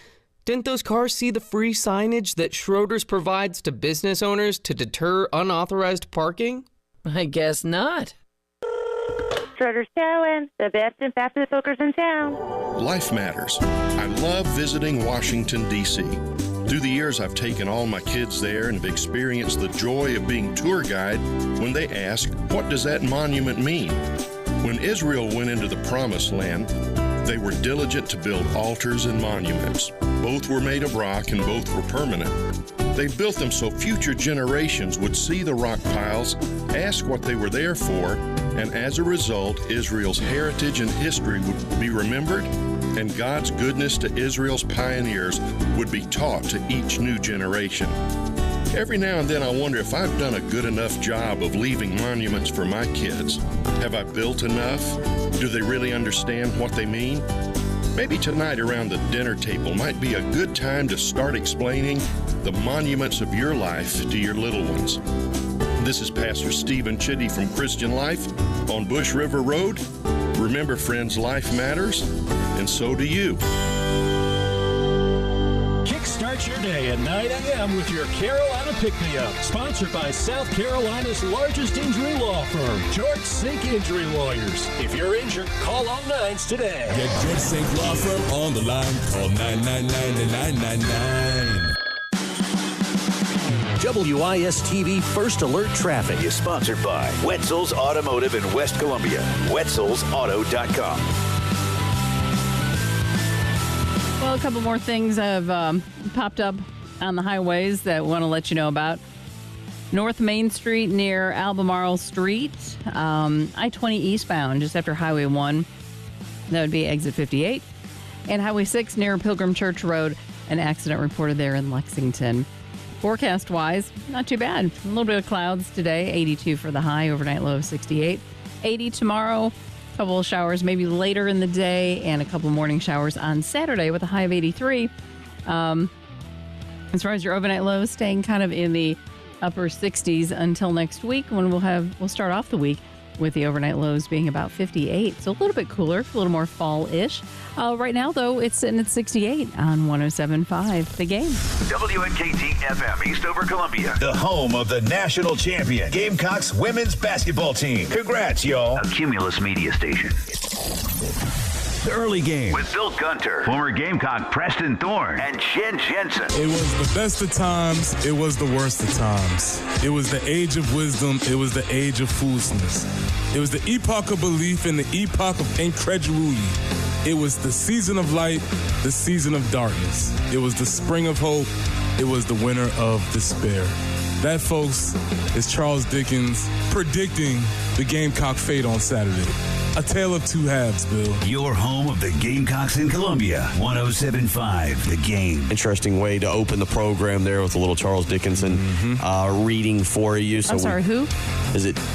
Didn't those cars see the free signage that Schroeder's provides to business owners to deter unauthorized parking? I guess not. Schroeder's Towing, the best and fastest hookers in town. Life matters. I love visiting Washington, D.C. Through the years, I've taken all my kids there and have experienced the joy of being tour guide when they ask, what does that monument mean? When Israel went into the Promised Land, they were diligent to build altars and monuments. Both were made of rock and both were permanent. They built them so future generations would see the rock piles, ask what they were there for, and as a result, Israel's heritage and history would be remembered, and God's goodness to Israel's pioneers would be taught to each new generation. Every now and then I wonder if I've done a good enough job of leaving monuments for my kids. Have I built enough? Do they really understand what they mean? Maybe tonight around the dinner table might be a good time to start explaining the monuments of your life to your little ones. This is Pastor Stephen Chitty from Christian Life on Bush River Road. Remember, friends, life matters, and so do you. Kickstart your day at 9 a.m. with your Carolina Pick-Me-Up. Sponsored by South Carolina's largest injury law firm, George Sink Injury Lawyers. If you're injured, call all nines today. Get George Sink Law Firm on the line. Call 999-999. WIS-TV First Alert Traffic is sponsored by Wetzel's Automotive in West Columbia. Wetzel'sAuto.com. Well, a couple more things have popped up on the highways that we want to let you know about. North Main Street near Albemarle Street, I-20 eastbound, just after Highway 1. That would be exit 58. And Highway 6 near Pilgrim Church Road, an accident reported there in Lexington. Forecast-wise, not too bad. A little bit of clouds today, 82 for the high, overnight low of 68. 80 tomorrow, a couple of showers maybe later in the day, and a couple morning showers on Saturday with a high of 83. As far as your overnight lows, staying kind of in the upper 60s until next week, when we'll start off the week with the overnight lows being about 58. So a little bit cooler, a little more fall-ish. Right now, though, it's sitting at 68 on 107.5 The Game. WNKT FM, Eastover, Columbia. The home of the national champion, Gamecocks women's basketball team. Congrats, y'all. A Cumulus media station. The early game with Bill Gunter, former Gamecock Preston Thorne, and Jen Jensen. It was the best of times. It was the worst of times. It was the age of wisdom. It was the age of foolishness. It was the epoch of belief and the epoch of incredulity. It was the season of light, the season of darkness. It was the spring of hope. It was the winter of despair. That, folks, is Charles Dickens predicting the Gamecock fate on Saturday. A tale of two halves, Bill. Your home of the Gamecocks in Columbia. 107.5 The Game. Interesting way to open the program there with a little Charles Dickinson reading for you. So I'm sorry, who?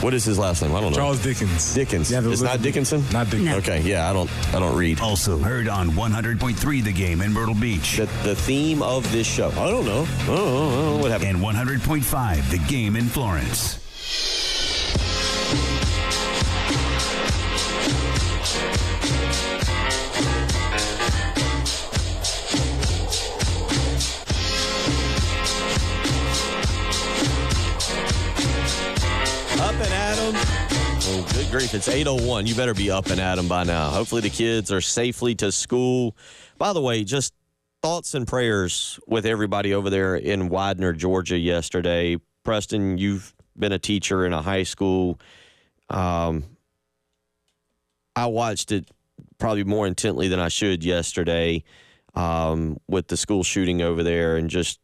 What is his last name? I don't know. Charles Dickens. Dickens. Yeah, it's not Dickinson? Not Dickens. No. Okay, yeah, I don't read. Also heard on 100.3 The Game in Myrtle Beach. The theme of this show. I don't know what happened. And 100.5 The Game in Florence. Up and at 'em. Oh, good grief. It's 8:01. You better be up and at 'em by now. Hopefully the kids are safely to school. By the way, just thoughts and prayers with everybody over there in Widener, Georgia yesterday. Preston, you've been a teacher in a high school. I watched it probably more intently than I should yesterday with the school shooting over there, and just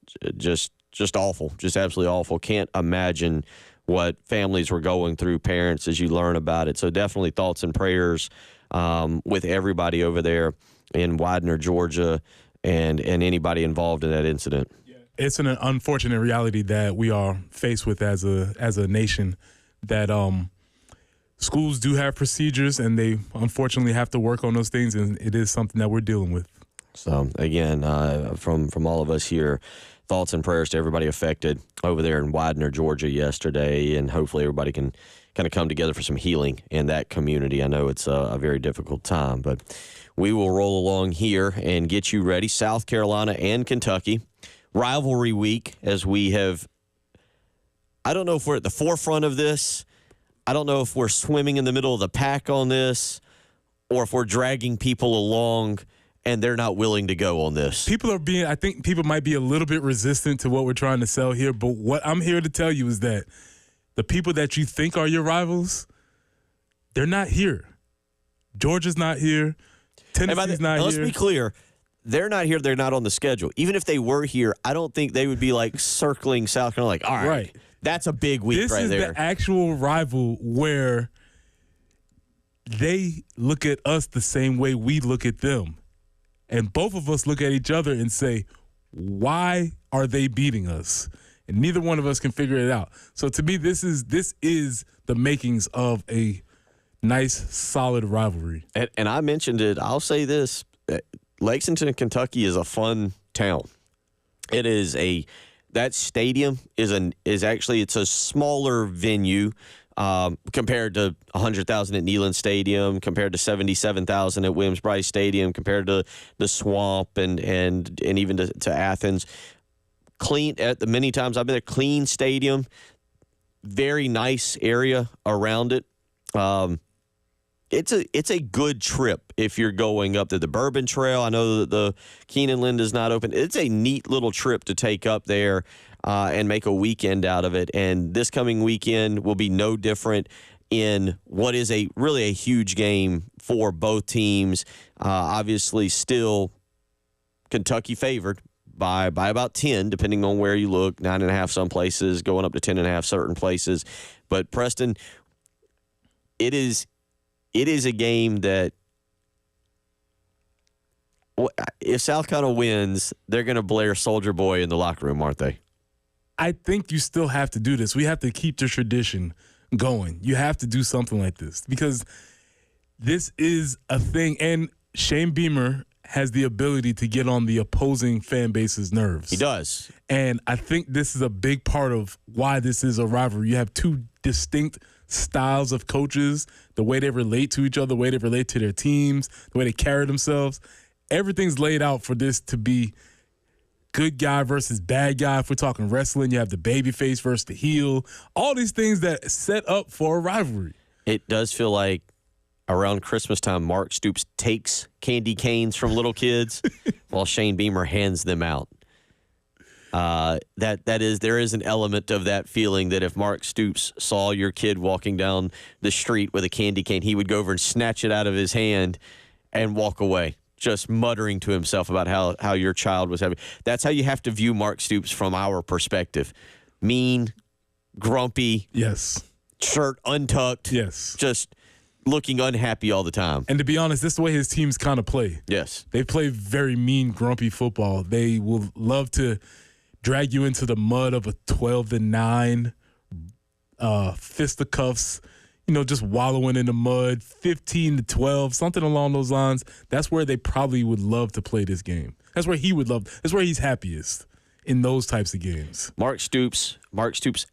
awful, just absolutely awful. Can't imagine what families were going through, parents, as you learn about it. So definitely thoughts and prayers with everybody over there in Widener, Georgia, and anybody involved in that incident. It's an unfortunate reality that we are faced with as a nation, that schools do have procedures, and they unfortunately have to work on those things, and it is something that we're dealing with. So, again, from all of us here, thoughts and prayers to everybody affected over there in Widener, Georgia yesterday, and hopefully everybody can kind of come together for some healing in that community. I know it's a very difficult time, but we will roll along here and get you ready. South Carolina and Kentucky, rivalry week, as we have, I don't know if we're at the forefront of this. I don't know if we're swimming in the middle of the pack on this, or if we're dragging people along and they're not willing to go on this. I think people might be a little bit resistant to what we're trying to sell here, but what I'm here to tell you is that the people that you think are your rivals, they're not here. Georgia's not here. Tennessee's not here. Let's be clear. They're not here. They're not on the schedule. Even if they were here, I don't think they would be like circling South Carolina like, all right, that's a big week right there. This is the actual rival where they look at us the same way we look at them. And both of us look at each other and say, why are they beating us? And neither one of us can figure it out. So to me, this is the makings of a nice, solid rivalry. And I mentioned it. I'll say this. Lexington, Kentucky is a fun town. It is that stadium is actually, it's a smaller venue compared to 100,000 at Neyland Stadium, compared to 77,000 at Williams-Brice Stadium, compared to the Swamp and even to Athens. Clean, at the many times I've been there, clean stadium, very nice area around it. it's a good trip if you're going up to the Bourbon Trail. I know that the Keenan Lind is not open. It's a neat little trip to take up there and make a weekend out of it. And this coming weekend will be no different in what is really a huge game for both teams. Obviously, still Kentucky favored by about 10, depending on where you look. 9.5 some places, going up to 10.5 certain places. But Preston, it is a game that if South Carolina wins, they're going to blare Soldier Boy in the locker room, aren't they? I think you still have to do this. We have to keep the tradition going. You have to do something like this because this is a thing. And Shane Beamer has the ability to get on the opposing fan base's nerves. He does. And I think this is a big part of why this is a rivalry. You have two distinct styles of coaches, the way they relate to each other, the way they relate to their teams, the way they carry themselves. Everything's laid out for this to be good guy versus bad guy. If we're talking wrestling, you have the baby face versus the heel. All these things that set up for a rivalry. It does feel like around Christmas time, Mark Stoops takes candy canes from little kids while Shane Beamer hands them out. There is an element of that feeling that if Mark Stoops saw your kid walking down the street with a candy cane, he would go over and snatch it out of his hand and walk away, just muttering to himself about how your child was having. That's how you have to view Mark Stoops from our perspective. Mean, grumpy. Yes. Shirt untucked. Yes. Just looking unhappy all the time. And to be honest, this is the way his teams kind of play. Yes. They play very mean, grumpy football. They will love to drag you into the mud of a 12-9, fisticuffs, just wallowing in the mud, 15-12, something along those lines. That's where they probably would love to play this game. That's where he would love. That's where he's happiest, in those types of games. Mark Stoops'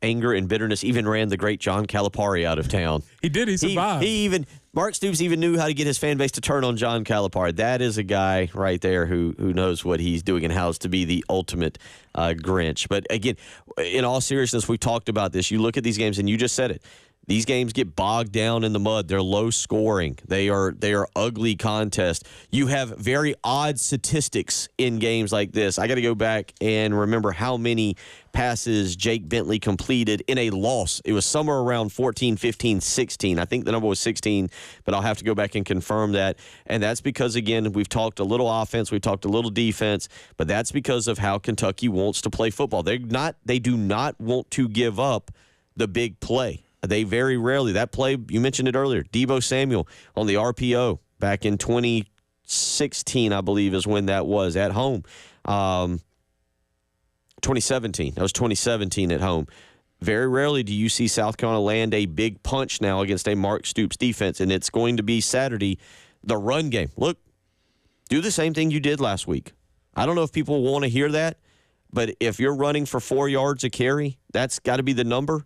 anger and bitterness even ran the great John Calipari out of town. He did. He survived. Mark Stoops even knew how to get his fan base to turn on John Calipari. That is a guy right there who knows what he's doing and how's to be the ultimate Grinch. But again, in all seriousness, we talked about this. You look at these games, and you just said it. These games get bogged down in the mud. They're low scoring. They are ugly contests. You have very odd statistics in games like this. I got to go back and remember how many passes Jake Bentley completed in a loss. It was somewhere around 14, 15, 16. I think the number was 16, but I'll have to go back and confirm that. And that's because, again, we've talked a little offense, we've talked a little defense, but that's because of how Kentucky wants to play football. They do not want to give up the big play. They very rarely. That play, you mentioned it earlier, Deebo Samuel on the RPO back in 2016, I believe, is when that was at home. 2017. That was 2017 at home. Very rarely do you see South Carolina land a big punch now against a Mark Stoops defense, and it's going to be Saturday, the run game. Look, do the same thing you did last week. I don't know if people want to hear that, but if you're running for 4 yards a carry, that's got to be the number.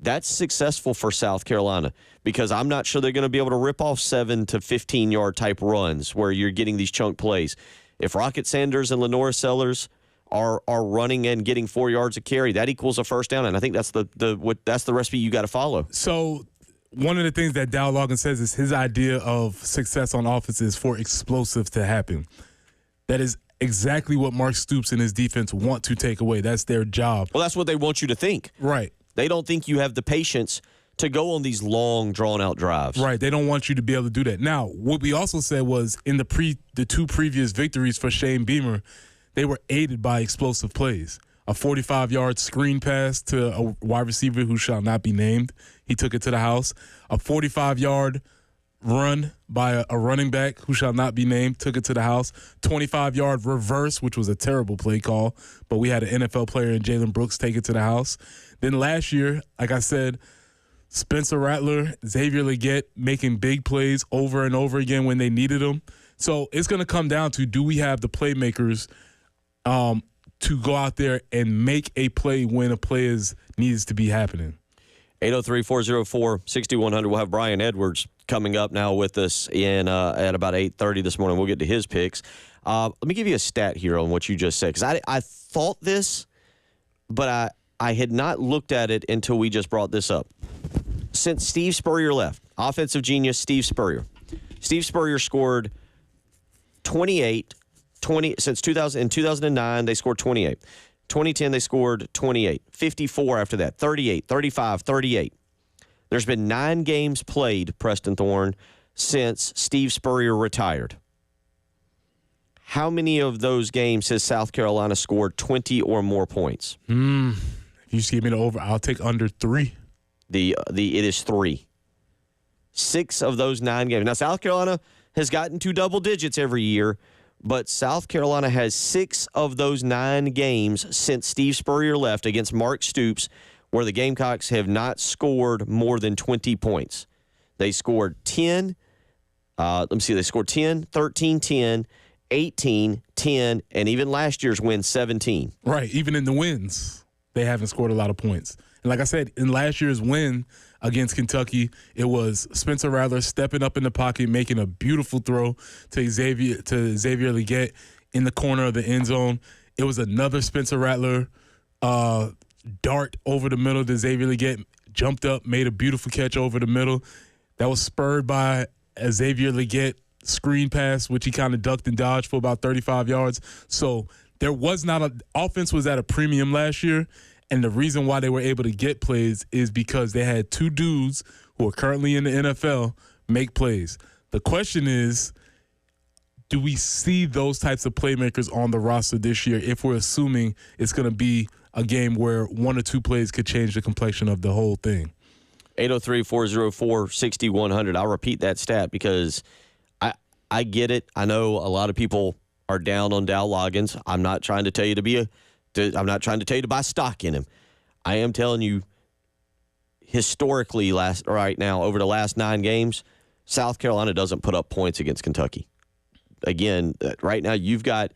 That's successful for South Carolina because I'm not sure they're going to be able to rip off 7 to 15-yard type runs where you're getting these chunk plays. If Rocket Sanders and Lenora Sellers are running and getting 4 yards a carry, that equals a first down, and I think that's the recipe you got to follow. So one of the things that Dow Logan says is his idea of success on offense is for explosives to happen. That is exactly what Mark Stoops and his defense want to take away. That's their job. Well, that's what they want you to think. Right. They don't think you have the patience to go on these long, drawn-out drives. Right. They don't want you to be able to do that. Now, what we also said was in the two previous victories for Shane Beamer, they were aided by explosive plays. A 45-yard screen pass to a wide receiver who shall not be named. He took it to the house. A 45-yard run by a running back who shall not be named, took it to the house. 25-yard reverse, which was a terrible play call, but we had an NFL player in Jalen Brooks take it to the house. Then last year, like I said, Spencer Rattler, Xavier Legette making big plays over and over again when they needed them. So it's going to come down to, do we have the playmakers to go out there and make a play when a play needs to be happening? 803-404-6100. We'll have Brian Edwards coming up now with us at about 8:30 this morning. We'll get to his picks. Let me give you a stat here on what you just said, because I thought this, but I had not looked at it until we just brought this up. Since Steve Spurrier left, offensive genius Steve Spurrier. Steve Spurrier scored 28, since 2000. In 2009, they scored 28. 2010, they scored 28. 54 after that. 38, 35, 38. There's been 9 games played, Preston Thorne, since Steve Spurrier retired. How many of those games has South Carolina scored 20 or more points? If you just give me the over, I'll take under 3. It is 3. 6 of those 9 games. Now, South Carolina has gotten to double digits every year, but South Carolina has 6 of those 9 games since Steve Spurrier left against Mark Stoops where the Gamecocks have not scored more than 20 points. They scored 10. They scored 10, 13, 10, 18, 10, and even last year's win, 17. Right. Even in the wins, they haven't scored a lot of points. And like I said, in last year's win against Kentucky, it was Spencer Rattler stepping up in the pocket, making a beautiful throw to Xavier Legette in the corner of the end zone. It was another Spencer Rattler dart over the middle to Xavier Legette, jumped up, made a beautiful catch over the middle. That was spurred by a Xavier Legette screen pass, which he kind of ducked and dodged for about 35 yards. So there was offense was at a premium last year. And the reason why they were able to get plays is because they had 2 dudes who are currently in the NFL make plays. The question is, do we see those types of playmakers on the roster this year if we're assuming it's going to be a game where 1 or 2 plays could change the complexion of the whole thing? 803-404-6100. I'll repeat that stat because I get it. I know a lot of people are down on Dow Loggins. I'm not trying to tell you to buy stock in him. I am telling you, historically, right now, over the last 9 games, South Carolina doesn't put up points against Kentucky. Again, right now you've got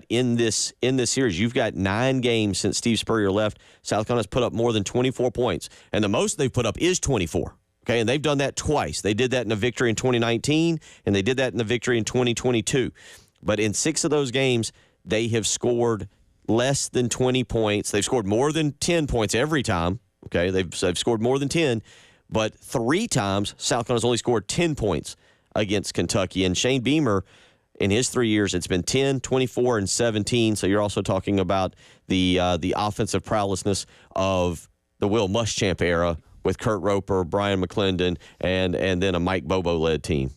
in this series, you've got 9 games since Steve Spurrier left. South Carolina's put up more than 24 points, and the most they've put up is 24. Okay, and they've done that twice. They did that in a victory in 2019, and they did that in the victory in 2022. But in 6 of those games, they have scored less than 20 points. They've scored more than 10 points every time. Okay, they've scored more than 10, but 3 times South Carolina's only scored 10 points against Kentucky. And Shane Beamer, in his 3 years, it's been 10, 24, and 17. So you're also talking about the offensive prowessness of the Will Muschamp era with Kurt Roper, Brian McClendon, and then a Mike Bobo-led team.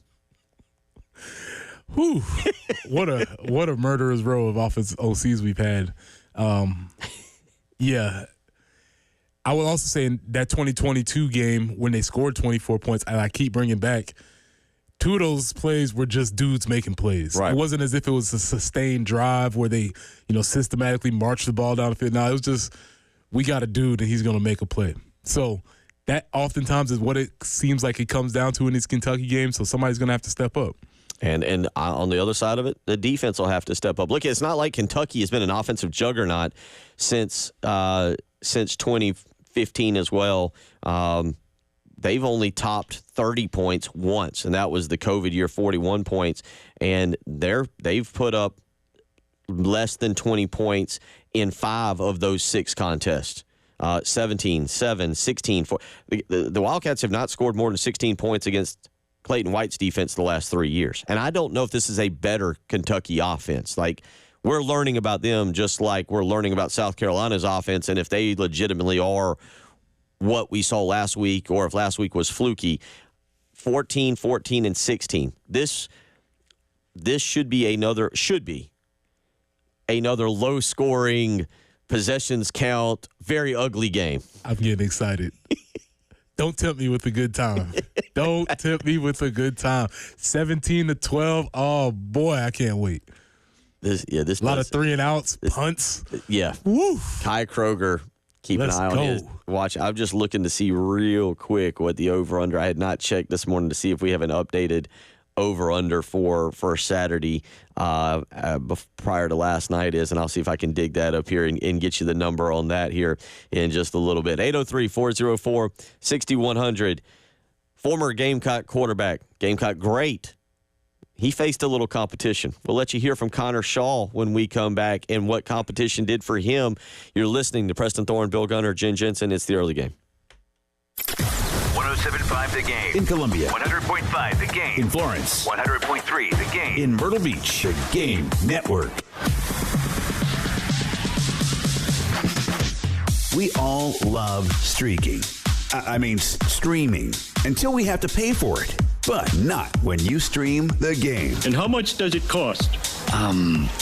Whew. What a murderer's row of offensive OCs we've had. Yeah. I will also say in that 2022 game when they scored 24 points, and I keep bringing back, 2 of those plays were just dudes making plays. Right. It wasn't as if it was a sustained drive where they, systematically marched the ball down the field. No, it was just, we got a dude and he's going to make a play. So that oftentimes is what it seems like it comes down to in these Kentucky games. So somebody's going to have to step up. And on the other side of it, the defense will have to step up. Look, it's not like Kentucky has been an offensive juggernaut since 2015 as well. They've only topped 30 points once, and that was the COVID year, 41 points. And they've put up less than 20 points in 5 of those 6 contests. 17, 7, 16, 4. The Wildcats have not scored more than 16 points against Clayton White's defense the last 3 years. And I don't know if this is a better Kentucky offense. Like, we're learning about them just like we're learning about South Carolina's offense, and if they legitimately are what we saw last week or if last week was fluky. 14, 14, and 16. This should be another low-scoring, possessions count, very ugly game. I'm getting excited. Don't tempt me with a good time. Don't tempt me with a good time. 17-12. Oh boy, I can't wait. This a lot of 3-and-outs, punts. Yeah. Woo. Kai Kroger, keep an eye on his watch. I'm just looking to see real quick what the over/under. I had not checked this morning to see if we have an updated over/under for Saturday prior to last night is, and I'll see if I can dig that up here and get you the number on that here in just a little bit. 803-404-6100. Former Gamecock quarterback, Gamecock great. He faced a little competition. We'll let you hear from Connor Shaw when we come back and what competition did for him. You're listening to Preston Thorne, Bill Gunner, Jen Jensen. It's the early game. 107.5 The Game. In Columbia. 100.5 The Game. In Florence. 100.3 The Game. In Myrtle Beach. The Game Network. We all love streaking. I mean, streaming. Until we have to pay for it. But not when you stream the game. And how much does it cost?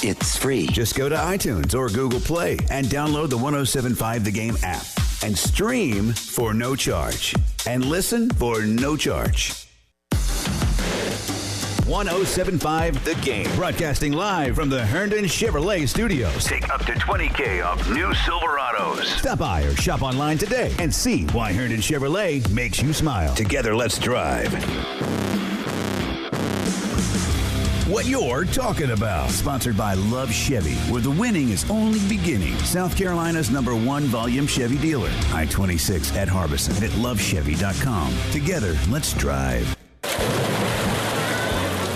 It's free. Just go to iTunes or Google Play and download the 107.5 The Game app. And stream for no charge. And listen for no charge. 107.5 The Game. Broadcasting live from the Herndon Chevrolet Studios. Take up to $20,000 off new Silverados. Stop by or shop online today and see why Herndon Chevrolet makes you smile. Together, let's drive. What you're talking about. Sponsored by Love Chevy, where the winning is only beginning. South Carolina's #1 volume Chevy dealer. I-26 at Harbison and at lovechevy.com. Together, let's drive.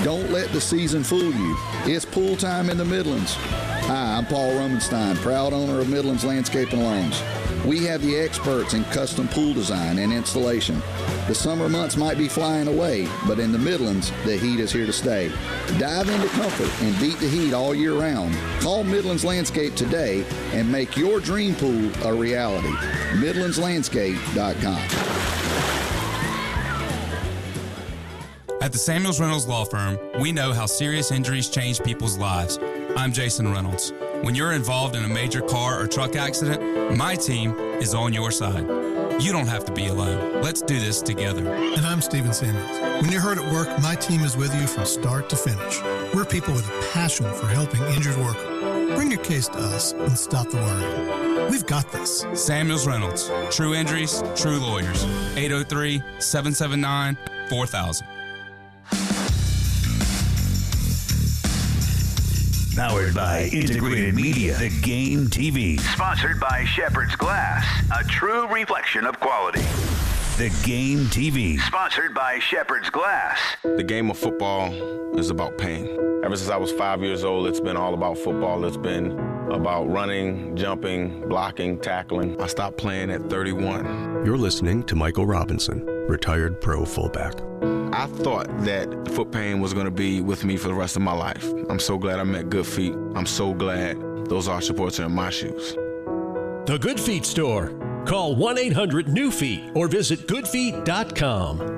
Don't let the season fool you. It's pool time in the Midlands. Hi, I'm Paul Romanstein, proud owner of Midlands Landscape and Loans. We have the experts in custom pool design and installation. The summer months might be flying away, but in the Midlands, the heat is here to stay. Dive into comfort and beat the heat all year round. Call Midlands Landscape today and make your dream pool a reality. MidlandsLandscape.com. At the Samuels Reynolds Law Firm, we know how serious injuries change people's lives. I'm Jason Reynolds. When you're involved in a major car or truck accident, my team is on your side. You don't have to be alone. Let's do this together. And I'm Steven Samuels. When you're hurt at work, my team is with you from start to finish. We're people with a passion for helping injured workers. Bring your case to us and stop the worry. We've got this. Samuels Reynolds. True injuries, true lawyers. 803-779-4000. Powered by Integrated Media, The Game TV. Sponsored by Shepherd's Glass, a true reflection of quality. The Game TV. Sponsored by Shepherd's Glass. The game of football is about pain. Ever since I was 5 years old, it's been all about football. It's been about running, jumping, blocking, tackling. I stopped playing at 31. You're listening to Michael Robinson, retired pro fullback. I thought that foot pain was going to be with me for the rest of my life. I'm so glad I met Good Feet. I'm so glad those arch supports are in my shoes. The Good Feet Store. Call 1-800-NEW-FEET or visit goodfeet.com.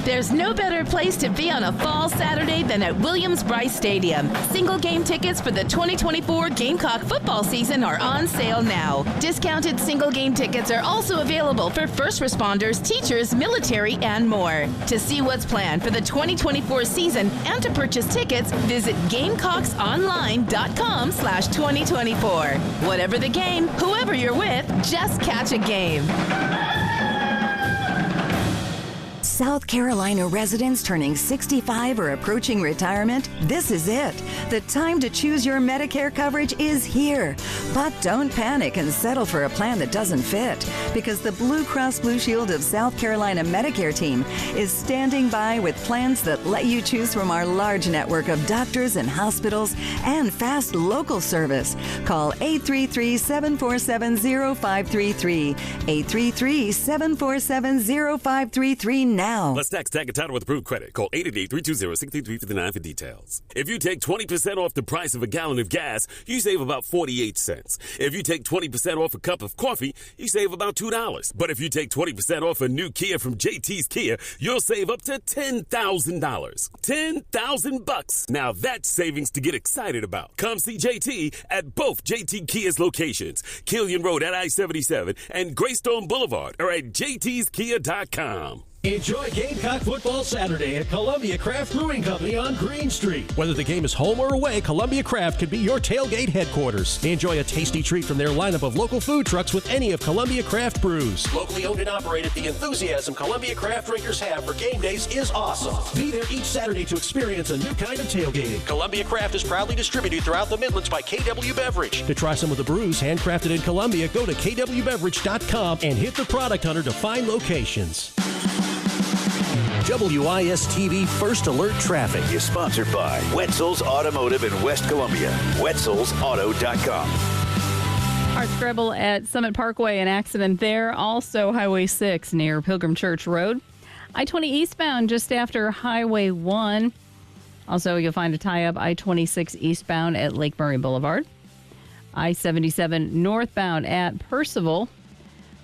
There's no better place to be on a fall Saturday than at Williams-Brice Stadium. Single game tickets for the 2024 Gamecock football season are on sale now. Discounted single game tickets are also available for first responders, teachers, military, and more. To see what's planned for the 2024 season and to purchase tickets, visit GamecocksOnline.com/2024. Whatever the game, whoever you're with, just catch a game. South Carolina residents turning 65 or approaching retirement, this is it. The time to choose your Medicare coverage is here. But don't panic and settle for a plan that doesn't fit, because the Blue Cross Blue Shield of South Carolina Medicare team is standing by with plans that let you choose from our large network of doctors and hospitals and fast local service. Call 833-747-0533. 833-747-0533 now. Let's tax tag a title with approved credit. Call 888-320-6359 for details. If you take 20% off the price of a gallon of gas, you save about 48 cents. If you take 20% off a cup of coffee, you save about $2. But if you take 20% off a new Kia from JT's Kia, you'll save up to $10,000. $10,000. Now that's savings to get excited about. Come see JT at both JT Kia's locations, Killian Road at I-77 and Greystone Boulevard, or at jtskia.com. Enjoy Gamecock football Saturday at Columbia Craft Brewing Company on Green Street. Whether the game is home or away, Columbia Craft can be your tailgate headquarters. Enjoy a tasty treat from their lineup of local food trucks with any of Columbia Craft brews. Locally owned and operated, the enthusiasm Columbia Craft drinkers have for game days is awesome. Be there each Saturday to experience a new kind of tailgating. Columbia Craft is proudly distributed throughout the Midlands by KW Beverage. To try some of the brews handcrafted in Columbia, go to kwbeverage.com and hit the product hunter to find locations. WIS-TV First Alert Traffic is sponsored by Wetzel's Automotive in West Columbia. Wetzel'sAuto.com. Hardscrabble at Summit Parkway, an accident there. Also Highway 6 near Pilgrim Church Road. I-20 eastbound just after Highway 1. Also, you'll find a tie-up I-26 eastbound at Lake Murray Boulevard. I-77 northbound at Percival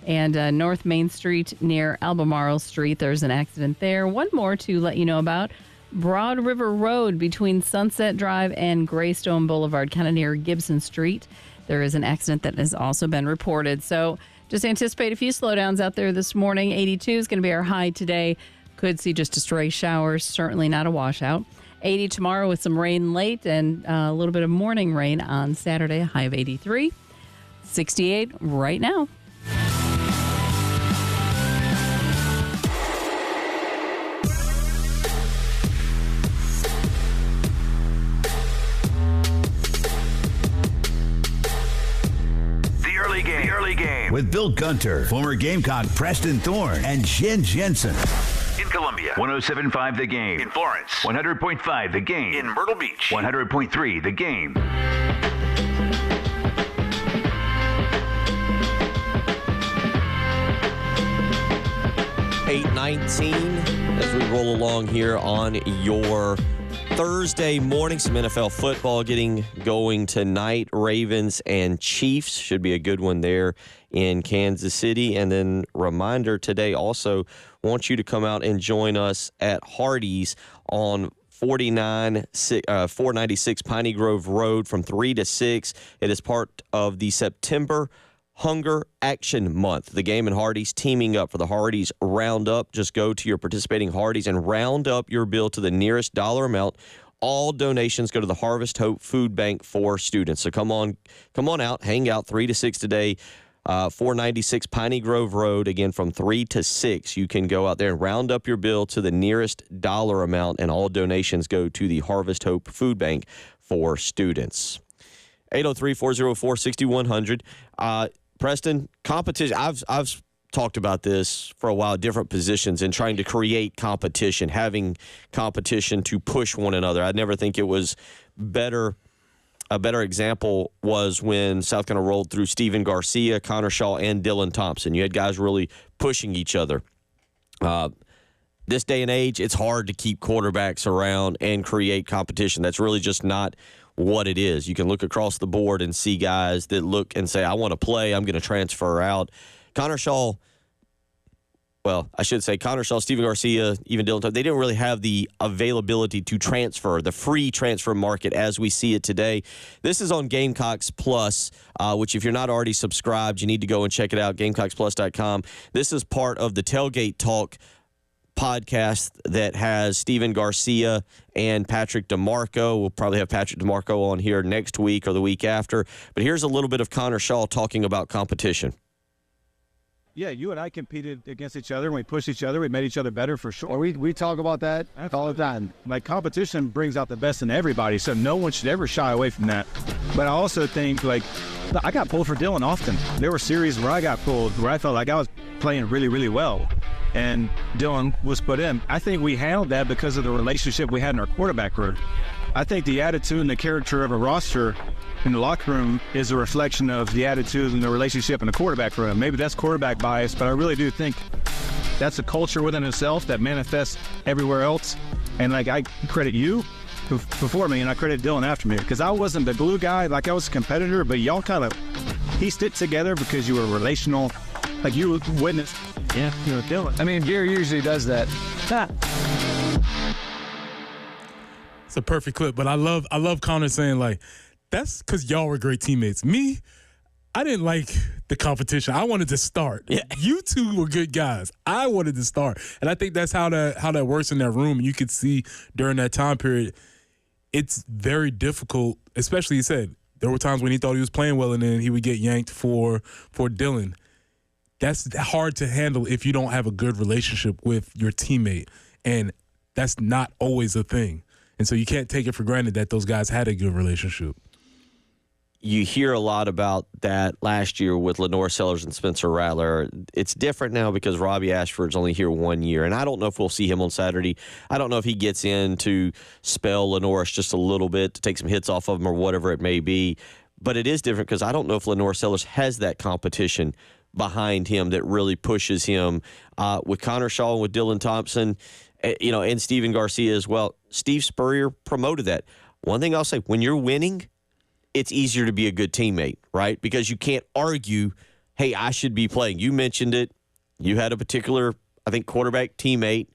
and North Main Street near Albemarle Street. There's an accident there. One more to let you know about. Broad River Road between Sunset Drive and Greystone Boulevard, kind of near Gibson Street. There is an accident that has also been reported. So just anticipate a few slowdowns out there this morning. 82 is going to be our high today. Could see just a stray shower, certainly not a washout. 80 tomorrow with some rain late and a little bit of morning rain on Saturday, a high of 83. 68 right now. With Bill Gunter, former Gamecock Preston Thorne, and Jen Jensen. In Columbia, 107.5 The Game. In Florence, 100.5 The Game. In Myrtle Beach, 100.3 The Game. 8:19 as we roll along here on your Thursday morning. Some NFL football getting going tonight. Ravens and Chiefs should be a good one there in Kansas City. And then reminder today also, want you to come out and join us at Hardee's on 496 Piney Grove Road from 3 to 6. It is part of the September Hunger Action Month. The Game and Hardee's teaming up for the Hardee's Roundup. Just go to your participating Hardee's and round up your bill to the nearest dollar amount. All donations go to the Harvest Hope Food Bank for students. So come on out, hang out 3 to 6 today. 496 Piney Grove Road, again from 3 to 6. You can go out there and round up your bill to the nearest dollar amount, and all donations go to the Harvest Hope Food Bank for students. 803-404-6100. Preston, competition. I've talked about this for a while, different positions, and trying to create competition, having competition to push one another. I never think it was better. A better example was when South Carolina rolled through Steven Garcia, Connor Shaw, and Dylan Thompson. You had guys really pushing each other. This day and age, it's hard to keep quarterbacks around and create competition. That's really just not what it is. You can look across the board and see guys that look and say, I want to play, I'm going to transfer out. Connor Shaw, Steven Garcia, even Dylan Thompson, they didn't really have the availability to transfer, the free transfer market as we see it today. This is on Gamecocks Plus, which if you're not already subscribed, you need to go and check it out, GamecocksPlus.com. This is part of the Tailgate Talk podcast that has Steven Garcia and Patrick DeMarco. We'll probably have Patrick DeMarco on here next week or the week after. But here's a little bit of Connor Shaw talking about competition. Yeah, you and I competed against each other, and we pushed each other. We made each other better for sure. We talk about that all the time. Like, competition brings out the best in everybody, so no one should ever shy away from that. But I also think, like, I got pulled for Dylan often. There were series where I got pulled, where I felt like I was playing really, really well, and Dylan was put in. I think we handled that because of the relationship we had in our quarterback room. I think the attitude and the character of a roster in the locker room is a reflection of the attitude and the relationship in the quarterback room. Maybe that's quarterback bias, but I really do think that's a culture within itself that manifests everywhere else. And, like, I credit you before me, and I credit Dylan after me, because I wasn't the glue guy. Like, I was a competitor, but y'all kind of pieced it together because you were relational. Like, you witnessed. Yeah, you know, Dylan. I mean, Gary usually does that. It's a perfect clip, but I love Connor saying, like, that's because y'all were great teammates. Me, I didn't like the competition. I wanted to start. Yeah. You two were good guys. I wanted to start. And I think that's how that works in that room. You could see during that time period, it's very difficult, especially, he said, there were times when he thought he was playing well and then he would get yanked for Dylan. That's hard to handle if you don't have a good relationship with your teammate. And that's not always a thing. And so you can't take it for granted that those guys had a good relationship. You hear a lot about that last year with Lenore Sellers and Spencer Rattler. It's different now because Robbie Ashford's only here 1 year, and I don't know if we'll see him on Saturday. I don't know if he gets in to spell Lenore's just a little bit, to take some hits off of him or whatever it may be. but it is different because I don't know if Lenore Sellers has that competition behind him that really pushes him. With Connor Shaw and with Dylan Thompson, and Steven Garcia as well. Steve Spurrier promoted that. One thing I'll say, when you're winning, it's easier to be a good teammate, right? Because you can't argue, hey, I should be playing. You mentioned it. You had a particular, I think, quarterback teammate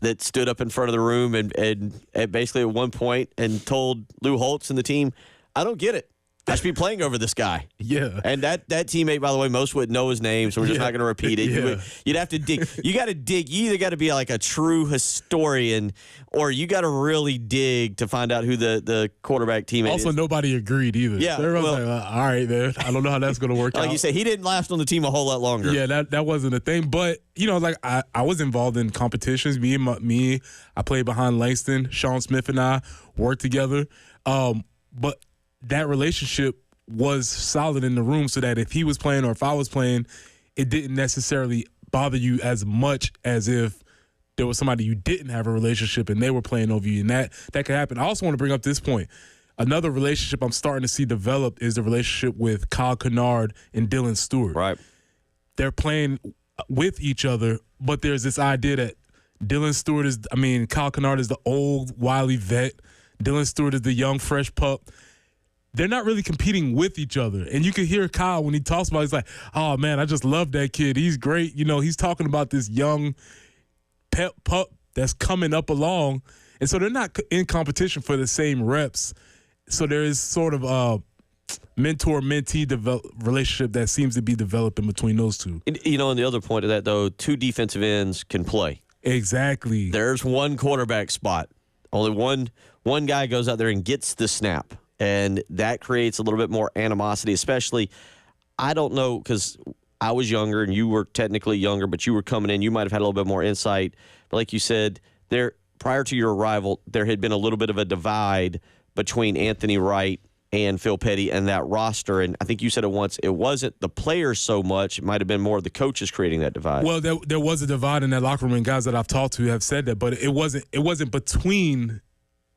that stood up in front of the room and basically at one point and told Lou Holtz and the team, I don't get it. I should be playing over this guy. Yeah. And that teammate, by the way, most wouldn't know his name, so we're just not going to repeat it. Yeah. You'd have to dig. You got to dig. You either got to be like a true historian or you got to really dig to find out who the quarterback teammate is. Also, nobody agreed either. Yeah. So everyone's like, all right, man. I don't know how that's going to work out. Like you say, he didn't last on the team a whole lot longer. Yeah, that wasn't a thing. But, I was involved in competitions. I played behind Langston. Sean Smith and I worked together. But that relationship was solid in the room so that if he was playing or if I was playing, it didn't necessarily bother you as much as if there was somebody you didn't have a relationship and they were playing over you. And that could happen. I also want to bring up this point. Another relationship I'm starting to see develop is the relationship with Kyle Kennard and Dylan Stewart. Right. They're playing with each other, but there's this idea that Kyle Kennard is the old, wily vet. Dylan Stewart is the young, fresh pup. They're not really competing with each other. And you can hear Kyle when he talks about it, he's like, oh, man, I just love that kid. He's great. He's talking about this young pup that's coming up along. And so they're not in competition for the same reps. So there is sort of a mentor-mentee relationship that seems to be developing between those two. And the other point of that, though, two defensive ends can play. Exactly. There's one quarterback spot. Only one guy goes out there and gets the snap. And that creates a little bit more animosity, especially, I don't know, because I was younger and you were technically younger, but you were coming in. You might have had a little bit more insight. But like you said, prior to your arrival, there had been a little bit of a divide between Anthony Wright and Phil Petty and that roster. And I think you said it once, it wasn't the players so much. It might have been more the coaches creating that divide. Well, there was a divide in that locker room, and guys that I've talked to have said that. But it wasn't between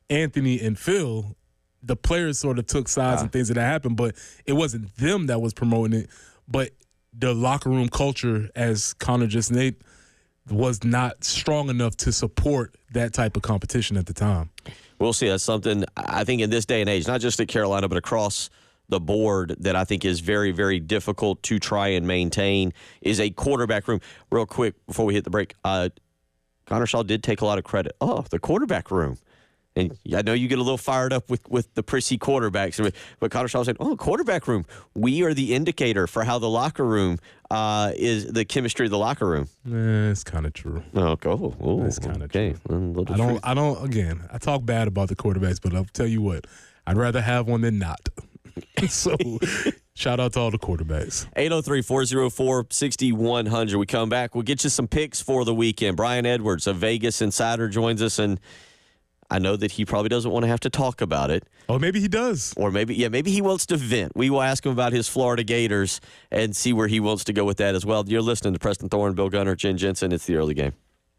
Anthony and Phil. The players sort of took sides and things that happened, but it wasn't them that was promoting it. But the locker room culture, as Connor just named, was not strong enough to support that type of competition at the time. We'll see. That's something I think in this day and age, not just at Carolina, but across the board, that I think is very, very difficult to try and maintain is a quarterback room. Real quick, before we hit the break, Connor Shaw did take a lot of credit. Oh, the quarterback room. And I know you get a little fired up with the prissy quarterbacks, but Connor Shaw said, quarterback room. We are the indicator for how the locker room is, the chemistry of the locker room. It's kind of true. Oh, it's kind of true. I talk bad about the quarterbacks, but I'll tell you what, I'd rather have one than not. So shout out to all the quarterbacks. 803-404-6100. We come back. We'll get you some picks for the weekend. Brian Edwards, a Vegas insider, joins us, and I know that he probably doesn't want to have to talk about it. Oh, maybe he does. Or maybe he wants to vent. We will ask him about his Florida Gators and see where he wants to go with that as well. You're listening to Preston Thorne, Bill Gunner, Jen Jensen. It's the early game.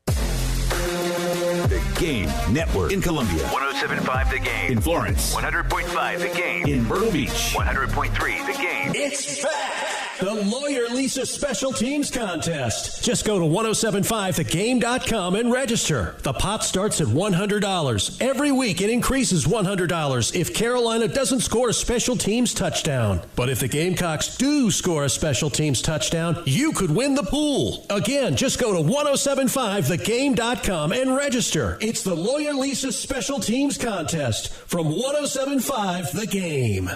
The Game Network in Columbia. 107.5 The Game. In Florence. 100.5 The Game. In Myrtle Beach. 100.3 The Game. It's back! The Lawyer Lisa Special Teams Contest. Just go to 1075thegame.com and register. The pot starts at $100. Every week it increases $100 if Carolina doesn't score a special teams touchdown. But if the Gamecocks do score a special teams touchdown, you could win the pool. Again, just go to 1075thegame.com and register. It's the Lawyer Lisa Special Teams Contest from 1075 The Game.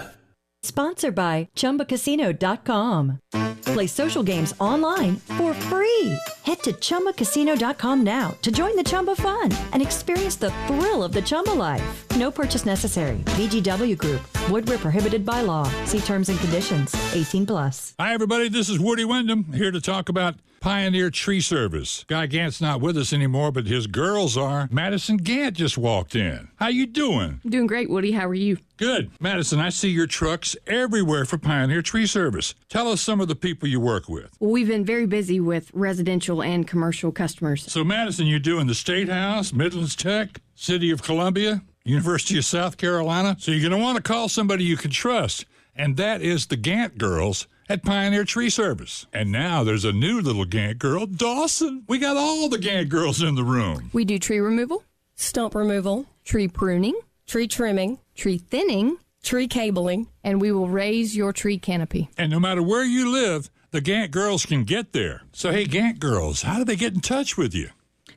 Sponsored by ChumbaCasino.com. Play social games online for free. Head to ChumbaCasino.com now to join the Chumba fun and experience the thrill of the Chumba life. No purchase necessary. VGW Group. Void where prohibited by law. See terms and conditions. 18+. Hi, everybody. This is Woody Wyndham here to talk about Pioneer Tree Service. Guy Gant's not with us anymore, but his girls are. Madison Gant just walked in. How you doing? I'm doing great, Woody. How are you? Good. Madison, I see your trucks everywhere for Pioneer Tree Service. Tell us some of the people you work with. Well, we've been very busy with residential and commercial customers. So, Madison, you're doing the State House, Midlands Tech, City of Columbia? University of South Carolina. So you're going to want to call somebody you can trust, and that is the Gant girls at Pioneer Tree Service. And now there's a new little Gant girl, Dawson. We got all the Gant girls in the room. We do tree removal, stump removal, tree pruning, tree trimming, tree thinning, tree cabling, and we will raise your tree canopy. And no matter where you live, the Gant girls can get there. So, hey, Gant girls, how do they get in touch with you?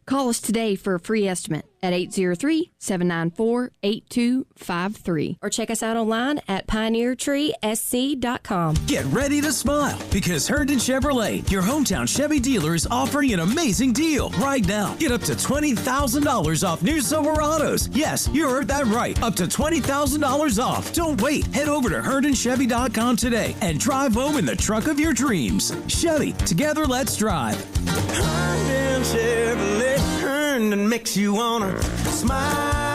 Call us today for a free estimate at 803-794-8253 or check us out online at pioneertreesc.com. Get ready to smile because Herndon Chevrolet, your hometown Chevy dealer, is offering an amazing deal right now. Get up to $20,000 off new Silverados. Yes, you heard that right. Up to $20,000 off. Don't wait. Head over to HerndonChevy.com today and drive home in the truck of your dreams. Chevy, together let's drive. Herndon Chevrolet, Herndon makes you wanna smile.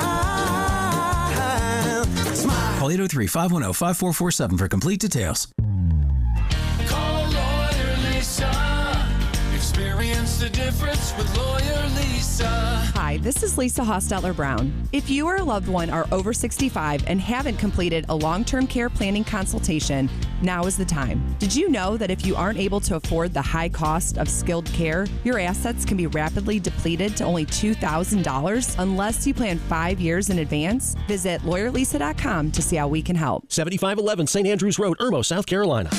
Smile. Call 803-510-5447 for complete details. Call Lawyer Lisa. Experience the difference with Lawyer Lisa. Hi, this is Lisa Hostetler-Brown. If you or a loved one are over 65 and haven't completed a long-term care planning consultation, now is the time. Did you know that if you aren't able to afford the high cost of skilled care, your assets can be rapidly depleted to only $2,000 unless you plan 5 years in advance? Visit lawyerlisa.com to see how we can help. 7511 St. Andrews Road, Irmo, South Carolina.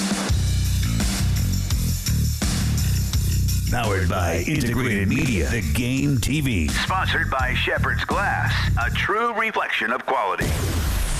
Powered by Integrated Media, The Game TV. Sponsored by Shepherd's Glass, a true reflection of quality.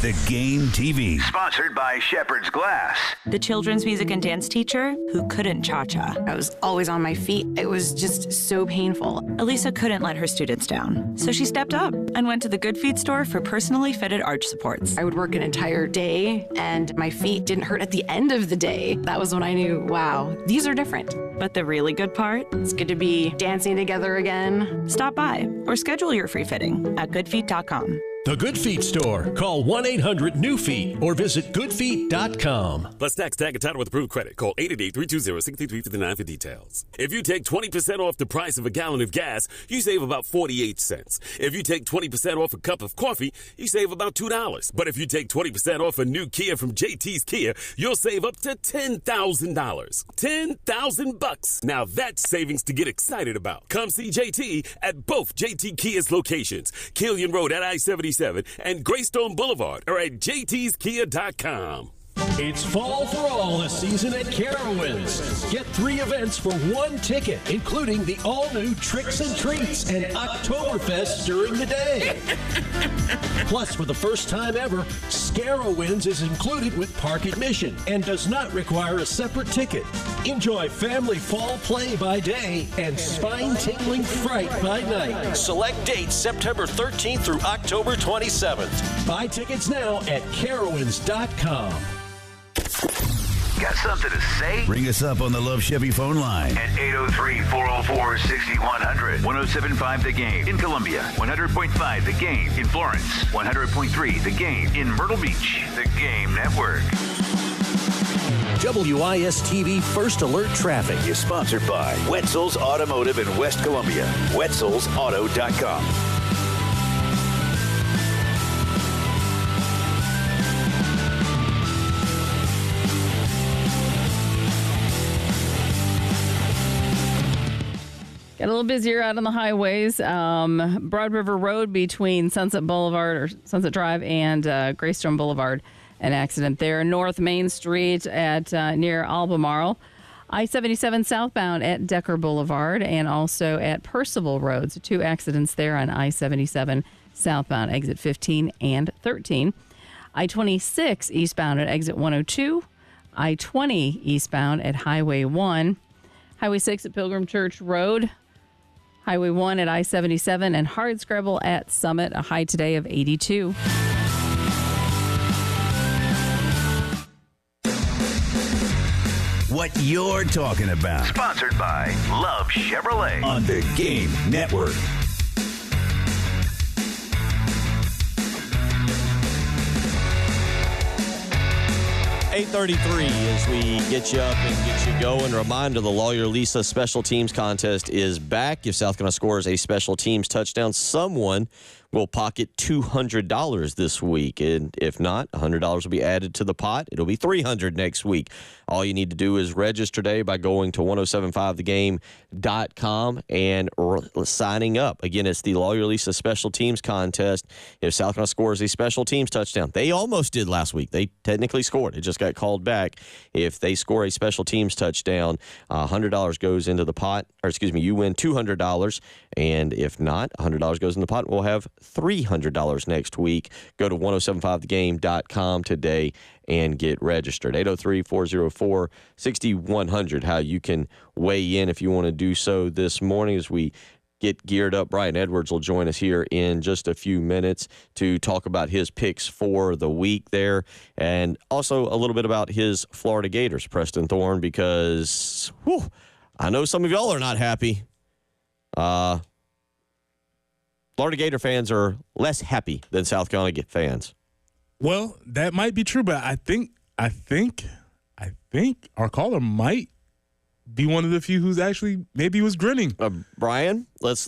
The Game TV. Sponsored by Shepherd's Glass. The children's music and dance teacher who couldn't cha-cha. I was always on my feet. It was just so painful. Elisa couldn't let her students down, so she stepped up and went to the Good Feet store for personally fitted arch supports. I would work an entire day, and my feet didn't hurt at the end of the day. That was when I knew, wow, these are different. But the really good part? It's good to be dancing together again. Stop by or schedule your free fitting at goodfeet.com. The Good Feet store. Call 1-800-NEW-FEET or visit goodfeet.com. Plus tax, tag, and title with approved credit. Call 888-320-6359 for details. If you take 20% off the price of a gallon of gas, you save about 48 cents. If you take 20% off a cup of coffee, you save about $2. But if you take 20% off a new Kia from JT's Kia, you'll save up to $10,000. $10,000. Now that's savings to get excited about. Come see JT at both JT Kia's locations. Killian Road at I-70 and Greystone Boulevard or at jtskia.com. It's fall for all this season at Carowinds. Get 3 events for 1 ticket, including the all-new Tricks and Treats and Oktoberfest during the day. Plus, for the first time ever, Scarowinds is included with park admission and does not require a separate ticket. Enjoy family fall play by day and spine-tingling fright by night. Select dates September 13th through October 27th. Buy tickets now at Carowinds.com. Got something to say? Ring us up on the Love Chevy phone line at 803-404-6100. 107.5 The Game in Columbia. 100.5 The Game in Florence. 100.3 The Game in Myrtle Beach. The Game Network. WIS-TV First Alert Traffic is sponsored by Wetzel's Automotive in West Columbia. Wetzel'sAuto.com. Got a little busier out on the highways. Broad River Road between Sunset Boulevard or Sunset Drive and Greystone Boulevard. An accident there. North Main Street at near Albemarle. I-77 southbound at Decker Boulevard and also at Percival Road. So 2 accidents there on I-77 southbound, exit 15 and 13. I-26 eastbound at exit 102. I-20 eastbound at Highway 1. Highway 6 at Pilgrim Church Road. Highway 1 at I-77 and Hardscrabble at Summit, a high today of 82. What you're talking about. Sponsored by Love Chevrolet on the Game Network. 8:33 as we get you up and get you going. Reminder, the Lawyer Lisa Special Teams Contest is back. If South Carolina scores a special teams touchdown, someone will pocket $200 this week. And if not, $100 will be added to the pot. It'll be $300 next week. All you need to do is register today by going to 1075thegame.com and signing up. Again, it's the Lawyer Lisa Special Teams Contest. If South Carolina scores a special teams touchdown, they almost did last week. They technically scored. It just got called back. If they score a special teams touchdown, $100 goes into the pot. Or excuse me, you win $200. And if not, $100 goes in the pot. We'll have $300 next week. Go to 1075thegame.com today and get registered. 803-404-6100. How you can weigh in if you want to do so this morning as we get geared up. Brian Edwards will join us here in just a few minutes to talk about his picks for the week there, and also a little bit about his Florida Gators, Preston Thorne, because I know some of y'all are not happy. Florida Gator fans are less happy than South Carolina fans. Well, that might be true, but I think our caller might be one of the few who's actually maybe was grinning. Brian,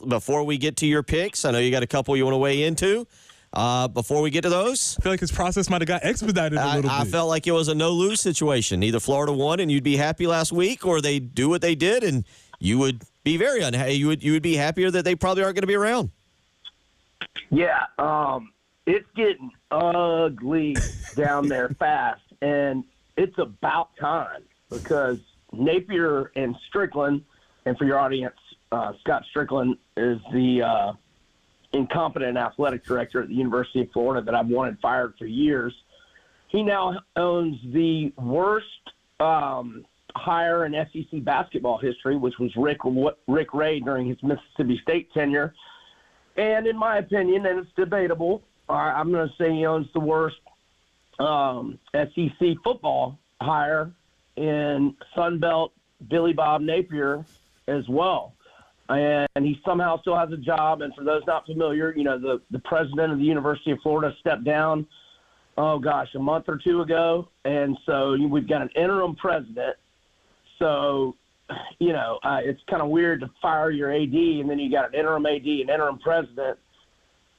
before we get to your picks, I know you got a couple you want to weigh into. Before we get to those, I feel like his process might have got expedited a little bit. I felt like it was a no-lose situation. Either Florida won and you'd be happy last week, or they do what they did and you would be very unhappy. You would be happier that they probably aren't going to be around. Yeah, it's getting ugly down there fast, and it's about time because Napier and Strickland, and for your audience, Scott Strickland is the incompetent athletic director at the University of Florida that I've wanted fired for years. He now owns the worst hire in SEC basketball history, which was Rick Ray during his Mississippi State tenure. And in my opinion, and it's debatable, I'm going to say he owns the worst SEC football hire in Sunbelt Billy Bob Napier as well. And he somehow still has a job. And for those not familiar, the president of the University of Florida stepped down, a month or two ago. And so we've got an interim president. So, it's kind of weird to fire your AD and then you got an interim AD, an interim president,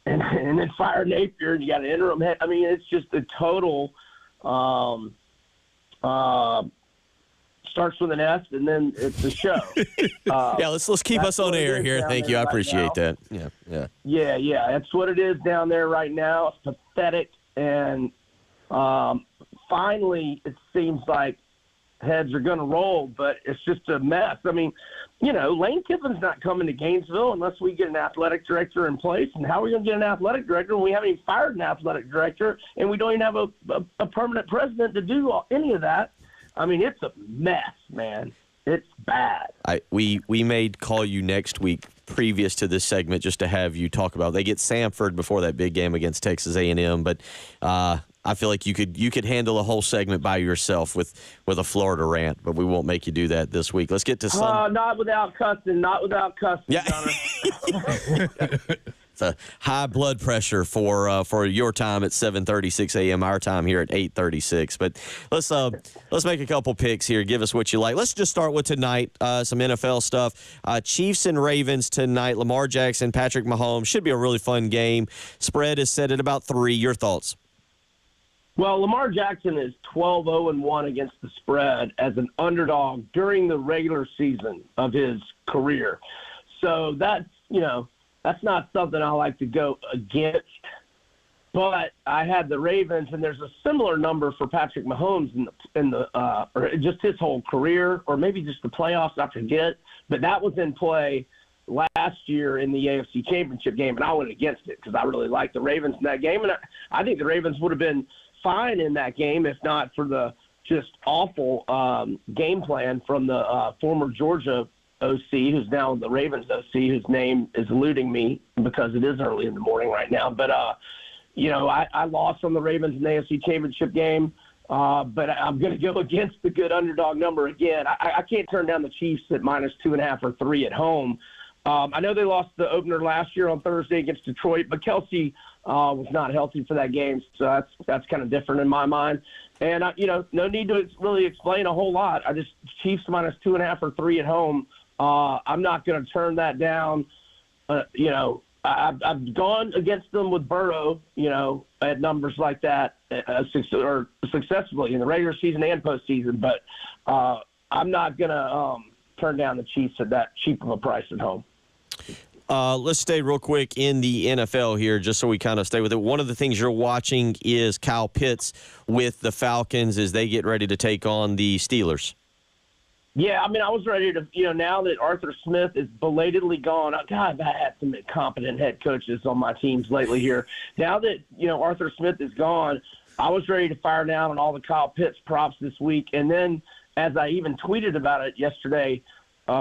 and then fire Napier and you got an interim head. I mean, it's just a total starts with an S and then it's a show. Yeah, let's keep us on air here. Thank you. I appreciate that. Yeah. Yeah. That's what it is down there right now. It's pathetic. And finally, it seems like heads are going to roll, but it's just a mess. I mean, Lane Kiffin's not coming to Gainesville unless we get an athletic director in place. And how are we going to get an athletic director when we haven't even fired an athletic director and we don't even have a permanent president to do any of that? I mean, it's a mess, man. It's bad. We may call you next week previous to this segment just to have you talk about. They get Samford before that big game against Texas A&M, but I feel like you could handle a whole segment by yourself with a Florida rant, but we won't make you do that this week. Let's get to some. Not without cussing. Yeah. It's a high blood pressure for your time at 7:36 a.m. our time here at 8:36. But let's make a couple picks here. Give us what you like. Let's just start with tonight. Some NFL stuff. Chiefs and Ravens tonight. Lamar Jackson, Patrick Mahomes should be a really fun game. Spread is set at about 3. Your thoughts? Well, Lamar Jackson is 12-0-1 against the spread as an underdog during the regular season of his career. So that's not something I like to go against. But I had the Ravens, and there's a similar number for Patrick Mahomes or just his whole career, or maybe just the playoffs, I forget. But that was in play last year in the AFC Championship game, and I went against it because I really liked the Ravens in that game. And I think the Ravens would have been fine in that game if not for the just awful game plan from the former Georgia OC, who's now the Ravens OC, whose name is eluding me because it is early in the morning right now. But, I lost on the Ravens in the AFC Championship game, but I'm going to go against the good underdog number again. I can't turn down the Chiefs at -2.5 or 3 at home. I know they lost the opener last year on Thursday against Detroit, but Kelsey was not healthy for that game, so that's kind of different in my mind. And, no need to really explain a whole lot. I just Chiefs -2.5 or 3 at home. I'm not going to turn that down. I've gone against them with Burrow, at numbers like that, successfully in the regular season and postseason. But I'm not going to turn down the Chiefs at that cheap of a price at home. Let's stay real quick in the NFL here, just so we kind of stay with it. One of the things you're watching is Kyle Pitts with the Falcons as they get ready to take on the Steelers. Yeah, I mean, I was ready to, now that Arthur Smith is belatedly gone. God, I had some incompetent head coaches on my teams lately here. Now that, Arthur Smith is gone, I was ready to fire down on all the Kyle Pitts props this week. And then, as I even tweeted about it yesterday,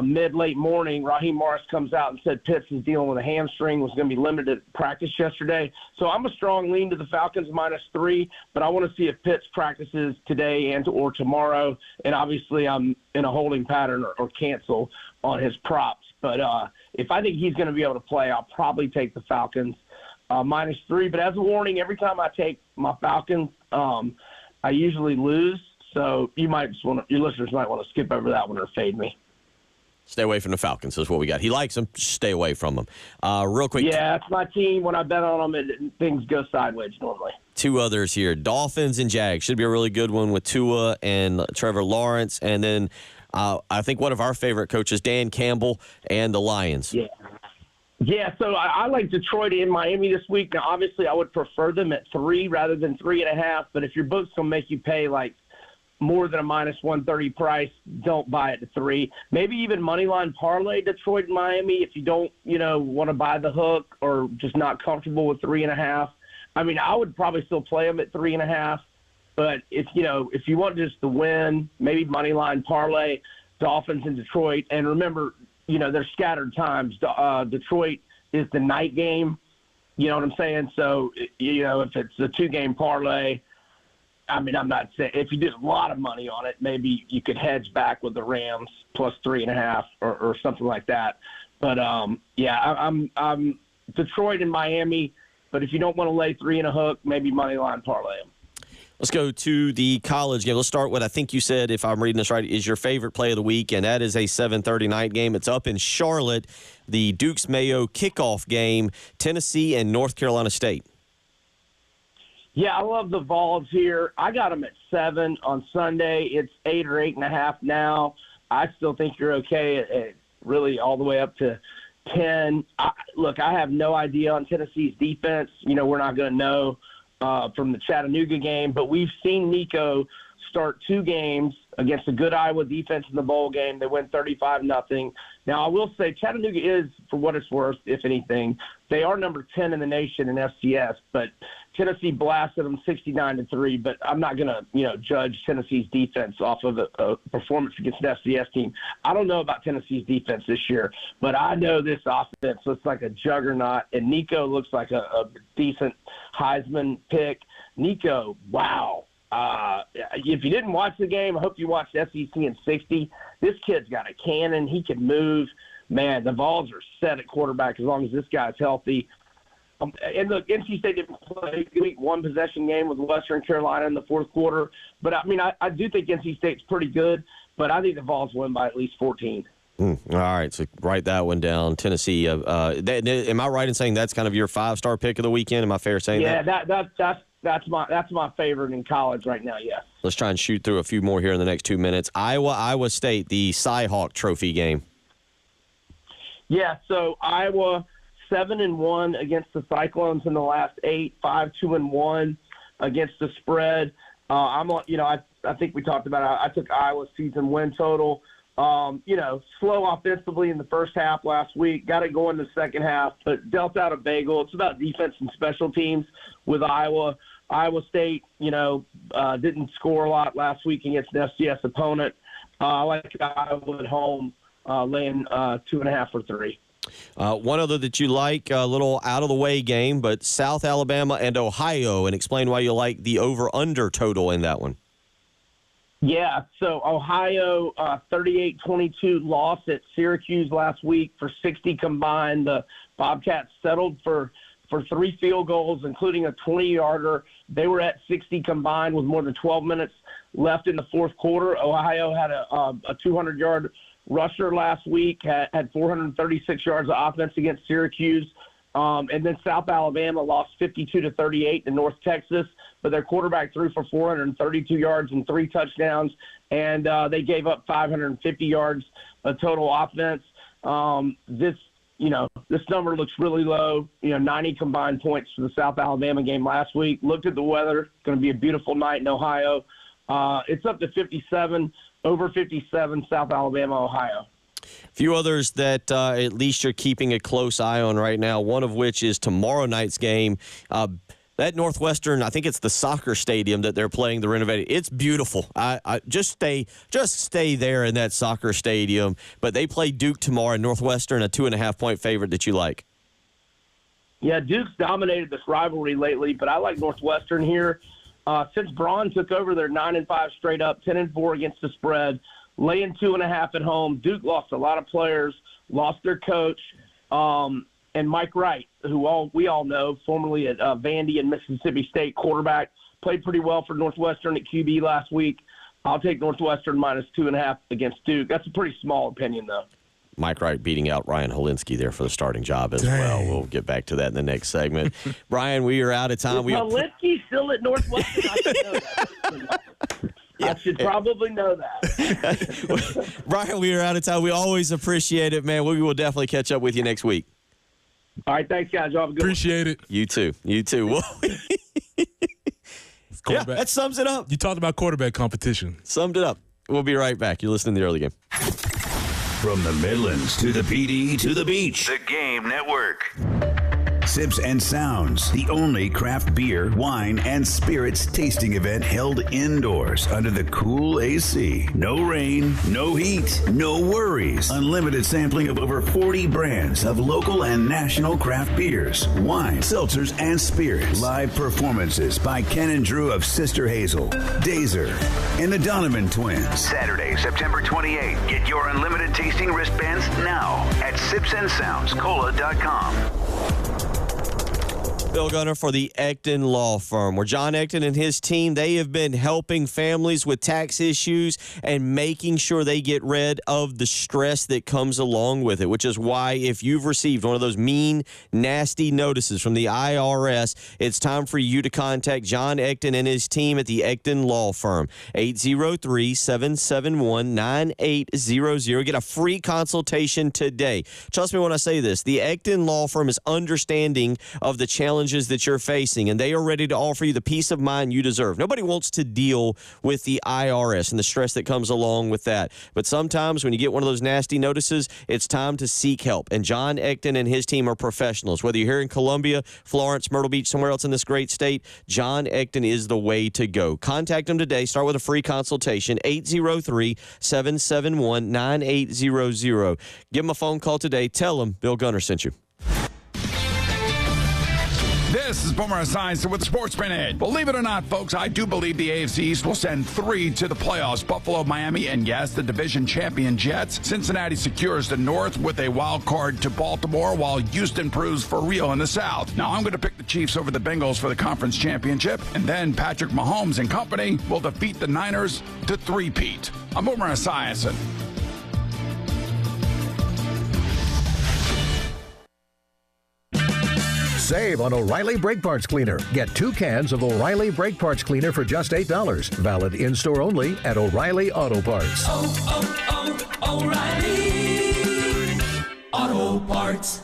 mid-late morning, Raheem Morris comes out and said Pitts is dealing with a hamstring, was going to be limited at practice yesterday. So I'm a strong lean to the Falcons -3, but I want to see if Pitts practices today and or tomorrow. And obviously I'm in a holding pattern or cancel on his props. But if I think he's going to be able to play, I'll probably take the Falcons -3. But as a warning, every time I take my Falcons, I usually lose. So your listeners might want to skip over that one or fade me. Stay away from the Falcons is what we got. He likes them. Stay away from them. Real quick. Yeah, it's my team. When I bet on them, things go sideways normally. Two others here. Dolphins and Jags. Should be a really good one with Tua and Trevor Lawrence. And then I think one of our favorite coaches, Dan Campbell, and the Lions. Yeah. Yeah, so I like Detroit and Miami this week. Now, obviously, I would prefer them at 3 rather than 3.5. But if your book's going to make you pay more than a -130 price, don't buy it to 3. Maybe even moneyline parlay Detroit and Miami if you don't, want to buy the hook or just not comfortable with 3.5. I mean, I would probably still play them at 3.5. But if you want just the win, maybe moneyline parlay Dolphins and Detroit. And remember, they're scattered times. Detroit is the night game. You know what I'm saying? So, if it's a 2-game parlay, I mean, I'm not saying if you did a lot of money on it, maybe you could hedge back with the Rams +3.5 or something like that. But I'm Detroit and Miami. But if you don't want to lay 3 and a hook, maybe money line parlay them. Let's go to the college game. Let's start with, I think you said, if I'm reading this right, is your favorite play of the week, and that is a 7:30 night game. It's up in Charlotte, the Dukes Mayo kickoff game, Tennessee and North Carolina State. Yeah, I love the Vols here. I got them at 7 on Sunday. It's 8 or 8.5 now. I still think you're okay at really all the way up to 10. Look, I have no idea on Tennessee's defense. We're not going to know from the Chattanooga game, but we've seen Nico start 2 games against a good Iowa defense in the bowl game. They win 35-0. Now, I will say Chattanooga is, for what it's worth, if anything, they are number 10 in the nation in FCS, but Tennessee blasted them 69-3, but I'm not going to, judge Tennessee's defense off of a performance against an FCS team. I don't know about Tennessee's defense this year, but I know this offense looks like a juggernaut, and Nico looks like a decent Heisman pick. Nico, wow. If you didn't watch the game, I hope you watched SEC in 60. This kid's got a cannon. He can move. Man, the Vols are set at quarterback as long as this guy's healthy. And look, NC State didn't play a week 1 possession game with Western Carolina in the fourth quarter. But, I mean, I do think NC State's pretty good, but I think the Vols win by at least 14. All right, so write that one down. Tennessee. Am I right in saying that's kind of your 5-star pick of the weekend? Am I fair saying that? Yeah, that's my favorite in college right now, yes. Let's try and shoot through a few more here in the next 2 minutes. Iowa State, the Cy-Hawk Trophy game. Yeah, so Iowa 7-1 against the Cyclones in the last 8, 5-2-1 against the spread. I think we talked about it. I took Iowa's season win total. Slow offensively in the first half last week. Got it going in the second half, but dealt out a bagel. It's about defense and special teams with Iowa. Iowa State, didn't score a lot last week against an FCS opponent. I like Iowa at home, laying 2.5 or 3. One other that you like, a little out-of-the-way game, but South Alabama and Ohio, and explain why you like the over-under total in that one. Yeah, so Ohio 38-22 loss at Syracuse last week for 60 combined. The Bobcats settled for 3 field goals, including a 20-yarder. They were at 60 combined with more than 12 minutes left in the fourth quarter. Ohio had a 200-yard rusher last week, had 436 yards of offense against Syracuse. And then South Alabama lost 52-38 to North Texas, but their quarterback threw for 432 yards and 3 touchdowns, and they gave up 550 yards of total offense. This number looks really low. 90 combined points for the South Alabama game last week. Looked at the weather. It's going to be a beautiful night in Ohio. It's up to 57, over 57, South Alabama, Ohio. A few others that at least you're keeping a close eye on right now, one of which is tomorrow night's game. That Northwestern, I think it's the soccer stadium that they're playing, the renovated. It's beautiful. I just stay there in that soccer stadium. But they play Duke tomorrow, and Northwestern, a 2.5-point favorite that you like. Yeah, Duke's dominated this rivalry lately, but I like Northwestern here. Since Braun took over, they're 9-5 straight up, 10-4 against the spread, laying 2.5 at home. Duke lost a lot of players, lost their coach, and Mike Wright, who we all know, formerly at Vandy and Mississippi State quarterback, played pretty well for Northwestern at QB last week. I'll take Northwestern minus 2.5 against Duke. That's a pretty small opinion, though. Mike Wright beating out Ryan Holinsky there for the starting job as well. We'll get back to that in the next segment. Brian, we are out of time. Is Holinsky still at Northwestern? I should know that. I should probably know that. Brian, we are out of time. We always appreciate it, man. We will definitely catch up with you next week. All right, thanks, guys. Y'all have a good Appreciate it. You too. Well, yeah, that sums it up. You talked about quarterback competition. Summed it up. We'll be right back. You're listening to the early game. From the Midlands to the PD to the beach. The Game Network. Sips and Sounds, the only craft beer, wine, and spirits tasting event held indoors under the cool AC. No rain, no heat, no worries. Unlimited sampling of over 40 brands of local and national craft beers, wine, seltzers, and spirits. Live performances by Ken and Drew of Sister Hazel, Dazer, and the Donovan Twins. Saturday, September 28th. Get your unlimited tasting wristbands now at sipsandsoundscola.com. Bill Gunner for the Ecton Law Firm, where John Ecton and his team, they have been helping families with tax issues and making sure they get rid of the stress that comes along with it, which is why if you've received one of those mean, nasty notices from the IRS, it's time for you to contact John Ecton and his team at the Ecton Law Firm, 803-771-9800. Get a free consultation today. Trust me when I say this, the Ecton Law Firm is understanding of the challenges that you're facing, and they are ready to offer you the peace of mind you deserve. Nobody wants to deal with the IRS and the stress that comes along with that. But sometimes when you get one of those nasty notices, it's time to seek help. And John Ecton and his team are professionals. Whether you're here in Columbia, Florence, Myrtle Beach, somewhere else in this great state, John Ecton is the way to go. Contact them today. Start with a free consultation, 803-771-9800. Give them a phone call today. Tell them Bill Gunner sent you. This is Boomer Esiason with the Sports Minute. Believe it or not, folks, I do believe the AFC East will send 3 to the playoffs. Buffalo, Miami, and yes, the division champion Jets. Cincinnati secures the North with a wild card to Baltimore, while Houston proves for real in the South. Now, I'm going to pick the Chiefs over the Bengals for the conference championship, and then Patrick Mahomes and company will defeat the Niners to three-peat. I'm Boomer Esiason. Save on O'Reilly Brake Parts Cleaner. Get 2 cans of O'Reilly Brake Parts Cleaner for just $8. Valid in-store only at O'Reilly Auto Parts. O'Reilly Auto Parts.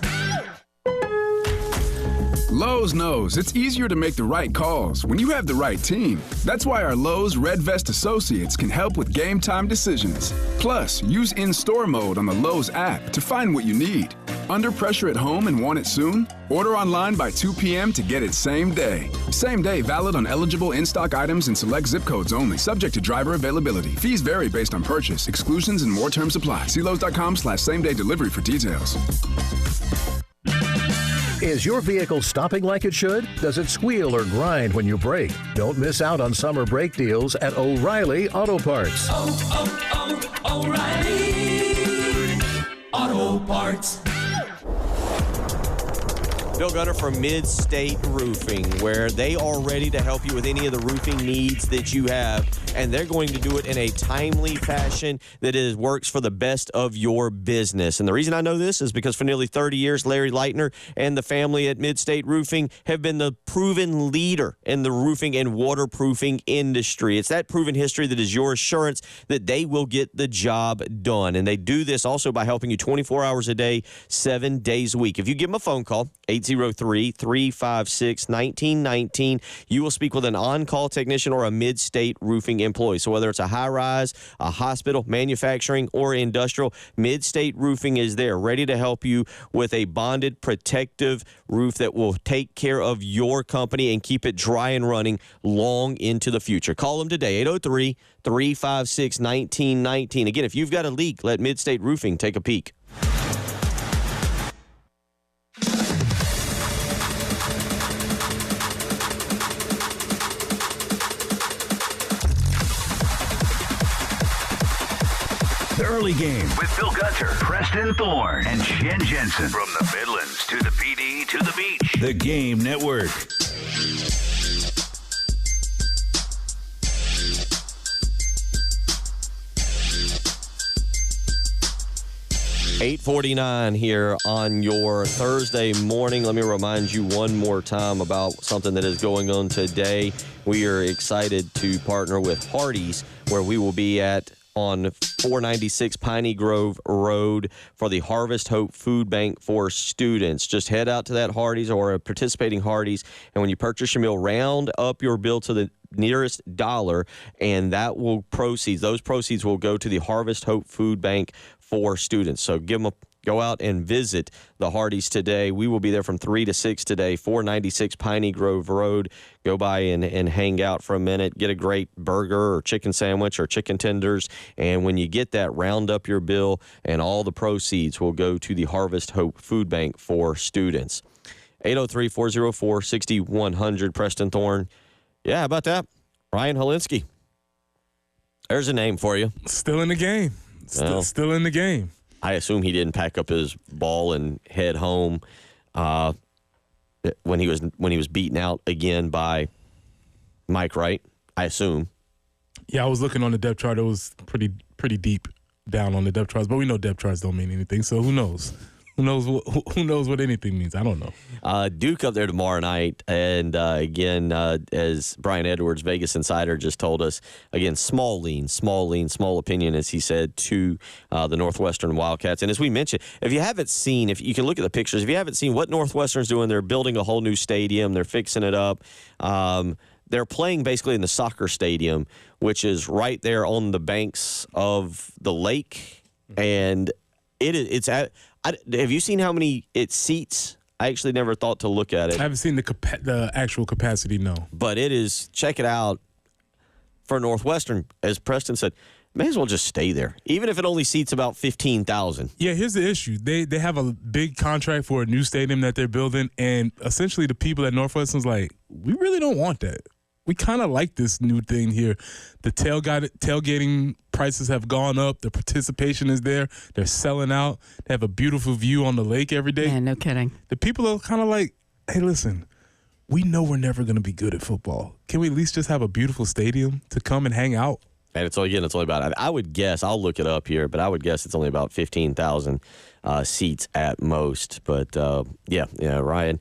Lowe's knows it's easier to make the right calls when you have the right team. That's why our Lowe's Red Vest associates can help with game time decisions. Plus, use in-store mode on the Lowe's app to find what you need. Under pressure at home and want it soon? Order online by 2 p.m. to get it same day. Same day valid on eligible in-stock items and select zip codes only, subject to driver availability. Fees vary based on purchase, exclusions, and more terms apply. See Lowe's.com/same-day delivery for details. Is your vehicle stopping like it should? Does it squeal or grind when you brake? Don't miss out on summer brake deals at O'Reilly Auto Parts. O'Reilly Auto Parts. Phil Gunner from Mid-State Roofing, where they are ready to help you with any of the roofing needs that you have, and they're going to do it in a timely fashion that works for the best of your business. And the reason I know this is because for nearly 30 years, Larry Leitner and the family at Mid-State Roofing have been the proven leader in the roofing and waterproofing industry. It's that proven history that is your assurance that they will get the job done. And they do this also by helping you 24 hours a day, 7 days a week. If you give them a phone call, 803-356-1919, you will speak with an on-call technician or a Mid-State Roofing employee. So whether it's a high-rise, a hospital, manufacturing, or industrial, Mid-State Roofing is there, ready to help you with a bonded, protective roof that will take care of your company and keep it dry and running long into the future. Call them today, 803-356-1919. Again, if you've got a leak, let Mid-State Roofing take a peek. The early game with Phil Gunter, Preston Thorne, and Jen Jensen. From the Midlands to the PD to the beach. The Game Network. $8:49 here on your Thursday morning. Let me remind you one more time about something that is going on today. We are excited to partner with Hardee's, where we will be on 496 Piney Grove Road for the Harvest Hope Food Bank for students. Just head out to that Hardee's or a participating Hardee's, and when you purchase your meal, round up your bill to the nearest dollar, and those proceeds will go to the Harvest Hope Food Bank for students. So go out and visit the Hardee's today. We will be there from 3 to 6 today, 496 Piney Grove Road. Go by and hang out for a minute, get a great burger or chicken sandwich or chicken tenders, and when you get that, round up your bill, and all the proceeds will go to the Harvest Hope Food Bank for students. 803-404-6100, Preston Thorne. Yeah, how about that? Ryan Helinski. There's a name for you. Still in the game. Still in the game. I assume he didn't pack up his ball and head home when he was beaten out again by Mike Wright. I assume. Yeah, I was looking on the depth chart. It was pretty deep down on the depth charts, but we know depth charts don't mean anything. So who knows? Who knows what anything means? I don't know. Duke up there tomorrow night, and again, as Brian Edwards, Vegas Insider, just told us, again, small opinion, as he said, to the Northwestern Wildcats. And as we mentioned, if you can look at the pictures. If you haven't seen what Northwestern's doing, they're building a whole new stadium. They're fixing it up. They're playing basically in the soccer stadium, which is right there on the banks of the lake, and have you seen how many it seats? I actually never thought to look at it. I haven't seen the actual capacity, no. But it is, check it out, for Northwestern, as Preston said, may as well just stay there, even if it only seats about 15,000. Yeah, here's the issue. They have a big contract for a new stadium that they're building, and essentially the people at Northwestern's like, we really don't want that. We kind of like this new thing here. The tailgating prices have gone up. The participation is there. They're selling out. They have a beautiful view on the lake every day. Yeah, no kidding. The people are kind of like, hey, listen, we know we're never going to be good at football. Can we at least just have a beautiful stadium to come and hang out? And it's only about, I would guess, I'll look it up here, but I would guess it's only about 15,000 seats at most. But, yeah, Ryan.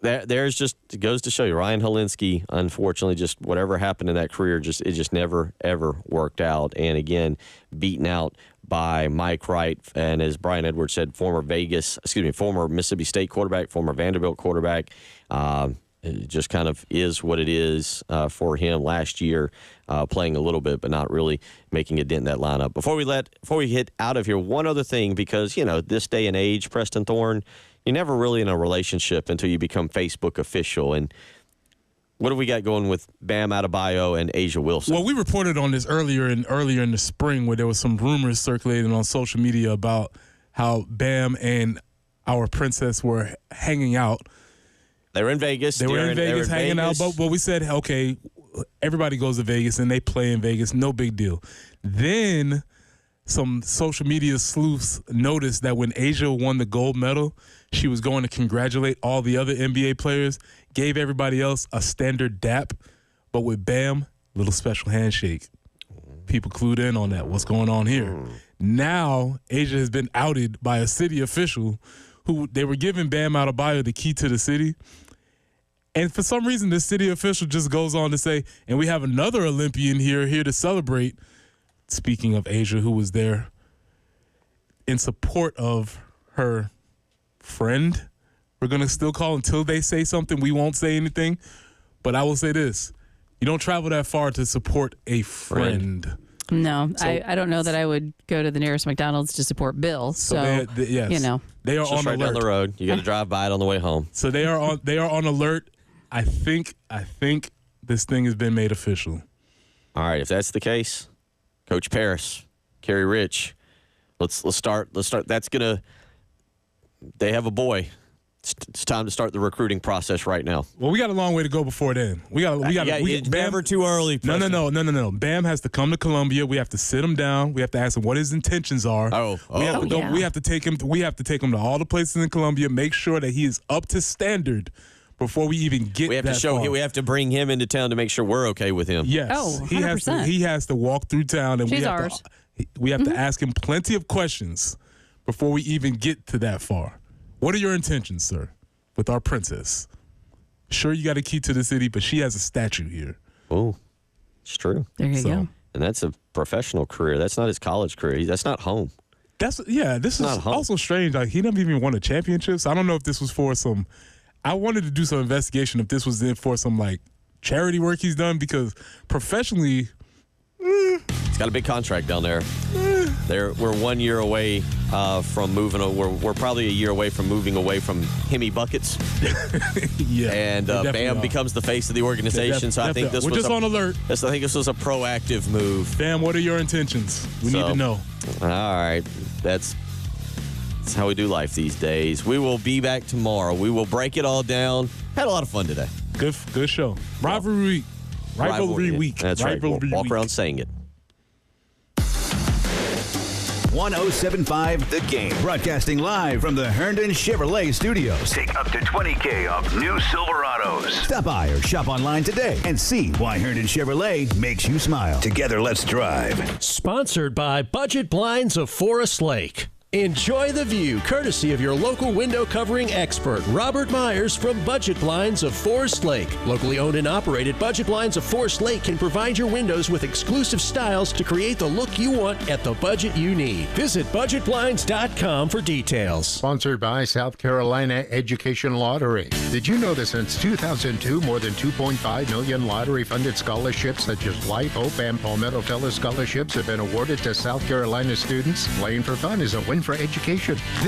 There's just, it goes to show you, Ryan Helinski, unfortunately, just whatever happened in that career, it just never, ever worked out. And again, beaten out by Mike Wright. And as Brian Edwards said, former Mississippi State quarterback, former Vanderbilt quarterback. It just kind of is what it is for him last year, playing a little bit, but not really making a dent in that lineup. Before we hit out of here, one other thing, because, this day and age, Preston Thorne, you're never really in a relationship until you become Facebook official. And what do we got going with Bam Adebayo and Asia Wilson? Well, we reported on this earlier in the spring, where there was some rumors circulating on social media about how Bam and our princess were hanging out. They were in Vegas. They were in Vegas hanging out. But we said, okay, everybody goes to Vegas and they play in Vegas. No big deal. Then some social media sleuths noticed that when Asia won the gold medal, she was going to congratulate all the other NBA players, gave everybody else a standard dap, but with Bam, little special handshake. People clued in on that. What's going on here? Now, Asia has been outed by a city official who they were giving Bam Adebayo the key to the city. And for some reason, this city official just goes on to say, and we have another Olympian here to celebrate. Speaking of Asia, who was there in support of her friend. We're going to still call until they say something. We won't say anything. But I will say this. You don't travel that far to support a friend. No, so, I don't know that I would go to the nearest McDonald's to support Bill. So, yes, you know. They are on right alert. Down the road. You got to drive by it on the way home. So they are on alert. I think this thing has been made official. All right, if that's the case, Coach Paris, Kerry Rich, let's start. That's gonna. They have a boy. It's time to start the recruiting process right now. Well, we got a long way to go before then. It's never too early. No. Bam has to come to Columbia. We have to sit him down. We have to ask him what his intentions are. We have to take him to all the places in Columbia. Make sure that he is up to standard before we even get. We have to show him. We have to bring him into town to make sure we're okay with him. Yes. Oh, 100%. He has to walk through town, and we have to ask him plenty of questions before we even get to that far. What are your intentions, sir, with our princess? Sure, you got a key to the city, but she has a statue here. Oh, it's true. There you go. And that's a professional career. That's not his college career. That's not home. This is also strange. Like, he never even won a championship. So I don't know if this was for some. I wanted to do some investigation if this was for some like charity work he's done, because professionally, he's got a big contract down there. We're 1 year away from moving. We're probably a year away from moving away from Hemi buckets. And Bam becomes the face of the organization. So I think this was on alert. I think this was a proactive move. Bam, what are your intentions? We need to know. All right, that's how we do life these days. We will be back tomorrow. We will break it all down. Had a lot of fun today. Good show. Rivalry week. That's right. Walk around saying it. 107.5 The Game. Broadcasting live from the Herndon Chevrolet Studios. Take up to $20,000 off new Silverados. Stop by or shop online today and see why Herndon Chevrolet makes you smile. Together, let's drive. Sponsored by Budget Blinds of Forest Lake. Enjoy the view, courtesy of your local window covering expert, Robert Myers from Budget Blinds of Forest Lake. Locally owned and operated, Budget Blinds of Forest Lake can provide your windows with exclusive styles to create the look you want at the budget you need. Visit budgetblinds.com for details. Sponsored by South Carolina Education Lottery. Did you know that since 2002, more than 2.5 million lottery-funded scholarships such as Life, Hope, and Palmetto Fellow scholarships have been awarded to South Carolina students? Playing for fun is a win for education.